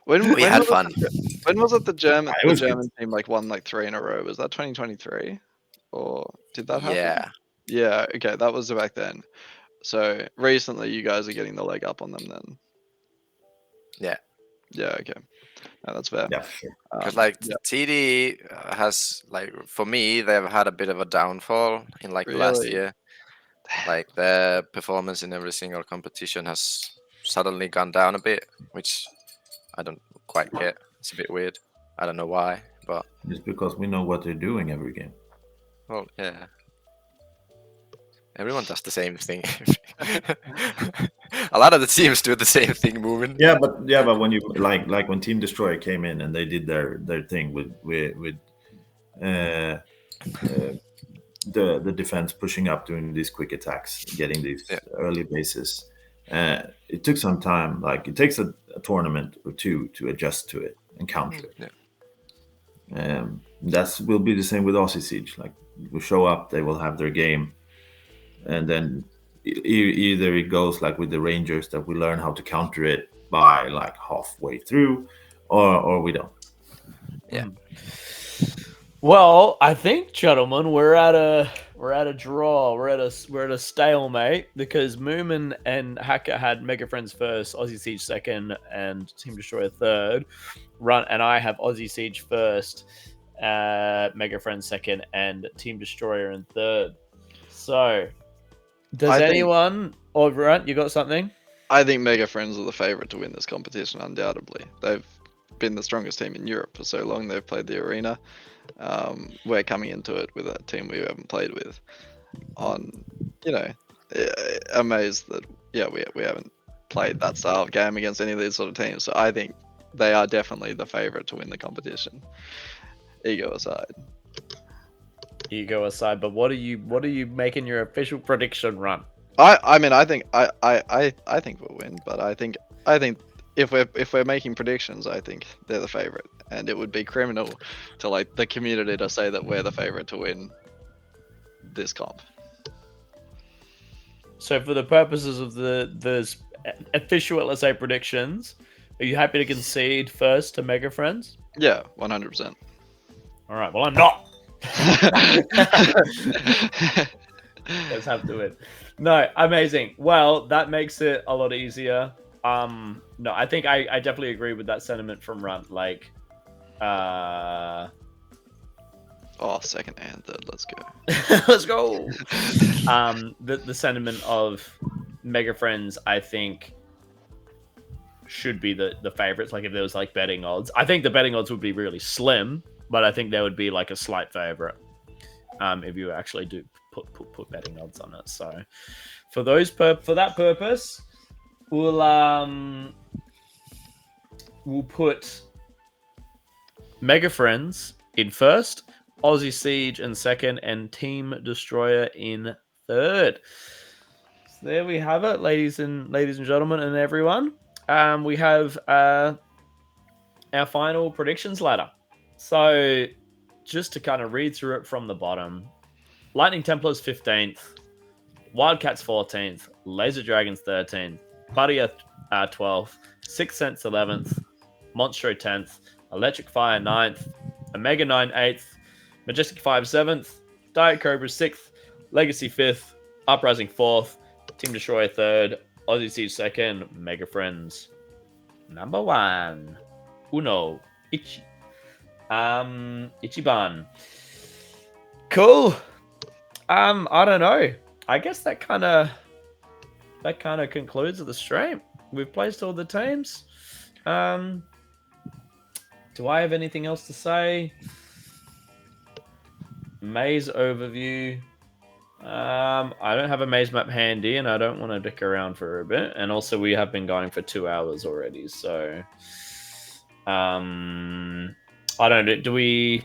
When had fun. When was it the German team like won like 3 in a row? Was that 2023? or did that happen? Yeah. Yeah. Okay, that was back then. So recently, you guys are getting the leg up on them then. Yeah. Yeah. Okay. No, that's fair. Yeah, for sure. Because like yeah. TD has like for me they've had a bit of a downfall in like the last Really? year. Like their performance in every single competition has suddenly gone down a bit, which I don't quite get. It's a bit weird. I don't know why, but It's because we know what they're doing every game. well, yeah. Everyone does the same thing. A lot of the teams do the same thing, Mumin. Yeah, but when you like when Team Destroyer came in and they did their thing with uh, the defense pushing up, doing these quick attacks, getting these Yeah. early bases. It took some time. Like it takes a tournament or two to adjust to it and counter it. Yeah. That's will be the same with Aussie Siege. Like we show up, they will have their game, and then either it goes like with the Rangers that we learn how to counter it by like halfway through, or we don't. Yeah. Well, I think, gentlemen, we're at a draw. We're at a stalemate because Mumin and Hacker had Mega Friends first, Aussie Siege second, and Team Destroyer third. Runt and I have Aussie Siege first, Mega Friends second, and Team Destroyer in third. So, does anyone or Runt, you got something? I think Mega Friends are the favorite to win this competition, undoubtedly. They've been the strongest team in Europe for so long. They've played the arena. We're coming into it with a team we haven't played with. Amazed that we haven't played that style of game against any of these sort of teams. So I think they are definitely the favorite to win the competition. Ego aside. Ego aside, but what are you making your official prediction, Run? I mean I think we'll win, but I think if we're making predictions, I think they're the favorite, and it would be criminal to like the community to say that we're the favorite to win this comp. So, for the purposes of the official LSA predictions, are you happy to concede first to Mega Friends? Yeah, 100%. All right. Well, I'm not. Let's have to win. No, amazing. Well, that makes it a lot easier. No, I think I definitely agree with that sentiment from Runt. Like, second and third. Let's go. let's go. The sentiment of Mega Friends, I think, should be the favorites. Like, if there was like betting odds, I think the betting odds would be really slim, but I think there would be like a slight favorite. If you actually do put betting odds on it. So, for that purpose, we'll put Mega Friends in first, Aussie Siege in second, and Team Destroyer in third. So there we have it, ladies and gentlemen, and everyone. We have our final predictions ladder. So, just to kind of read through it from the bottom, Lightning Templars 15th, Wildcats 14th, Laser Dragons 13th, Buddy 12th, Sixth Sense 11th, Monstro 10th, Electric Fire 9th, Omega 9 8th, Majestic 5 7th, Diet Cobra 6th, Legacy 5th, Uprising 4th, Team Destroyer 3rd, Aussie Siege 2nd, Mega Friends number 1. Uno. Ichiban. Cool. I don't know. I guess that kind of concludes the stream. We've placed all the teams. Do I have anything else to say? Maze overview. I don't have a maze map handy, and I don't want to dick around for a bit. And also, we have been going for 2 hours already, so I don't know.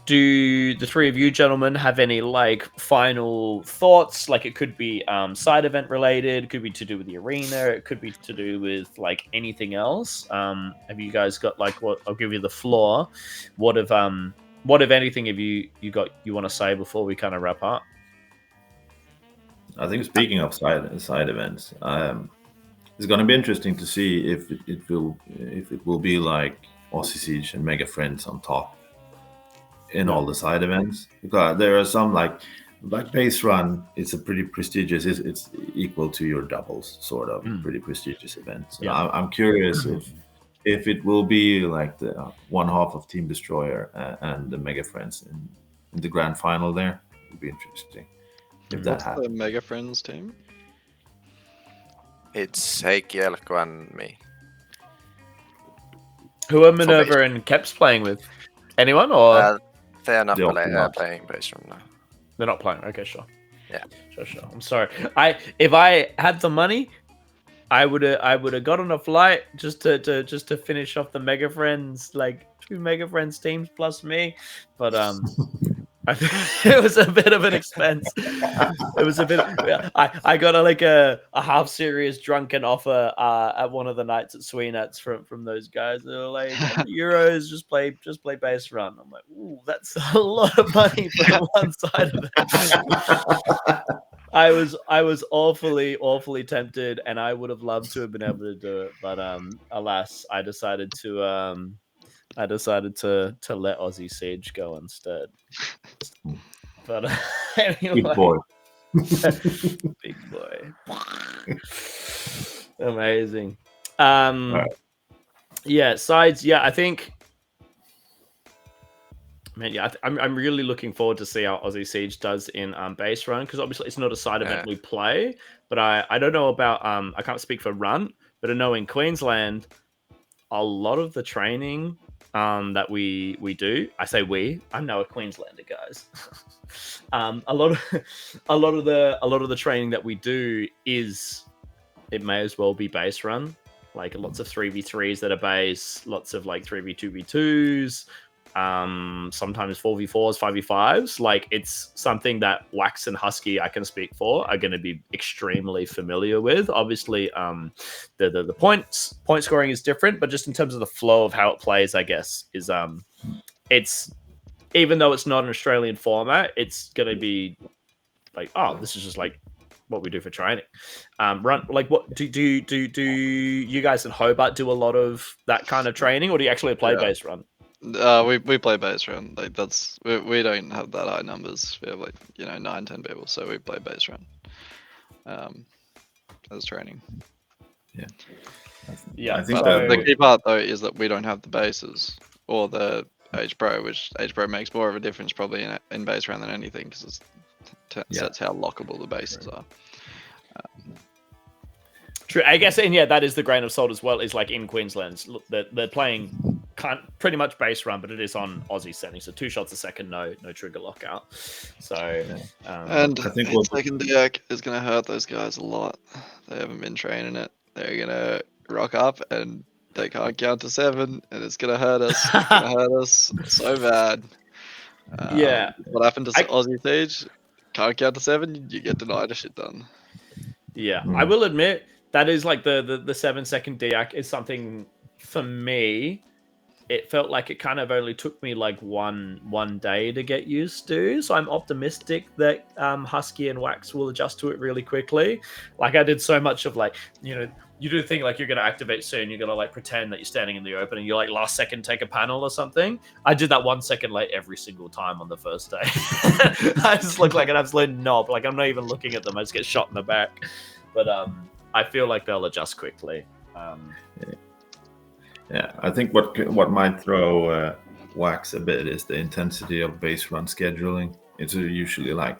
Do the three of you gentlemen have any like final thoughts? Like, it could be side event related, could be to do with the arena, it could be to do with like anything else. Have you guys got like what? I'll give you the floor. What if anything have you want to say before we kind of wrap up? I think speaking of side events, it's going to be interesting to see if it will be like Aussie Siege and Mega Friends on top in all the side events, because there are some like base run. It's a pretty prestigious. It's equal to your doubles, sort of pretty prestigious event. So Yeah. I'm curious if it will be like the one half of Team Destroyer and the Mega Friends in the grand final. There it would be interesting if that What's the happens. Mega Friends team? It's Heikki, Elko, and me. Who are Minerva and Keps playing with? Anyone or They are not The Optimus. playing base run now. they're not playing? Okay, sure. Yeah. Sure. I'm sorry. If I had the money, I would have got on a flight just to finish off the Mega Friends, like 2 Mega Friends teams plus me. But I think it was a bit of an expense. It was a bit. I got a half serious drunken offer at one of the nights at Sweenets from those guys. They were like, Euros, just play base run. I'm like, ooh, that's a lot of money for one side of it. I was awfully tempted, and I would have loved to have been able to do it, but alas, I decided to let Aussie Siege go instead. But anyway, Good boy. big boy, amazing. Right. Yeah, sides. Yeah, I think. Man, yeah, I'm really looking forward to see how Aussie Siege does in base run, because obviously it's not a side event we play. But I don't know about I can't speak for Runt, but I know in Queensland a lot of the training that we do. I say we. I'm now a Queenslander, guys. A lot of the training that we do is, it may as well be base run. Like lots of 3v3s that are base, lots of like 3v2v2s. Sometimes 4v4s, 5v5s. Like it's something that Wax and Husky, I can speak for, are going to be extremely familiar with. Obviously, the point scoring is different, but just in terms of the flow of how it plays, I guess is it's, even though it's not an Australian format, it's going to be like, oh, this is just like what we do for training. Run, like, what do you guys in Hobart do a lot of that kind of training, or do you actually play base run? We play base run. Like that's we don't have that high numbers. We have like 9-10 people, so we play base run as training. Yeah. I think the key part though is that we don't have the bases or the Age Pro, which Age Pro makes more of a difference probably in base run than anything, because that's how lockable the bases are. True, I guess, and yeah, that is the grain of salt as well. Is like in Queensland, they're playing pretty much base run, but it is on Aussie settings, so 2 shots a second, no trigger lockout. So, and I think second deck is going to hurt those guys a lot. They haven't been training it. They're going to rock up and they can't count to 7, and it's going to hurt us. It's going to hurt us so bad. Yeah. What happened to Aussie Siege? Can't count to 7, you get denied a shit done. Yeah, I will admit that is like the 7-second deac is something for me. It felt like it kind of only took me like one day to get used to. So I'm optimistic that Husky and Wax will adjust to it really quickly. Like I did so much of like, you do think like you're going to activate soon. You're going to like pretend that you're standing in the open and you like last second take a panel or something. I did that 1 second late every single time on the first day. I just look like an absolute knob. Like I'm not even looking at them. I just get shot in the back. But I feel like they'll adjust quickly. Yeah, I think what might throw Wax a bit is the intensity of base run scheduling. It's usually like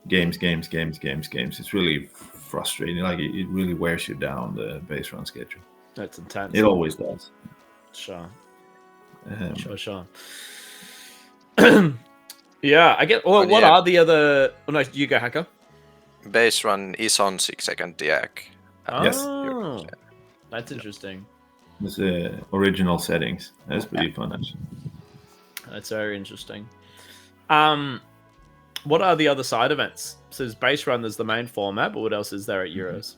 games. It's really frustrating. Like it really wears you down, the base run schedule. That's intense. It always does. Sure. Sure. Yeah, I get. Well, what are the other? Oh, no, you go, Hacker. Base run is on 6-second deac. Oh, that's interesting. It's the original settings. That's pretty fun, actually. That's very interesting. What are the other side events? So there's base run, there's the main format, but what else is there at Euros?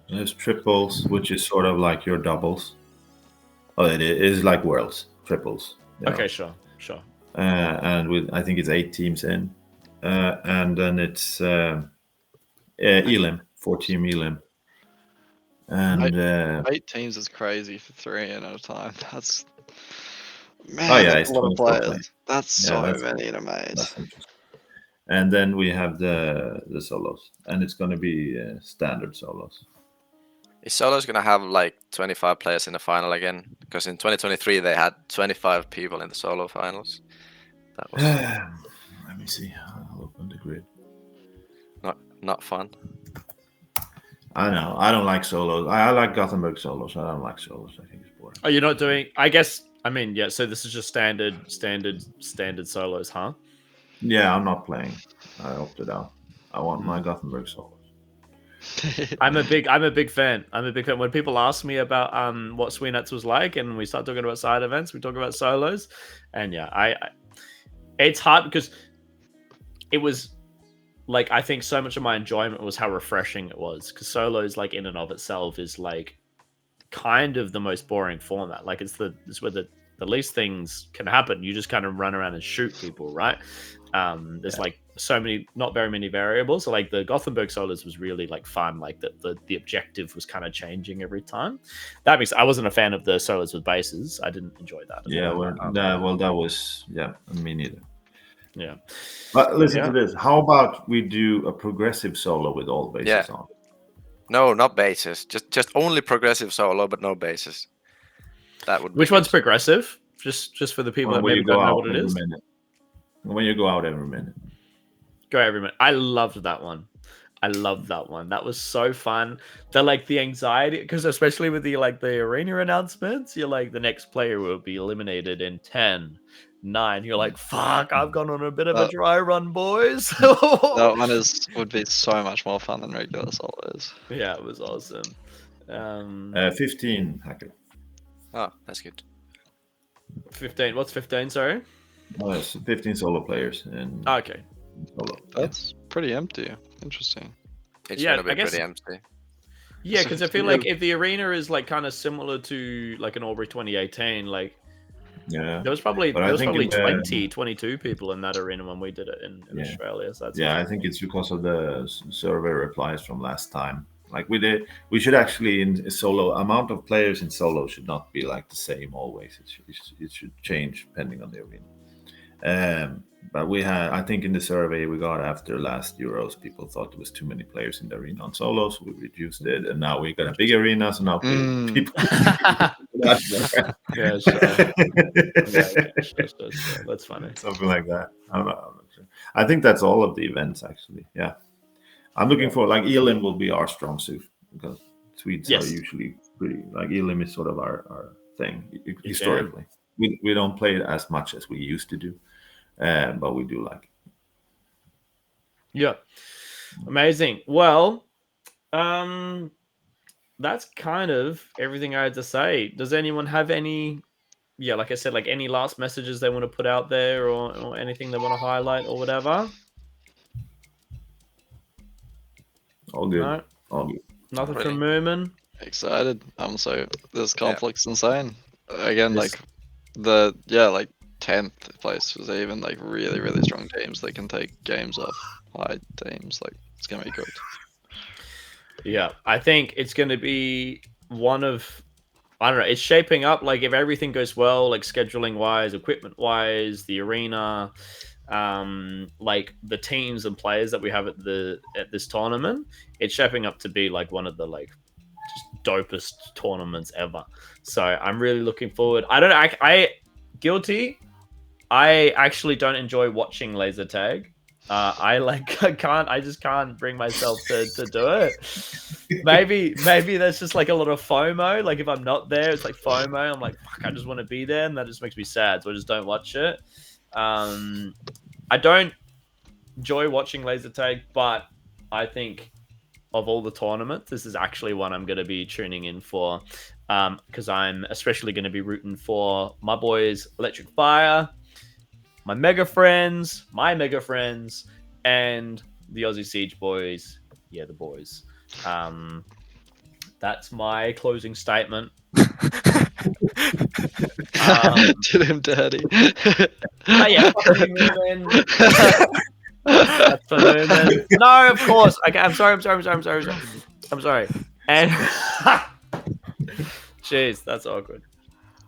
There's triples, which is sort of like your doubles. Oh, it is like Worlds, triples. Okay, sure. And I think it's 8 teams in. And then it's Elim, 4-team Elim. And 8 teams is crazy for 3 at a time. That's it's a lot of players. That's so many to make. That's interesting. And then we have the solos, and it's going to be standard solos. Is Solos gonna have like 25 players in the final again? Because in 2023 they had 25 people in the solo finals. That was Let me see. I'll open the grid. not fun. I know. I don't like solos. I like Gothenburg solos. I don't like solos. I think it's boring. Oh, you're not doing? I guess. I mean, yeah. So this is just standard solos, huh? Yeah, I'm not playing. I opted out. I want my Gothenburg solos. I'm a big fan. I'm a big fan. When people ask me about what Sweenets was like, and we start talking about side events, we talk about solos, and yeah, I it's hard because it was like I think so much of my enjoyment was how refreshing it was, because solos like in and of itself is like kind of the most boring format. Like it's where the least things can happen. You just kind of run around and shoot people, right? There's like not very many variables. So like the Gothenburg solos was really like fun. Like the objective was kind of changing every time. That means I wasn't a fan of the solos with bases. I didn't enjoy that. That was me neither. Yeah. But listen to this. How about we do a progressive solo with all bases on? No, not bases. Just only progressive solo, but no bases. That would. Which one's progressive? Just for the people that maybe don't know what it is. When you go out every minute. Go every minute. I loved that one. That was so fun. The anxiety, because especially with the arena announcements, you're like, the next player will be eliminated in 10, 9. You're like, fuck, I've gone on a bit of a dry run, boys. That one would be so much more fun than regular solos. Yeah, it was awesome. 15, Hacker. Oh, that's good. 15. What's 15? Sorry. Oh, it's 15 solo players. And okay. Solo. That's pretty empty. Interesting. It's gonna be pretty empty. Yeah, because I feel like if the arena is like kind of similar to like an Albury 2018, like there was probably 22 people in that arena when we did it in Australia. So that's I think it's because of the survey replies from last time. Like we should actually in solo amount of players in solo should not be like the same always. It should change depending on the arena. But we had, I think in the survey we got after last Euros, people thought there was too many players in the arena on solos. We reduced it, and now we got a big arena, so now people. Yeah, sure. Sure. That's funny. Something like that. I'm not sure. I think that's all of the events actually. Yeah, I'm looking for like Elim will be our strong suit because Swedes are usually pretty like Elim is sort of our thing historically. We don't play it as much as we used to do. But we do like it. Yeah. Amazing. Well, that's kind of everything I had to say. Does anyone have any, like I said, like any last messages they want to put out there or anything they want to highlight or whatever? All good. No? All good. Nothing from Mumin? Excited. This conflict's insane. Again, like 10th place was even like really, really strong teams that can take games off high teams. Like it's gonna be good. Yeah, I think it's gonna be one of, I don't know, it's shaping up like if everything goes well, like scheduling wise, equipment wise, the arena, like the teams and players that we have at this tournament, it's shaping up to be like one of the like just dopest tournaments ever. So I'm really looking forward. I guilty. I actually don't enjoy watching laser tag. I just can't bring myself to do it. Maybe that's just like a lot of FOMO. Like if I'm not there, it's like FOMO. I'm like, fuck, I just want to be there, and that just makes me sad. So I just don't watch it. I don't enjoy watching laser tag, but I think of all the tournaments, this is actually one I'm going to be tuning in for, because I'm especially going to be rooting for my boys Electric Fire, my mega friends, and the Aussie Siege boys. Yeah, the boys. That's my closing statement. Did him dirty. Yeah, that's for Mumin. No, of course. Okay, I'm sorry. And jeez, that's awkward.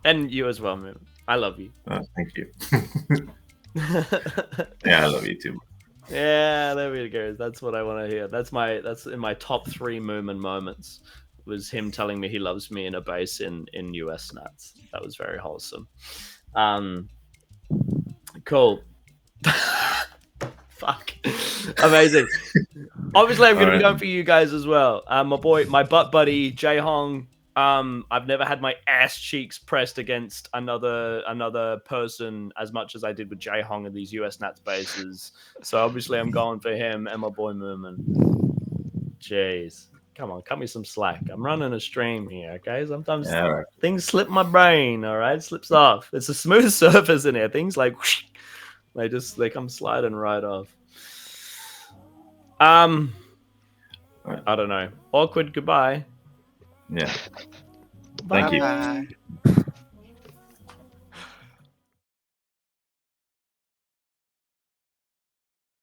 And you as well, Mumin. I love you. Thank you. Yeah, I love you too. Yeah, there we go. That's what I want to hear. That's in my top 3 Mumin moments. Was him telling me he loves me in a base in US Nats. That was very wholesome. Cool. Fuck. Amazing. Obviously, I'm going to be going for you guys as well. My butt buddy, Jay Hong. I've never had my ass cheeks pressed against another person as much as I did with Jay Hong in these US Nats bases. So obviously, I'm going for him and my boy Mumin. Jeez. Come on, cut me some slack. I'm running a stream here, okay? Sometimes things slip my brain, all right? It slips off. It's a smooth surface in here. Things like whoosh, they come sliding right off. I don't know. Awkward goodbye. Yeah. Thank you. Bye.